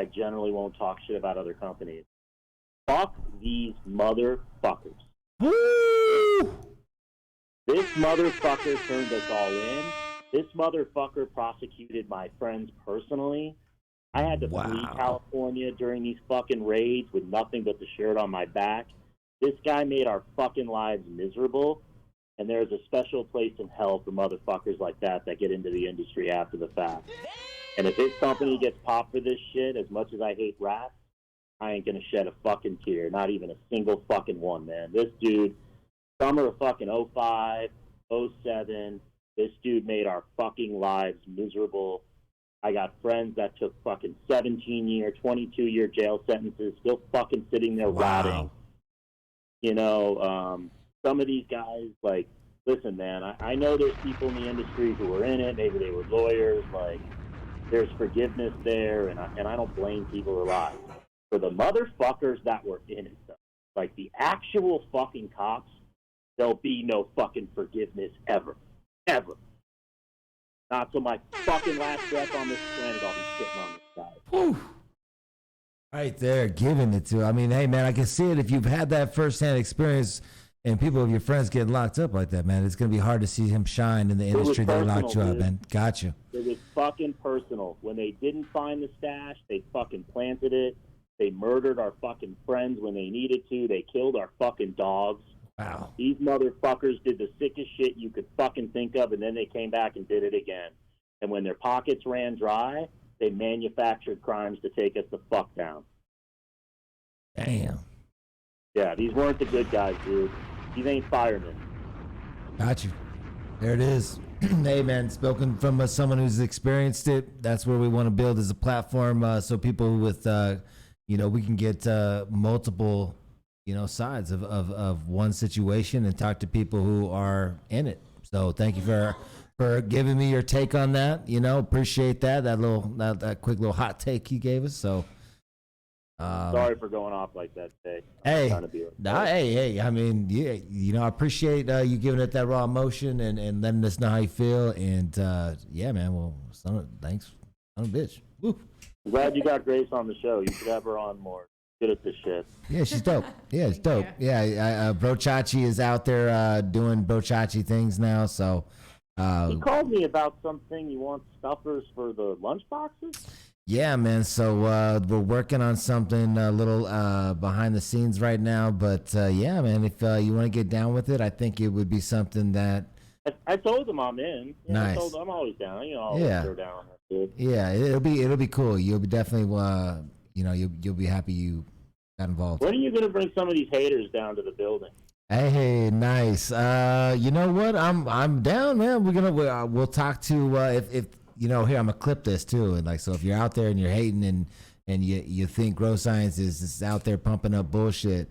generally won't talk shit about other companies. Fuck these motherfuckers. Woo! This motherfucker turned us all in. This motherfucker prosecuted my friends personally. I had to flee California during these fucking raids with nothing but the shirt on my back. This guy made our fucking lives miserable, and there's a special place in hell for motherfuckers like that get into the industry after the fact. And if his company gets popped for this shit, as much as I hate rap, I ain't gonna shed a fucking tear. Not even a single fucking one, man. This dude, summer of fucking 05, 07, this dude made our fucking lives miserable. I got friends that took fucking 17-year, 22-year jail sentences, still fucking sitting there rotting. You know, some of these guys, like, listen, man, I know there's people in the industry who were in it. Maybe they were lawyers. Like, there's forgiveness there, and I don't blame people alive. For the motherfuckers that were in it, though, like the actual fucking cops, there'll be no fucking forgiveness ever. Ever. Not till my fucking last breath on this planet, I'll be sitting on this guy. Whew. Right there, giving it to. I mean, hey, man, I can see it if you've had that firsthand experience and people of your friends getting locked up like that, man. It's going to be hard to see him shine in the industry that locked you up, man. Got you. It was fucking personal. When they didn't find the stash, they fucking planted it. They murdered our fucking friends when they needed to. They killed our fucking dogs. Wow. These motherfuckers did the sickest shit you could fucking think of, and then they came back and did it again. And when their pockets ran dry, they manufactured crimes to take us the fuck down. Damn. Yeah, these weren't the good guys, dude. These ain't firemen. Got you. There it is. Hey, man, spoken from someone who's experienced it. That's where we want to build as a platform, so people with, we can get multiple, sides of one situation and talk to people who are in it. So thank you for giving me your take on that. Appreciate that that quick little hot take you gave us. So. Sorry for going off like that today. Hey, I mean, yeah, I appreciate you giving it that raw emotion and letting us know how you feel. And yeah, man, well, thanks, son of a bitch. Woo. I'm glad you got Grace on the show. You should have her on more. Good at this shit. Yeah, she's dope. Yeah, it's dope. Yeah, Brochachi is out there doing Brochachi things now. So he called me about something. You want stuffers for the lunch boxes? Yeah, man. So we're working on something a little behind the scenes right now. But yeah, man, if you want to get down with it, I think it would be something that. I told him I'm in. Yeah, nice. I told him I'm always down. Always go down. Yeah, it'll be cool. You'll be definitely, you'll be happy you got involved. When are you gonna bring some of these haters down to the building? Hey, nice. You know what? I'm down, man. We'll talk to if. Here, I'm gonna clip this too, and so if you're out there and you're hating and you think Grow Science is out there pumping up bullshit,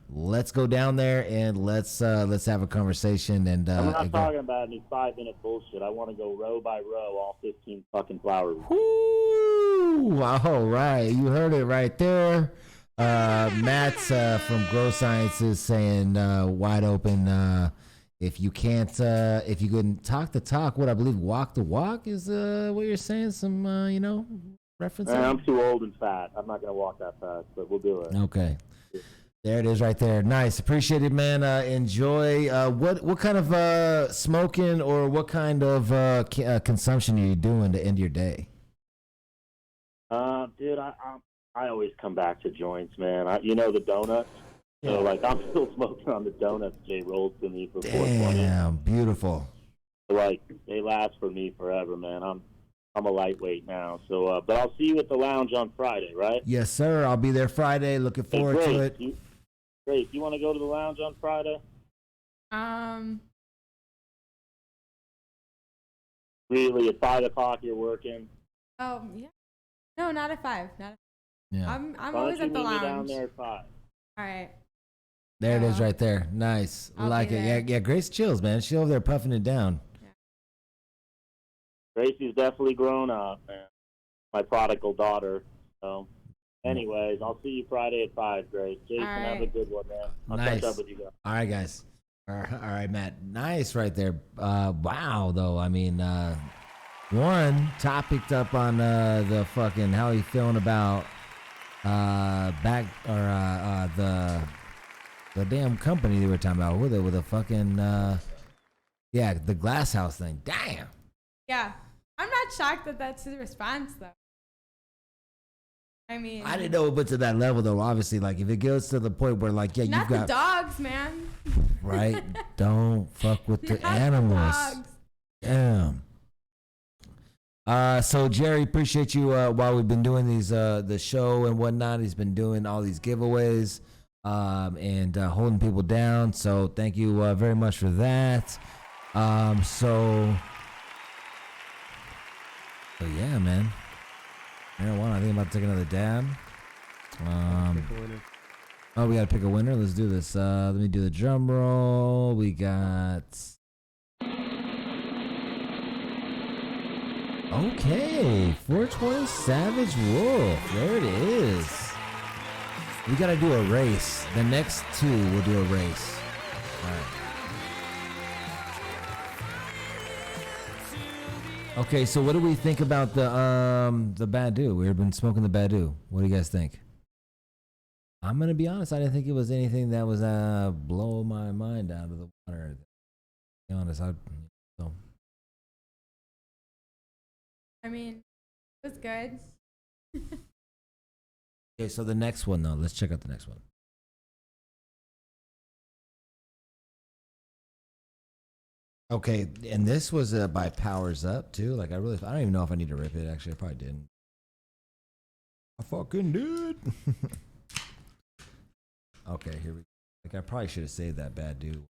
let's go down there and let's have a conversation. And I'm not talking about any 5-minute bullshit. I want to go row by row, all 15 fucking flowers. Ooh, all right, you heard it right there. Matt's from Grow Science is saying wide open. If you can't, if you couldn't talk the talk, what I believe walk the walk is what you're saying. Some, reference. I'm too old and fat. I'm not gonna walk that fast, but we'll do it. Okay, there it is, right there. Nice, appreciate it, man. Enjoy. What kind of smoking or what kind of consumption are you doing to end your day? Dude, I always come back to joints, man. The donuts. So, I'm still smoking on the donuts Jay rolled to me for 420. Damn, beautiful. They last for me forever, man. I'm a lightweight now. So, but I'll see you at the lounge on Friday, right? Yes, sir. I'll be there Friday. Looking forward to it. Great. You want to go to the lounge on Friday? Really, at 5 o'clock you're working? Oh, yeah. No, not at 5. Yeah. I'm always at the lounge. Me down there at 5. All right. There it is right there. Nice. I'll like it. there. Yeah, Grace chills, man. She's over there puffing it down. Yeah. Gracie's definitely grown up, man. My prodigal daughter. So, anyways, I'll see you Friday at 5, Grace. Jason, have a good one, man. I'll Nice. catch up with you guys. All right, guys. All right, Matt. Nice right there. Wow, though. I mean, one, Top picked up on the fucking how he feeling about the damn company they were talking about with a fucking the glass house thing. Damn. Yeah. I'm not shocked that that's his response, though. I mean, I didn't know it went to that level though. Obviously, like if it goes to the point where like yeah, not you've got the dogs, man. right. Don't fuck with the Not animals. dogs. Damn. So Jerry, appreciate you while we've been doing these the show and whatnot. He's been doing all these giveaways and holding people down. So thank you very much for that. So yeah, man. Marijuana. I think I'm about to take another dab. Oh, we gotta pick a winner. Let's do this. Let me do the drum roll. We got. Okay, 420 Savage Wolf. There it is. We gotta do a race. The next two, we'll do a race. All right. Okay, so what do we think about the Badu? We've been smoking the Badu. What do you guys think? I'm gonna be honest. I didn't think it was anything that was blow my mind out of the water. To be honest, I mean, it was good. Okay, so the next one though. Let's check out the next one. Okay, and this was by Powers Up too. Like I don't even know if I need to rip it. Actually, I probably didn't. I fucking did. Okay, here we go. Like I probably should have saved that bad dude.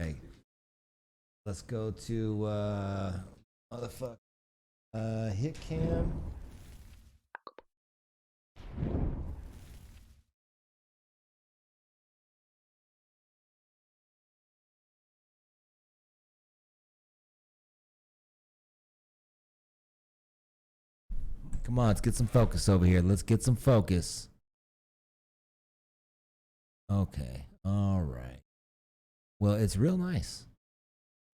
Okay. Let's go to motherfucker. Hit cam. Come on, let's get some focus over here. Let's get some focus. Okay. All right. Well, it's real nice.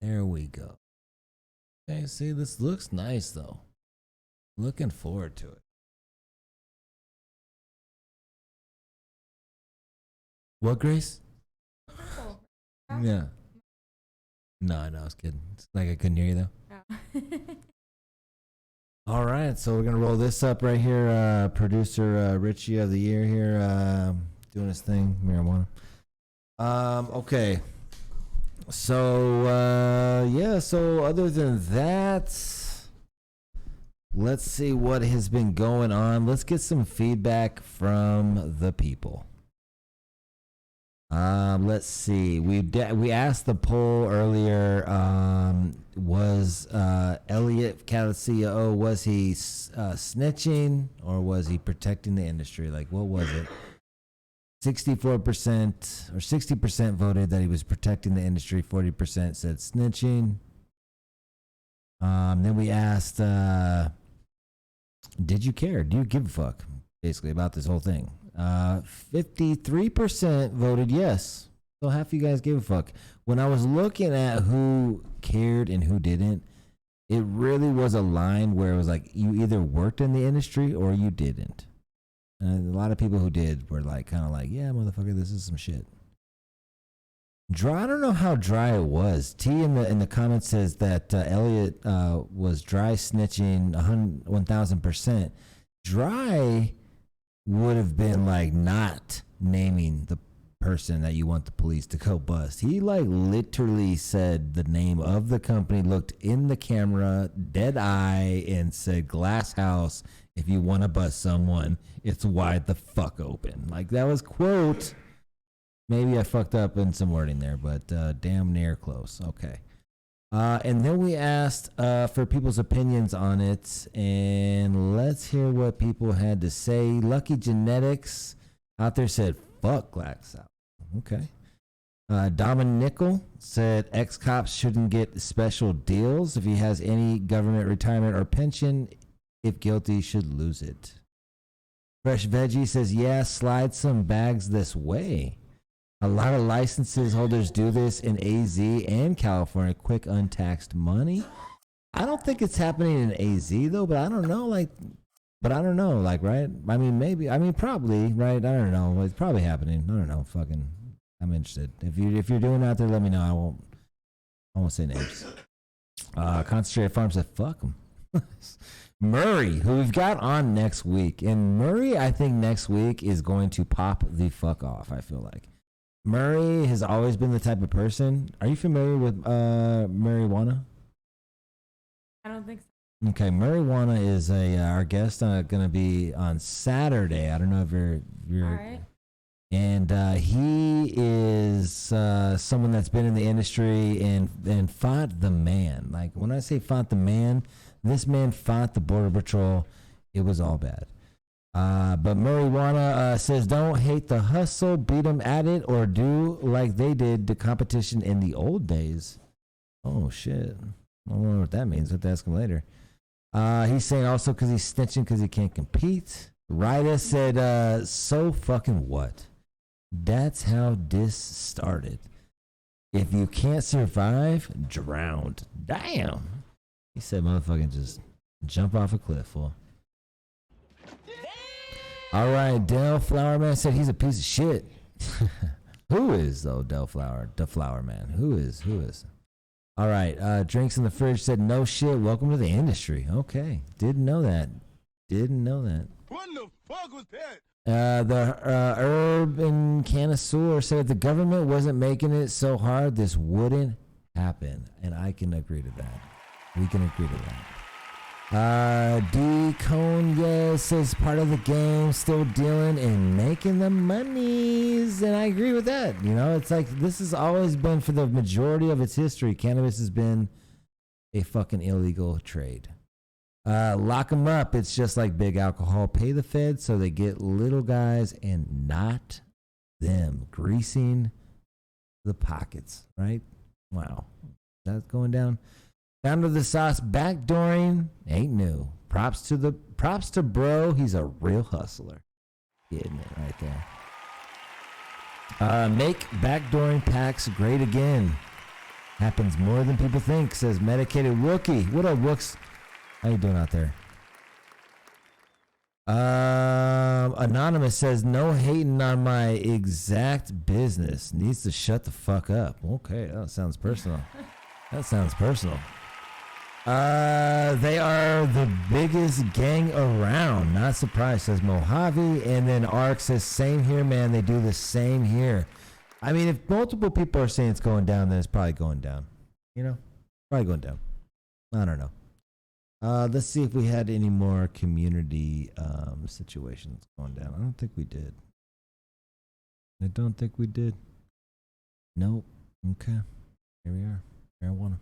There we go. Okay, see, this looks nice though. Looking forward to it. What, Grace? Purple. Yeah. No, I was kidding. It's like I couldn't hear you though. Oh. All right, so we're gonna roll this up right here. Producer Richie of the year here, doing his thing, marijuana. Okay. So yeah. So other than that, let's see what has been going on. Let's get some feedback from the people. Let's see. We asked the poll earlier. Was Elliot Calcio, was he snitching or was he protecting the industry? Like, what was it? 64% or 60% voted that he was protecting the industry. 40% said snitching. Then we asked, did you care? Do you give a fuck? Basically about this whole thing. 53% voted yes. So half of you guys gave a fuck. When I was looking at who cared and who didn't, it really was a line where it was like you either worked in the industry or you didn't. And a lot of people who did were like kind of like, yeah, motherfucker, this is some shit. Dry, I don't know how dry it was. T in the comments says that Elliot was dry snitching 1000%. Dry would have been like not naming the person that you want the police to go bust. He like literally said the name of the company, looked in the camera, dead eye, and said, "Glass house, if you want to bust someone, it's wide the fuck open." Like that was quote. Maybe I fucked up in some wording there, but damn near close. Okay. And then we asked for people's opinions on it, and let's hear what people had to say. Lucky Genetics out there said, fuck Glass House. Okay. Dominical said ex-cops shouldn't get special deals if he has any government retirement or pension. If guilty, should lose it. Fresh Veggie says, yeah, slide some bags this way. A lot of licenses holders do this in AZ and California. Quick untaxed money. I don't think it's happening in AZ though, but I don't know. Like, right? I mean, maybe. I mean, probably, right? I don't know. It's probably happening. I don't know. Fucking, I'm interested. If you're doing that out there, let me know. I won't say names. Concentrated Farm said, fuck them. Murray, who we've got on next week. And Murray, I think next week is going to pop the fuck off, I feel like. Murray has always been the type of person. Are you familiar with marijuana? I don't think so. Okay, marijuana is our guest going to be on Saturday. I don't know if you're All right. and he is someone that's been in the industry and fought the man. Like when I say fought the man, this man fought the Border Patrol. It was all bad. But marijuana says, don't hate the hustle, beat them at it, or do like they did the competition in the old days. Oh, shit. I don't know what that means. I'll have to ask him later. He's saying also because he's snitching because he can't compete. Ryda said, so fucking what? That's how this started. If you can't survive, drowned. Damn. He said, motherfucking just jump off a cliff, fool. All right, Del Flower Man said he's a piece of shit. Who is, though, Del Flower? The Flower Man. Who is? All right, Drinks in the Fridge said, no shit, welcome to the industry. Okay, didn't know that. What the fuck was that? The Urban Connoisseur said if the government wasn't making it so hard, this wouldn't happen. And I can agree to that. We can agree to that. D. Cone says part of the game, still dealing and making the monies. And I agree with that. You know, it's like this has always been, for the majority of its history, cannabis has been a fucking illegal trade. Lock them up. It's just like big alcohol. Pay the feds so they get little guys and not them. Greasing the pockets, right? Wow. That's going down. Down to the sauce. Backdooring ain't new. Props to bro. He's a real hustler. Getting it right there. Make backdooring packs great again. Happens more than people think, says Medicated Wookie. What up, Wooks? How you doing out there? Anonymous says, no hating on my exact business. Needs to shut the fuck up. Okay, that sounds personal. They are the biggest gang around. Not surprised, says Mojave. And then Ark says, same here, man. They do the same here. I mean, if multiple people are saying it's going down, then it's probably going down. You know? Probably going down. I don't know. Let's see if we had any more community situations going down. I don't think we did. Nope. Okay. Here we are. Marijuana.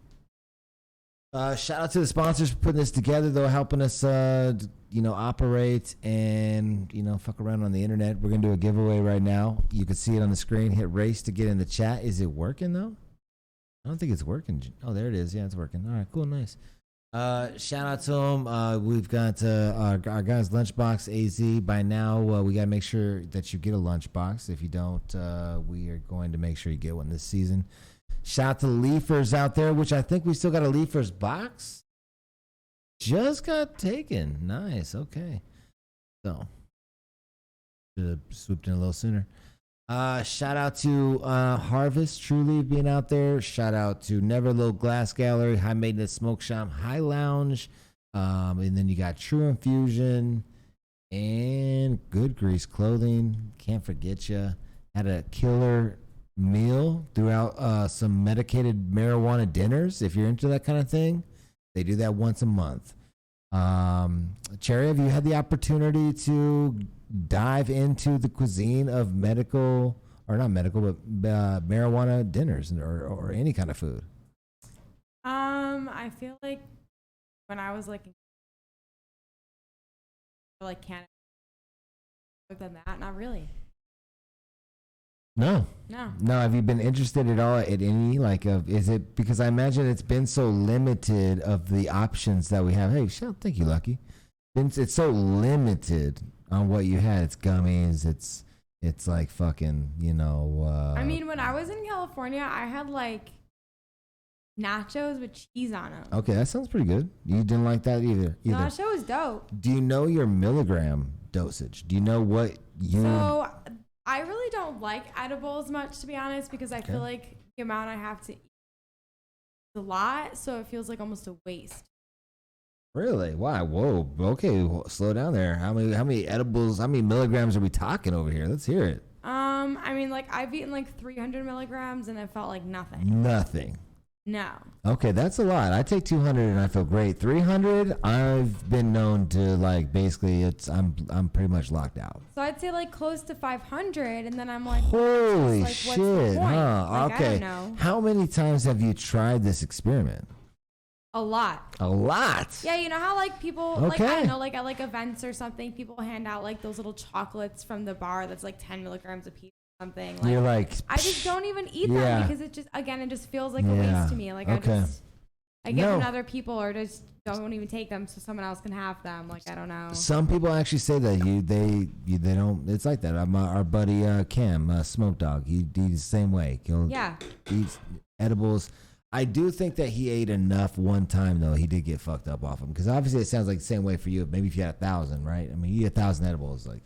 Shout out to the sponsors for putting this together, though, helping us, operate and, fuck around on the internet. We're going to do a giveaway right now. You can see it on the screen. Hit race to get in the chat. Is it working, though? I don't think it's working. Oh, there it is. Yeah, it's working. All right, cool, nice. Shout out to them. We've got our guys Lunchbox AZ. By now, we got to make sure that you get a lunchbox. If you don't, we are going to make sure you get one this season. Shout out to the Leafers out there, which I think we still got a Leafers box. Just got taken. Nice. Okay. So, should have swooped in a little sooner. Shout out to Harvest Truly being out there. Shout out to Never Little Glass Gallery, High Maintenance Smoke Shop, High Lounge, and then you got True Infusion and Good Grease Clothing. Can't forget you. Had a killer meal throughout some medicated marijuana dinners. If you're into that kind of thing, they do that once a month. Cherry, have you had the opportunity to dive into the cuisine of medical, or not medical, but marijuana dinners or any kind of food? I feel like when I was like Canada, than that, not really. No. Have you been interested at all at any is it because I imagine it's been so limited of the options that we have? Hey, thank you, Lucky. It's so limited on what you had. It's gummies. It's like fucking, I mean, when I was in California, I had like nachos with cheese on them. Okay, that sounds pretty good. You didn't like that either. Nacho was dope. Do you know your milligram dosage? Do you know what you? So I really don't like edibles much, to be honest, because I feel like the amount I have to eat is a lot, so it feels like almost a waste. Really? Why? Whoa. Okay, slow down there. How many edibles? How many milligrams are we talking over here? Let's hear it. I mean, like I've eaten like 300 milligrams and it felt like nothing. Nothing. No. Okay, that's a lot. I take 200 and I feel great. 300, I've been known to like basically I'm pretty much locked out. So I'd say like close to 500, and then I'm like, holy like, shit, what's the point? huh? Like, Okay. I don't know. How many times have you tried this experiment? A lot. A lot. Yeah, you know how like people like I Okay. don't know, like at like events or something, people hand out like those little chocolates from the bar that's like 10 milligrams a piece or something. Like, You're like, I just don't even eat yeah. them because it just feels like a Yeah. waste to me. Like Okay. I give No. them to other people or just don't even take them so someone else can have them. Like I don't know. Some people actually say that they don't. It's like that. Our buddy Cam, Smoke Dog, he's the same way. He'll eat edibles. I do think that he ate enough one time though. He did get fucked up off them because obviously it sounds like the same way for you. Maybe if you had 1,000, right? I mean, you eat 1,000 edibles, like.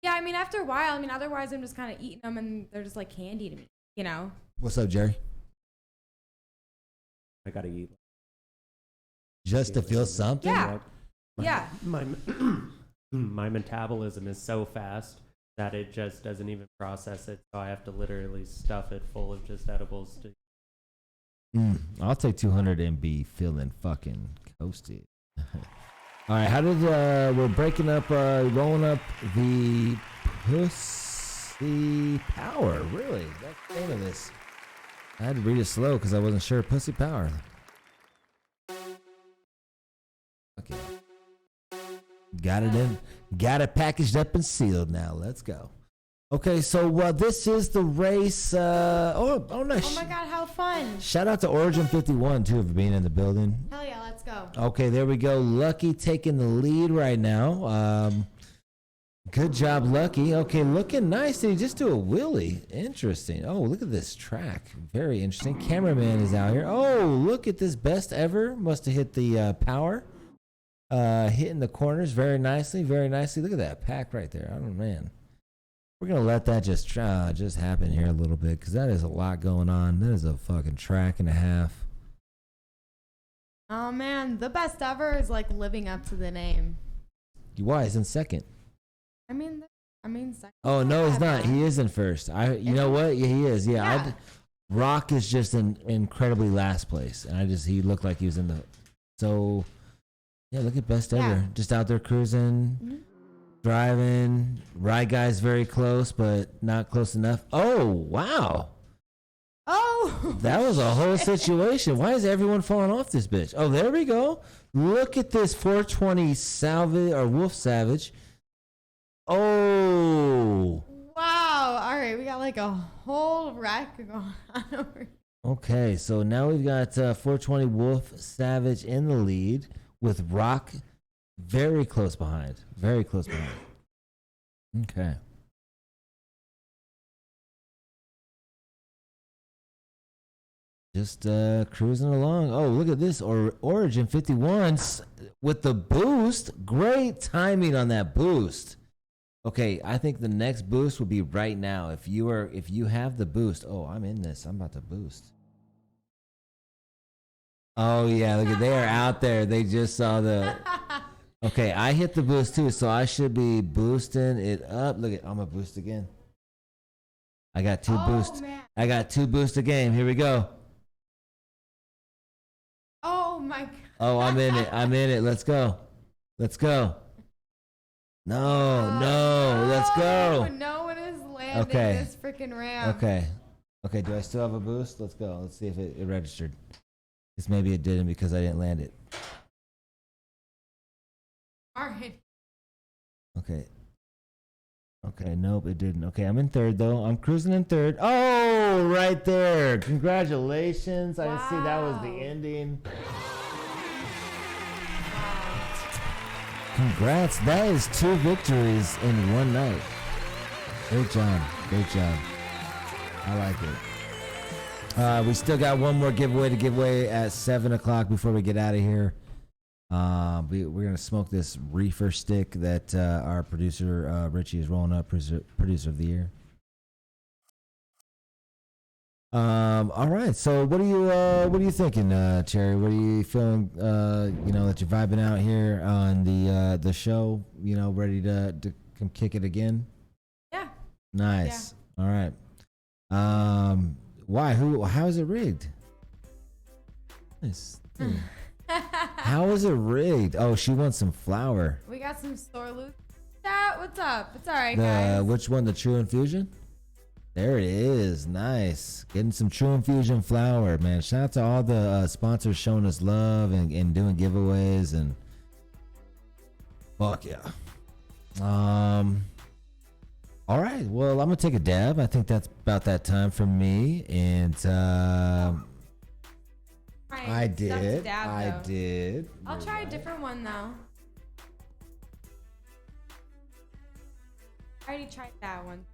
Yeah, I mean after a while, I mean otherwise I'm just kind of eating them and they're just like candy to me, you know. What's up, Jerry? I gotta eat. Just to feel something? Yeah. Yeah. My metabolism is so fast that it just doesn't even process it. So I have to literally stuff it full of just edibles. I'll take 200 and be feeling fucking coasted. All right, how did we're breaking up, rolling up the pussy power? Really? That's the name of this. I had to read it slow because I wasn't sure. Pussy power. Okay. Got it in. Got it packaged up and sealed now. Let's go. Okay, so this is the race. Nice. Oh my god, how fun. Shout out to Origin 51 too for being in the building. Hell yeah, let's go. Okay, there we go. Lucky taking the lead right now. Good job, Lucky. Okay, looking nice. Did he just do a wheelie? Interesting. Oh, look at this track. Very interesting. Cameraman is out here. Oh, look at this best ever. Must have hit the power. Hitting the corners very nicely. Very nicely. Look at that pack right there. Oh, man. We're going to let that just happen here a little bit because that is a lot going on. That is a fucking track and a half. Oh man, the best ever is like living up to the name. Why? He's in second. I mean, second. Oh no, he's not. He is in first. You know what? Yeah, he is. Yeah. Rock is just in incredibly last place, and he looked like he was in the. So, yeah, look at best ever. Just out there cruising, driving. Ride guy's very close, but not close enough. Oh wow. Oh, that was a whole situation. Why is everyone falling off this bitch? Oh, there we go. Look at this 420 Salvage or Wolf Savage. Oh. Wow. All right. We got like a whole wreck going on over here. Okay. So now we've got 420 Wolf Savage in the lead with Rock very close behind. Very close behind. Okay. Just cruising along. Oh, look at this. Origin 51 with the boost. Great timing on that boost. Okay, I think the next boost will be right now. If you have the boost. Oh, I'm in this. I'm about to boost. Oh yeah, look at they are out there. They just saw the. Okay, I hit the boost too, so I should be boosting it up. Look at I'm gonna boost again. I got two boosts. Man. I got two boosts a game. Here we go. Oh my god. Oh, I'm in it. I'm in it. Let's go. Let's go. No, let's go. No one is landing this freaking ramp. Okay, do I still have a boost? Let's go. Let's see if it registered. Because maybe it didn't because I didn't land it. All right. Okay, nope, it didn't. Okay, I'm in third though. I'm cruising in third. Oh, right there. Congratulations. I didn't see that was the ending. Congrats. That is 2 victories in one night. Great job. Great job. I like it. We still got one more giveaway to give away at 7 o'clock before we get out of here. We're going to smoke this reefer stick that our producer Richie is rolling up, producer of the year. All right. So what are you thinking, Cherry? What are you feeling? That you're vibing out here on the show. Ready to come kick it again. Yeah. Nice. Yeah. All right. Why? How is it rigged? Nice. How is it rigged? Oh, she wants some flour. We got some store loot. Chat, what's up? It's all right, guys. Which one? The True Infusion? There it is. Nice. Getting some True Infusion flour, man. Shout out to all the sponsors showing us love and doing giveaways and fuck yeah. All right. Well, I'm gonna take a dab. I think that's about that time for me. And I did. I'll try a different one though. I already tried that one.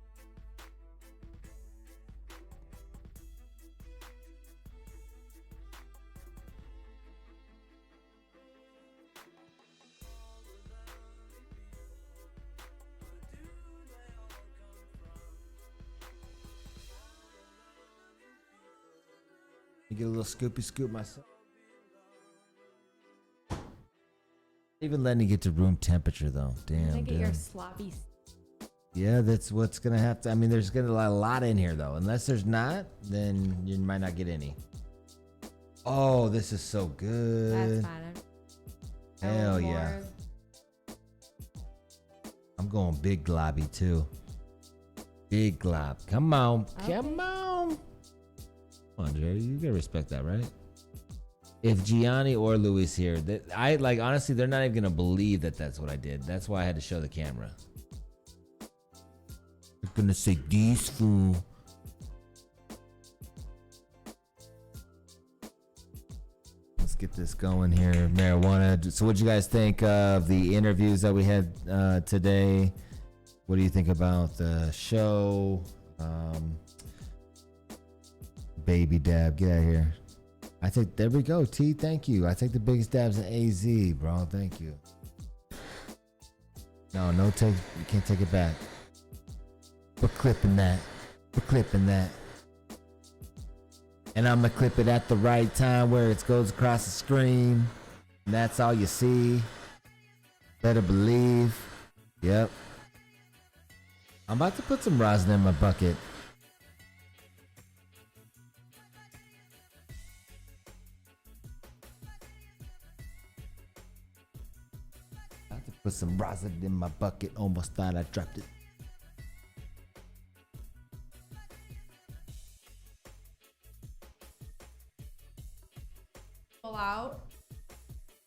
Get a little scoopy scoop myself. Even letting you get to room temperature though. Damn. Get your sloppy. Yeah, that's what's gonna have to. I mean, there's gonna be a lot in here though. Unless there's not, then you might not get any. Oh, this is so good. That's fine. Hell yeah. I'm going big globby too. Big glob. Come on. Okay. Come on. Come on, Jerry. You gotta respect that, right? If Gianni or Luis here, I like honestly, they're not even gonna believe that that's what I did. That's why I had to show the camera. They're gonna say this fool. Let's get this going here. Marijuana. So, what'd you guys think of the interviews that we had today? What do you think about the show? Baby dab, get out of here. I think there we go. T, thank you. I take the biggest dabs in AZ, bro. Thank you. No, take. You can't take it back. We're clipping that. We're clipping that. And I'm gonna clip it at the right time where it goes across the screen. And that's all you see. Better believe. Yep. I'm about to put some rosin in my bucket. Put some rosin in my bucket. Almost thought I dropped it. Pull out.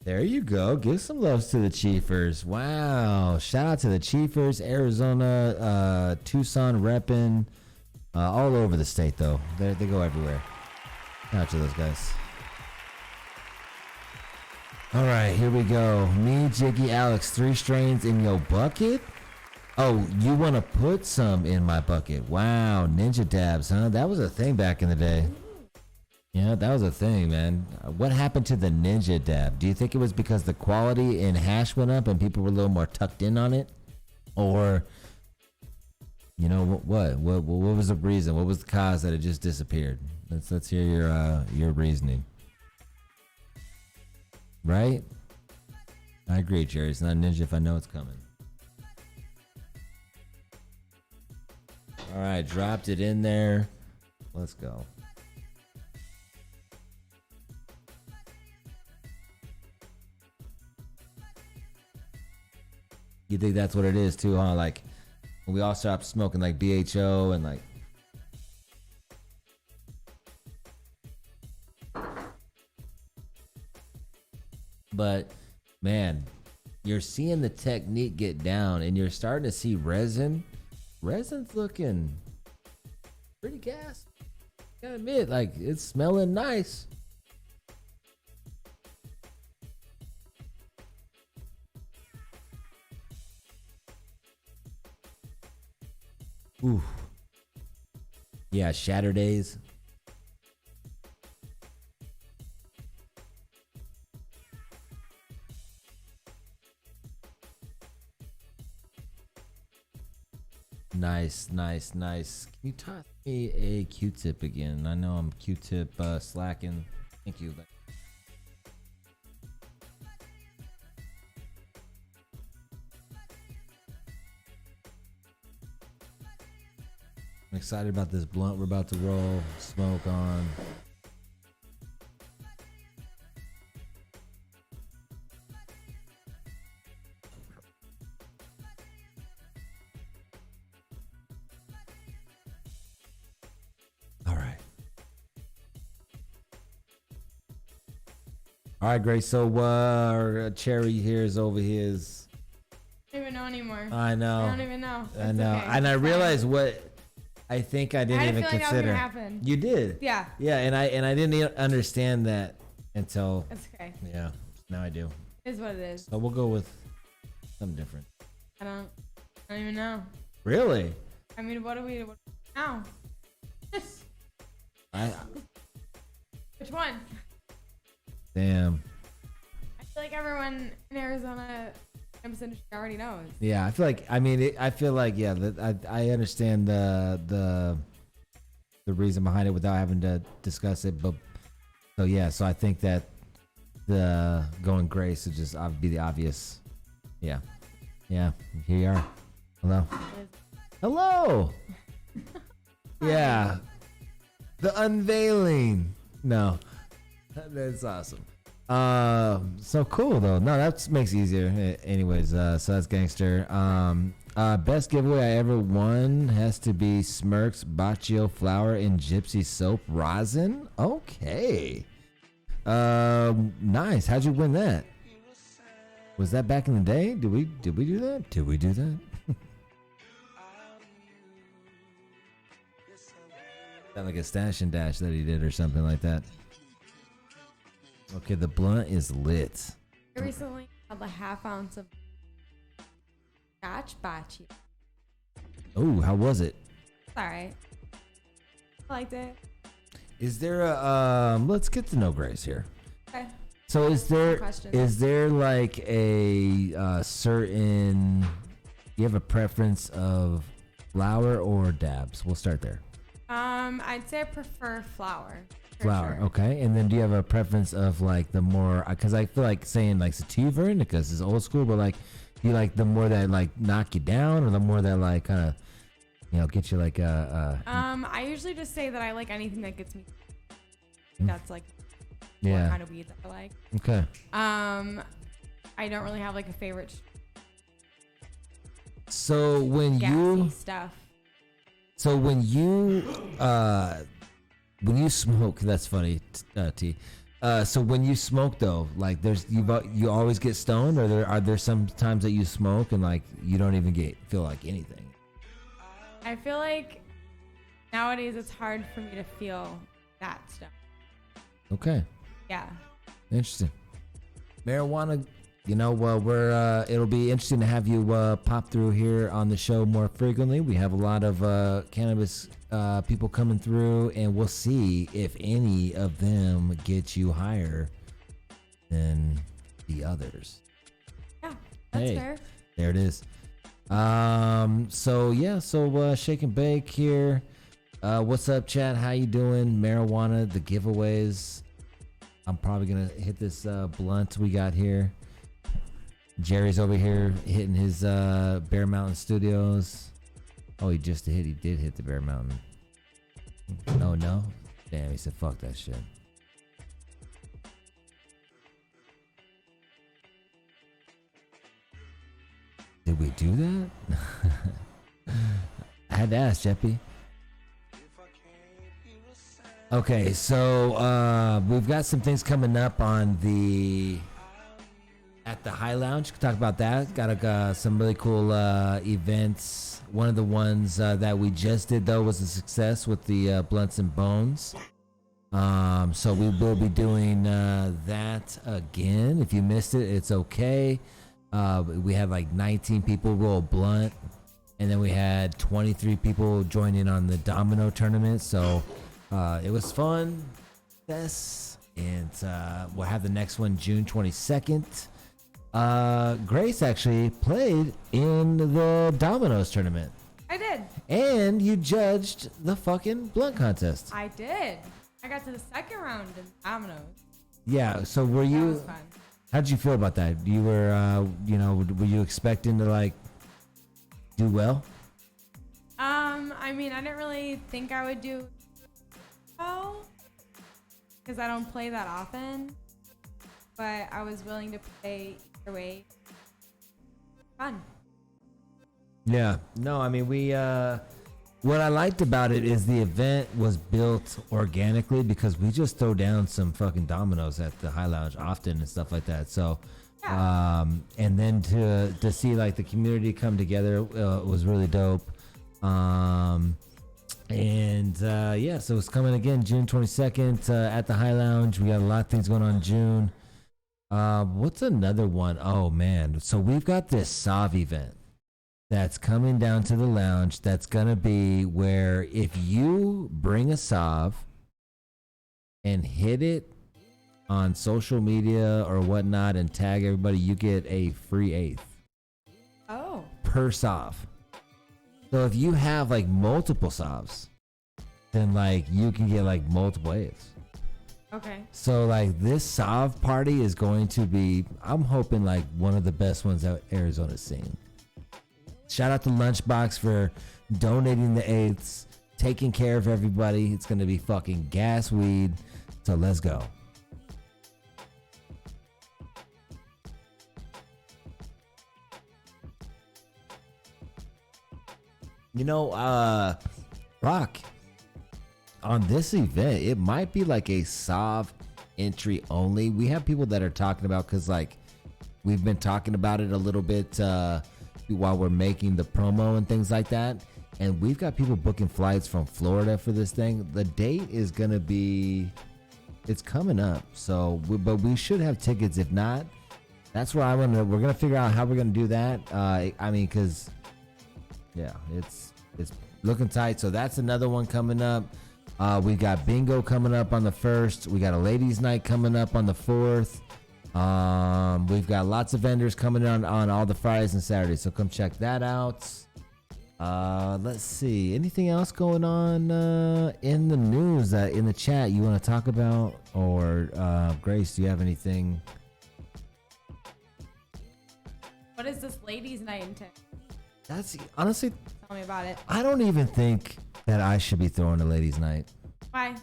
There you go. Give some loves to the Chiefers. Wow. Shout out to the Chiefers, Arizona, Tucson repping. All over the state, though. They go everywhere. Shout out to those guys. All right, here we go. Me, Jiggy, Alex, 3 strains in your bucket? Oh, you want to put some in my bucket? Wow, ninja dabs, huh? That was a thing back in the day. Yeah, that was a thing, man. What happened to the ninja dab? Do you think it was because the quality in hash went up and people were a little more tucked in on it? Or, you know, what was the reason? What was the cause that it just disappeared? Let's hear your reasoning. Right? I agree, Jerry. It's not ninja if I know it's coming. All right, dropped it in there. Let's go. You think that's what it is too, huh? Like when we all stopped smoking like BHO and like but man, you're seeing the technique get down and you're starting to see resin. Resin's looking pretty gas. Gotta admit, like it's smelling nice. Ooh. Yeah, Shatter Days. Nice. Can you toss A Q-tip again. I know I'm Q-tip slacking. Thank you. I'm excited about this blunt we're about to roll. Smoke on. All right, great. So, our Cherry here is over his. I don't even know anymore. I know. I don't even know. I It's know. okay. And I It's realized fine. what I think I didn't I had even a feeling consider. that was gonna happen. You did. Yeah. Yeah, and I didn't understand that until. It's okay. Yeah. Now I do. It is what it is. So we'll go with something different. I don't even know. Really? I mean, what now? Which one? Damn. I feel like everyone in Arizona campus industry already knows. Yeah, I feel like. I mean, I feel like. Yeah, I understand the reason behind it without having to discuss it. But so yeah, so I think that the going Grace would just be the obvious. Yeah, yeah. Here you are. Hello. Hello. Yeah. The unveiling. No, that's awesome. So cool though. No, that makes it easier. Anyways, so that's gangster. Best giveaway I ever won has to be Smirk's Baccio flour and Gypsy soap rosin. Okay. Nice. How'd you win that? Was that back in the day? Did we do that? Did we do that? Sound like a stash and dash that he did or something like that. Okay, the blunt is lit. I recently had a half ounce of Scotch Bacci. Oh, how was it? It's alright. I liked it. Is there a let's get to know Grace here. Okay. So is there Questions. like a certain you have a preference of flour or dabs? We'll start there. I'd say I prefer flour. for Flour, sure. okay. And then do you have a preference of like the more because I feel like saying like sativa indicas is old school, but like you like the more that like knock you down or the more that like kind of get you like I usually just say that I like anything that gets me. That's like yeah. what kind of weeds I like. Okay. I don't really have like a favorite So when gassy stuff. So when you smoke, that's funny, T. So when you smoke though, like you always get stoned, or are there some times that you smoke and like you don't even feel like anything? I feel like nowadays it's hard for me to feel that stuff. Okay. Yeah. Interesting. Marijuana, it'll be interesting to have you pop through here on the show more frequently. We have a lot of cannabis people coming through, and we'll see if any of them get you higher than the others. Yeah, that's Hey, fair. there it is. So shake and bake here. What's up, chat? How you doing? Marijuana, the giveaways. I'm probably gonna hit this blunt we got here. Jerry's over here hitting his Bear Mountain Studios. Oh, he did hit the Bear Mountain. Oh no? Damn, he said fuck that shit. Did we do that? I had to ask, Jeppy. Okay, so we've got some things coming up on at the High Lounge. Talk about that. Got some really cool events. One of the ones that we just did though was a success with the Blunts and Bones. So we will be doing that again. If you missed it, it's okay. We had like 19 people roll blunt, and then we had 23 people join in on the domino tournament. So it was fun. Yes, and we'll have the next one June 22nd. Grace actually played in the dominoes tournament. I did. And you judged the fucking blunt contest. I did. I got to the second round in dominoes. Yeah. So were That you? was fun. How did you feel about that? You were, were you expecting to like do well? I mean, I didn't really think I would do well because I don't play that often. But I was willing to play either way. Fun. Yeah. No, I mean, what I liked about it is the event was built organically because we just throw down some fucking dominoes at the High Lounge often and stuff like that. So, and then to see like the community come together was really dope. So it's coming again June 22nd at the High Lounge. We got a lot of things going on in June. What's another one? Oh man. So we've got this SOV event that's coming down to the lounge. That's going to be where if you bring a SOV and hit it on social media or whatnot and tag everybody, you get a free eighth. Oh. Per SOV. So if you have like multiple SOVs, then like you can get like multiple eighths. Okay. So like this SOV party is going to be, I'm hoping like one of the best ones that Arizona's seen. Shout out to Lunchbox for donating the eighths, taking care of everybody. It's going to be fucking gas weed. So let's go. You know, Rock, on this event, it might be like a SOV entry only. We have people that are talking about, because like we've been talking about it a little bit while we're making the promo and things like that. And we've got people booking flights from Florida for this thing. The date is going to be, it's coming up. So, but we should have tickets. If not, that's where we're going to figure out how we're going to do that. I mean, cause yeah, it's looking tight. So that's another one coming up. We got bingo coming up on the 1st. We got a ladies night coming up on the 4th. We've got lots of vendors coming on all the Fridays and Saturdays. So come check that out. Let's see. Anything else going on in the news in the chat you want to talk about? Or Grace, do you have anything? What is this ladies' night entail? That's honestly, Tell me about it. I don't even think that I should be throwing a ladies' night. Why?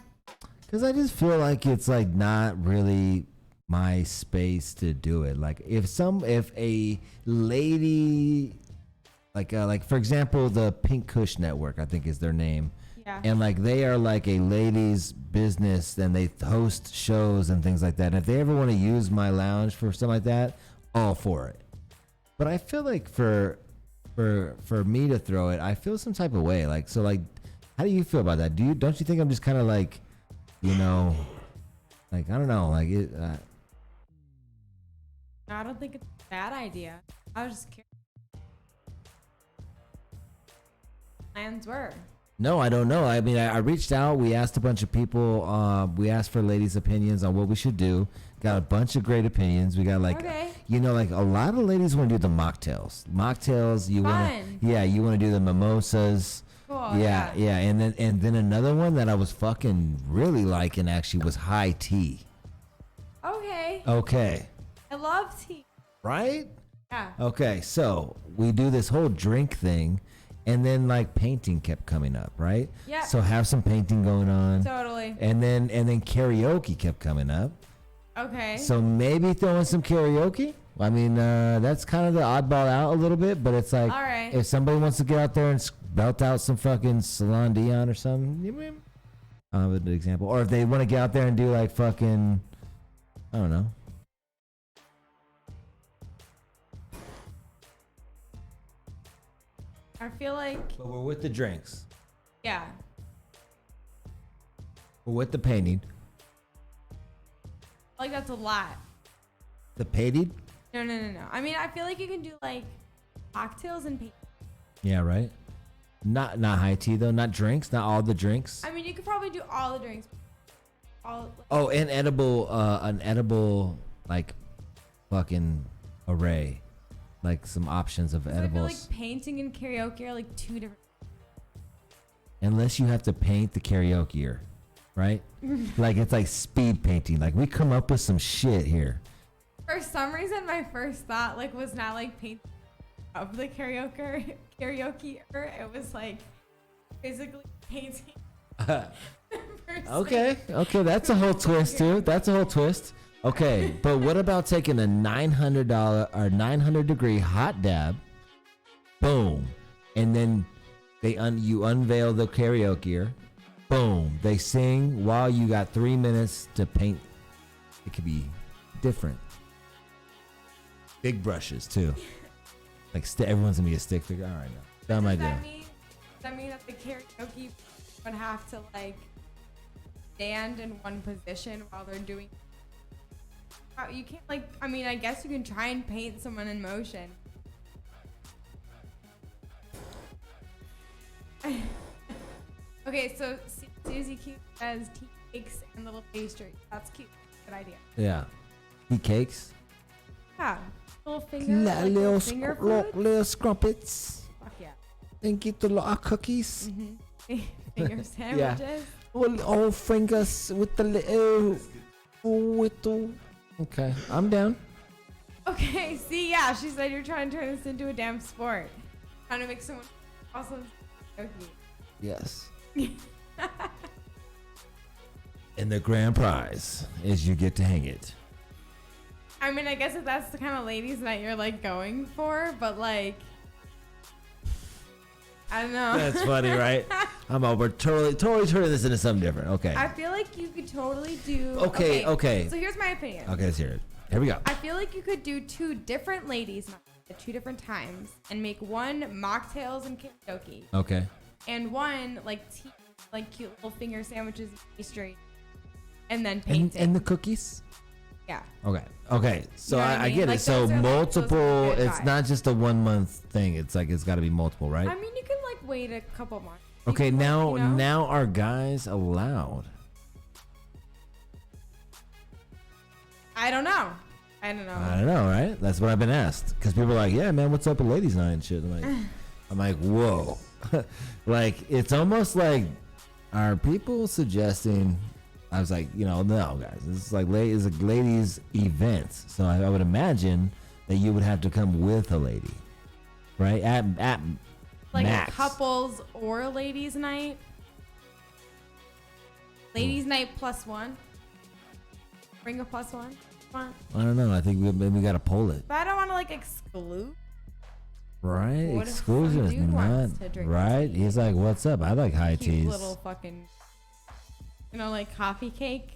Because I just feel like it's like not really my space to do it. Like if a lady, like for example, the Pink Kush Network, I think is their name. Yeah. And like they are like a ladies business, and they host shows and things like that. And if they ever want to use my lounge for something like that, all for it. But I feel like for me to throw it, I feel some type of way. Like, so like, how do you feel about that? Don't you think I'm just kind of like, you know, like, I don't know, like it. I don't think it's a bad idea. I was just curious. Plans were. No, I don't know. I mean, I reached out. We asked a bunch of people. We asked for ladies' opinions on what we should do. Got a bunch of great opinions. We got like, you know, like a lot of ladies want to do the mocktails. Mocktails, you want to, you want to do the mimosas. Cool. Yeah. And then another one that I was fucking really liking actually was high tea. Okay. I love tea. Right? Yeah. Okay, so we do this whole drink thing, and then like painting kept coming up, right? Yeah. So have some painting going on. Totally. And then karaoke kept coming up. Okay. So maybe throwing some karaoke. I mean, that's kind of the oddball out a little bit, but it's like, all right, if somebody wants to get out there and belt out some fucking Celine Dion or something, I'll have an example. Or if they want to get out there and do like fucking, I don't know. I feel like. But we're with the drinks. Yeah. We're with the painting. Like that's a lot. The painting? No. I mean, I feel like you can do like cocktails and paint. Yeah, right. Not high tea though. Not drinks. Not all the drinks. I mean, you could probably do all the drinks. Oh, an edible like fucking array, like some options of I feel edibles. like painting and karaoke are like two different. unless you have to paint the karaoke, right? Like it's like speed painting. Like we come up with some shit here. For some reason, my first thought like was not like paint of the karaoke. It was like physically painting. Okay, that's a whole twist too. That's a whole twist. Okay, but what about taking a $900 or 900 degree hot dab, boom, and then you unveil the karaoke, boom, they sing while you got 3 minutes to paint. It could be different. Big brushes too. Like everyone's gonna be a stick figure. All right, now dumb idea. Does that mean that the karaoke would have to like stand in one position while they're doing? You can't like. I mean, I guess you can try and paint someone in motion. Okay, so Susie Q says tea cakes and little pastries. That's cute. Good idea. Yeah, tea cakes. Yeah, little finger, little finger foods. Little scrumpets. Fuck yeah. And get a lot of cookies. Finger sandwiches. Yeah. All fingers with the little. Okay, I'm down. Okay, see, yeah, she said you're trying to turn this into a damn sport. Trying to make someone awesome. Okay. Yes. And the grand prize is you get to hang it. I mean, I guess if that's the kind of ladies' night you're like going for, but like, I don't know. That's funny, right? We're totally turning this into something different. Okay. I feel like you could totally do. Okay. So here's my opinion. Okay, let's hear it. Here we go. I feel like you could do 2 different ladies' nights at 2 different times and make one mocktails and karaoke. Okay. And one like cute little finger sandwiches and pastry, and then painting. And the cookies. Yeah. Okay. So You know what I I mean? get Like, it. So those are, like, multiple. those are good It's vibes. not just a 1 month thing. It's like it's got to be multiple, right? I mean, you can like wait a couple months. Okay. You can, Now, like, you know? now are guys allowed? I don't know. I don't know, right? That's what I've been asked. Because people are like, yeah, man, what's up with ladies' night and shit? I'm like, whoa. Like, it's almost like, are people suggesting? I was like, no, guys. This is like it's a ladies' event. So I would imagine that you would have to come with a lady, right? At Like max. a couples or a ladies' night. Ladies' night +1. Bring a +1. Come on. I don't know. I think we got to pull it. But I don't want to like exclude. Right? What if Exclusion some is dude not wants to drink right. tea? He's like, what's up? I like high Cute teas. little fucking, like coffee cake.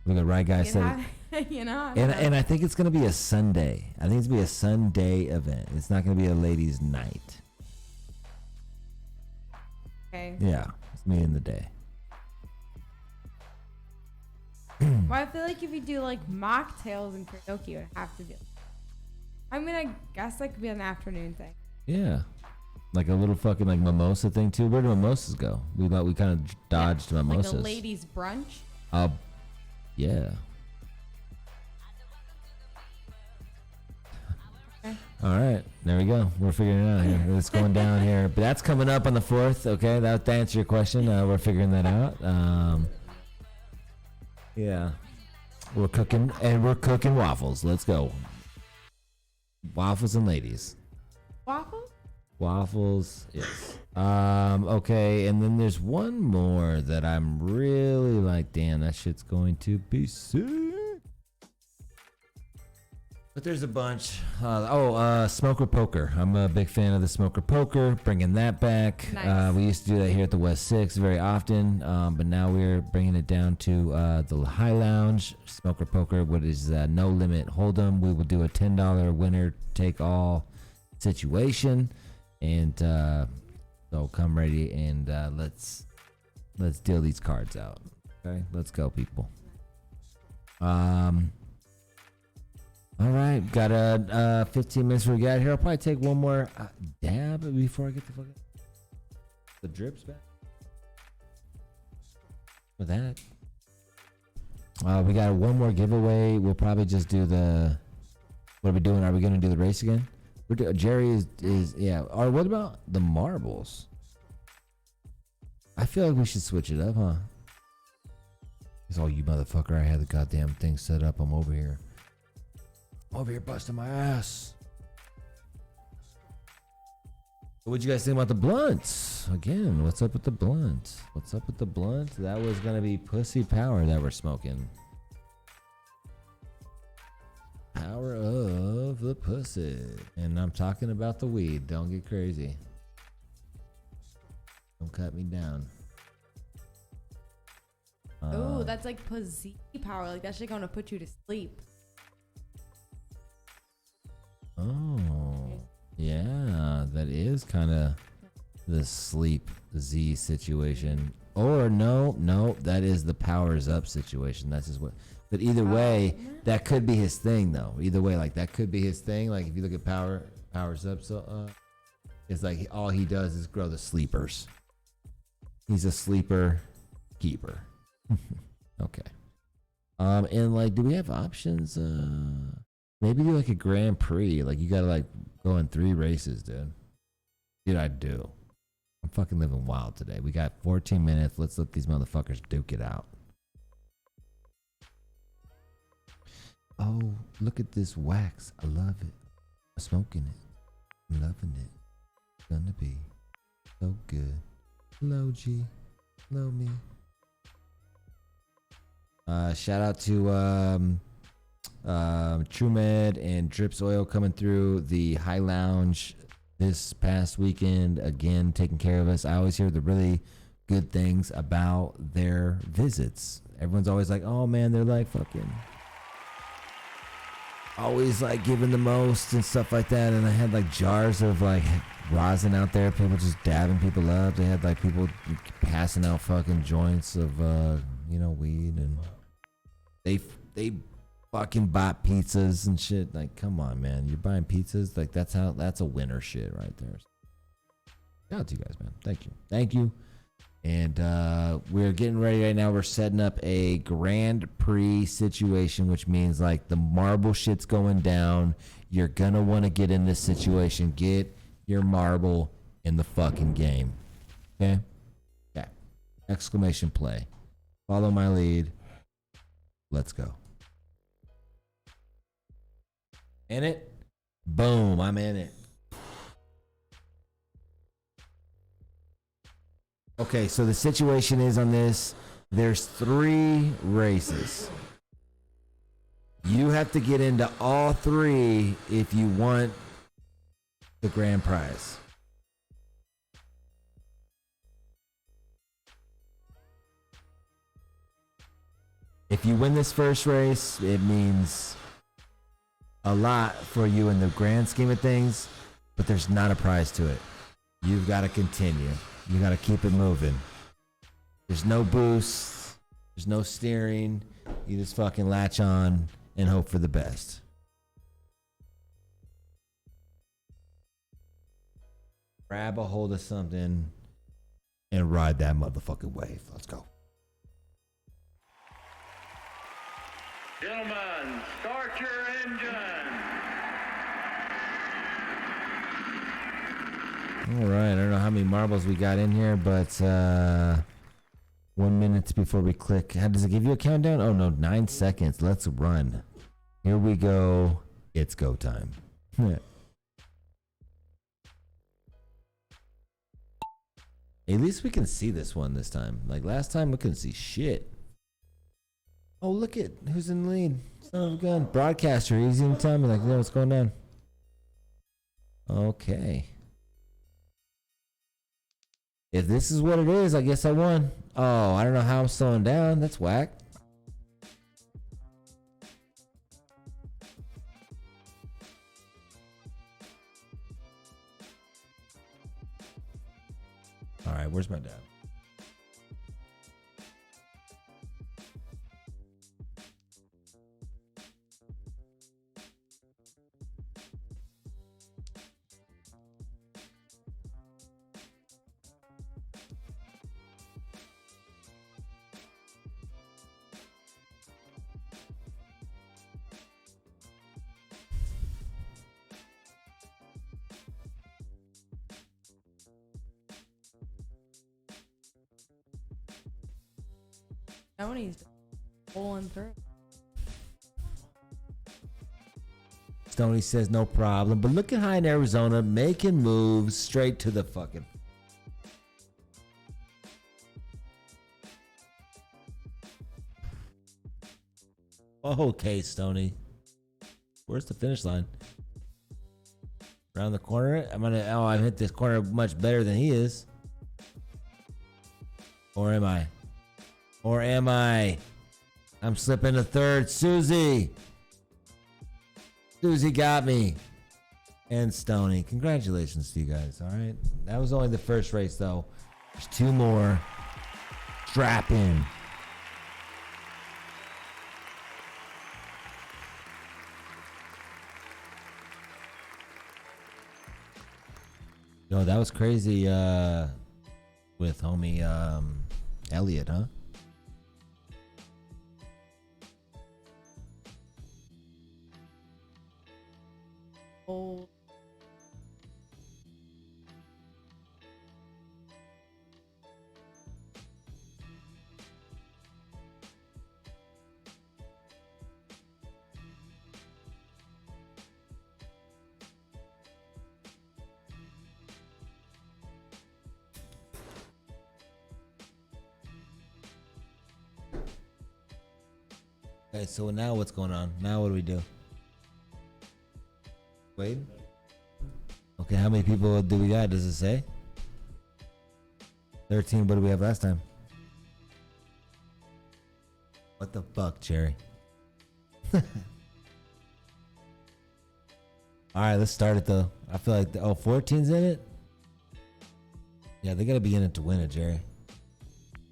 Look at right guy said it. You know. And I think it's gonna be a Sunday. I think it's gonna be a Sunday event. It's not gonna be a ladies' night. Okay. Yeah, it's me in the day. Well, I feel like if you do like mocktails and karaoke, it would have to be. I mean, I guess that could be an afternoon thing. Yeah, like a little fucking like mimosa thing too. Where do mimosas go? We kind of dodged mimosas. Like a ladies' brunch. Yeah. Okay. All right, there we go. We're figuring it out here. It's going down here, but that's coming up on the 4th. Okay, that to answer your question, we're figuring that out. Yeah, we're cooking waffles. Let's go. Waffles and ladies. Waffles, yes. Okay, and then there's one more that I'm really like, damn, that shit's going to be sick. But there's a bunch. Smoker Poker. I'm a big fan of the Smoker Poker, bringing that back. Nice. We used to do that here at the West 6 very often, but now we're bringing it down to the High Lounge. Smoker Poker, what is no limit hold'em. We will do a $10 winner take all situation, and so come ready and let's deal these cards out. Okay, let's go, people. All right, got 15 minutes we got here. I'll probably take one more dab before I get the drips back. With that, we got one more giveaway. We'll probably just do the. What are we doing? Are we going to do the race again? Jerry is yeah. Or what about the marbles? I feel like we should switch it up, huh? It's all you motherfucker. I had the goddamn thing set up. I'm over here. I'm over here busting my ass. What'd you guys think about the blunts? Again, what's up with the blunt? What's up with the blunt? That was gonna be pussy power that we're smoking. Power of the pussy. And I'm talking about the weed. Don't get crazy. Don't cut me down. Ooh, that's like pussy power. Like that shit gonna put you to sleep. Oh, yeah, that is kind of the sleep Z situation. Or no, that is the powers up situation. That's just what. But either way, that could be his thing, though. Either way, like that could be his thing. Like if you look at powers up, so it's like all he does is grow the sleepers. He's a sleeper keeper. Okay. And like, do we have options? Maybe do like a Grand Prix. Like you gotta like go in 3 races, dude. Dude, I do. I'm fucking living wild today. We got 14 minutes. Let's let these motherfuckers duke it out. Oh, look at this wax. I love it. I'm smoking it. I'm loving it. It's gonna be so good. Hello, G. Hello, me. Shout out to TrueMed and Drips Oil coming through the High Lounge this past weekend. Again, taking care of us. I always hear the really good things about their visits. Everyone's always like, oh man, they're like fucking always like giving the most and stuff like that. And I had like jars of like rosin out there, people just dabbing people up. They had like people passing out fucking joints of weed, and they fucking bought pizzas and shit. Like, come on, man, you're buying pizzas. Like that's a winner shit right there. Shout out to you guys, man. Thank you. And we're getting ready right now. We're setting up a Grand Prix situation, which means like the marble shit's going down. You're gonna want to get in this situation. Get your marble in the fucking game. Okay? Okay. Exclamation play. Follow my lead. Let's go. In it? Boom, I'm in it. Okay, so the situation is on this, there's 3 races. You have to get into all 3 if you want the grand prize. If you win this first race, it means a lot for you in the grand scheme of things, but there's not a prize to it. You've got to continue. You got to keep it moving. There's no boost. There's no steering. You just fucking latch on and hope for the best. Grab a hold of something and ride that motherfucking wave. Let's go. Gentlemen, start your engine. All right, I don't know how many marbles we got in here, but 1 minute before we click. How does it give you a countdown? Oh no, 9 seconds. Let's run. Here we go. It's go time. At least we can see this one this time. Like last time, we couldn't see shit. Oh, look at who's in the lead. Son of a gun. Broadcaster. He's even telling me, like, yeah, what's going on? Okay. If this is what it is, I guess I won. Oh, I don't know how I'm slowing down. That's whack. All right, where's my dad? Stoney's pulling through. Stoney says no problem, but looking high in Arizona, making moves straight to the fucking. Okay, Stoney. Where's the finish line? Around the corner? I hit this corner much better than he is. Or am I? I'm slipping to third. Susie got me. And Stoney. Congratulations to you guys, all right? That was only the first race, though. There's 2 more. Strap in. Yo, that was crazy with homie Elliot, huh? Oh. Okay, so now what's going on? Now what do we do? Wade? Okay, how many people do we got? Does it say? 13, what did we have last time? What the fuck, Cherry? Alright, let's start it though. I feel like, 14's in it? Yeah, they gotta be in it to win it, Jerry.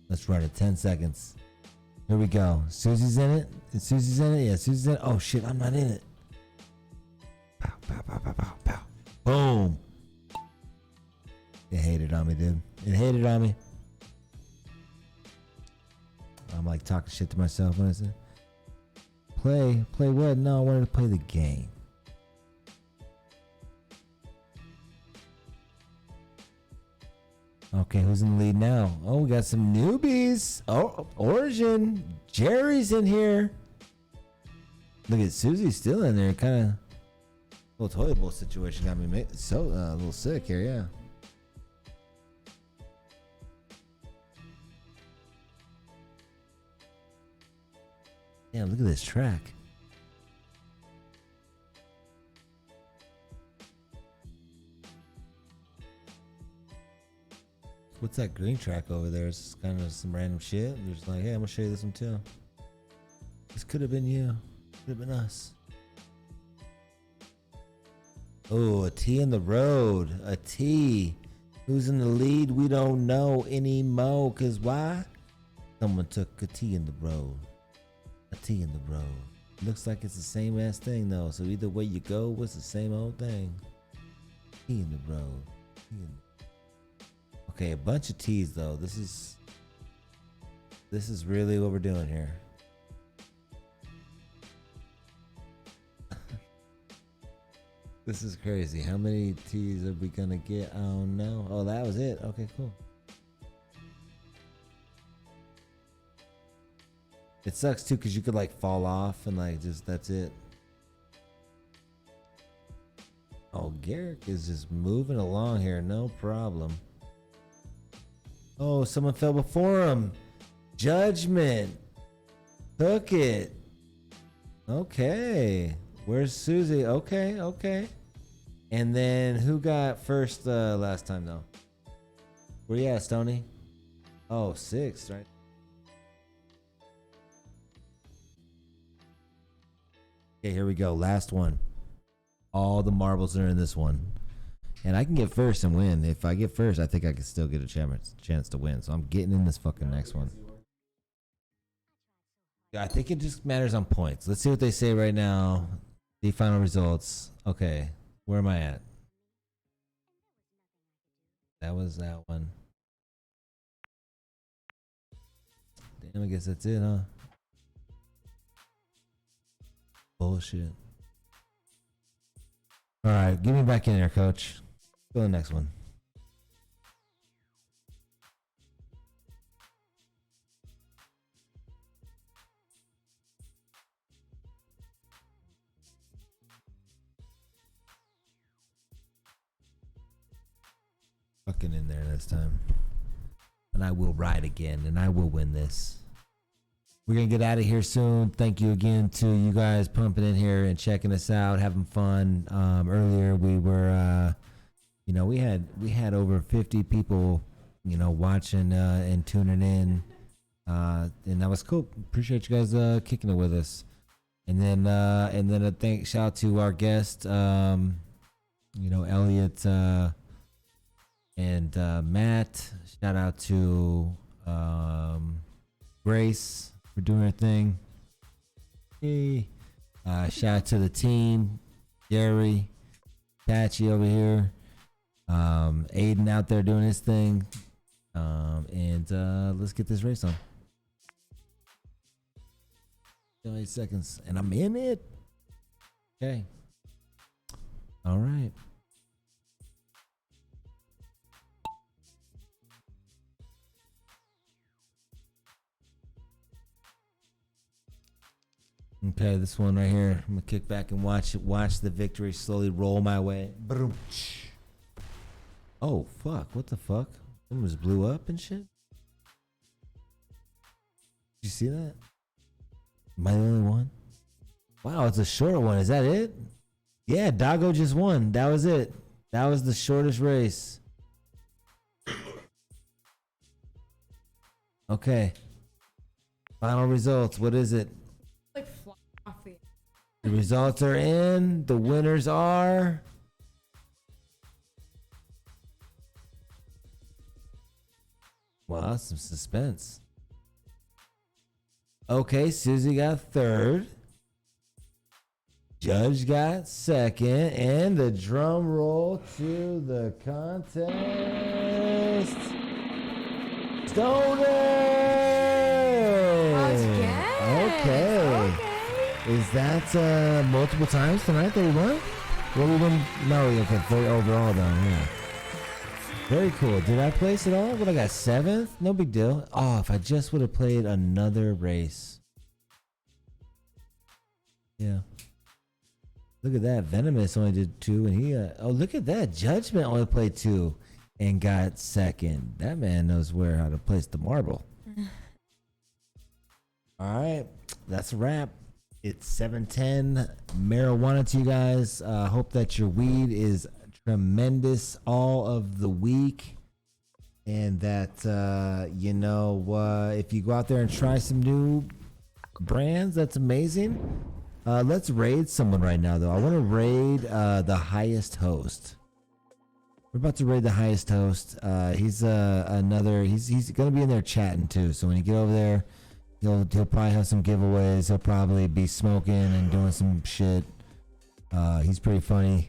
Let's run it, 10 seconds. Here we go. Susie's in it? Is Susie's in it? Yeah, Susie's in it. Oh shit, I'm not in it. Pow, pow, pow, pow, pow, pow. Boom. It hated on me, dude. It hated on me. I'm like talking shit to myself when I said, play what? No, I wanted to play the game. Okay, who's in the lead now? Oh, we got some newbies. Oh, Origin. Jerry's in here. Look at Susie's still in there. Kind of little toilet bowl situation got me so a little sick here, yeah. Damn, look at this track. What's that green track over there? It's kind of some random shit. They're just like, hey, I'm gonna show you this one too. This could have been you. Could have been us. Oh, a T in the road. A T. Who's in the lead? We don't know anymore. Cause why? Someone took a T in the road. A T in the road. Looks like it's the same ass thing though. So either way you go, it's the same old thing. T in the road. T in the Okay, a bunch of T's though. This is really what we're doing here. This is crazy. How many T's are we gonna get? Oh no. Oh, that was it. Okay, cool. It sucks too because you could like fall off and like just that's it. Oh, Garrick is just moving along here, no problem. Oh, someone fell before him. Judgment. Took it. Okay. Where's Susie? Okay, okay. And then who got first last time though? Where you at, Stoney? Oh, 6th, right? Okay, here we go. Last one. All the marbles are in this one. And I can get first and win. If I get first, I think I can still get a chance to win. So I'm getting in this fucking next one. Yeah, I think it just matters on points. Let's see what they say right now. The final results. Okay, where am I at? That was that one. Damn, I guess that's it, huh? Bullshit. All right, get me back in there, coach. Go to the next one. fucking in there this time. And I will ride again, and I will win this. We're going to get out of here soon. Thank you again to you guys pumping in here and checking us out, having fun. Earlier we were, we had over 50 people, watching and tuning in. And that was cool. Appreciate you guys kicking it with us. And then a shout out to our guest, Elliot and Matt. Shout out to Grace for doing her thing. Hey. Shout out to the team, Gary, Patchy over here, Aiden out there doing his thing. And let's get this race on. 8 seconds, and I'm in it. Okay. All right. Okay, this one right here. I'm gonna kick back and watch the victory slowly roll my way. Oh fuck! What the fuck? It just blew up and shit. Did you see that? Am I the only one? Wow, it's a short one. Is that it? Yeah, Doggo just won. That was it. That was the shortest race. Okay. Final results. What is it? Like fly off the. The results are in. The winners are. Wow, that's some suspense. Okay, Susie got third. Judge got second. And the drum roll to the contest. Stoner! Okay. Is that multiple times tonight that we won? Well, we won. No, we got third overall though. Yeah. Very cool. Did I place it all? What I got? 7th? No big deal. Oh, if I just would have played another race. Yeah. Look at that. Venomous only did 2, and he. Oh, look at that. Judgment only played 2, and got 2nd. That man knows how to place the marble. All right, that's a wrap. It's 7:10. Marijuana to you guys. Hope that your weed is tremendous all of the week, and that if you go out there and try some new brands, that's amazing. Let's raid someone right now though. I want to raid the highest host. We're about to raid the highest host. He's he's gonna be in there chatting too, so when you get over there, he'll probably have some giveaways. He'll probably be smoking and doing some shit. He's pretty funny.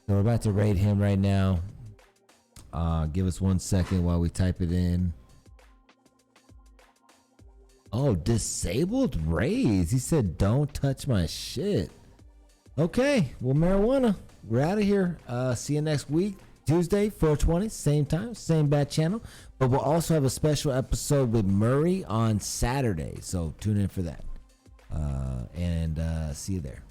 So we're about to raid him right now. Give us 1 second while we type it in. Oh, disabled raids. He said, don't touch my shit. Okay, well, marijuana. We're out of here. See you next week. Tuesday, 4:20, same time, same bad channel. But we'll also have a special episode with Murray on Saturday. So tune in for that. And see you there.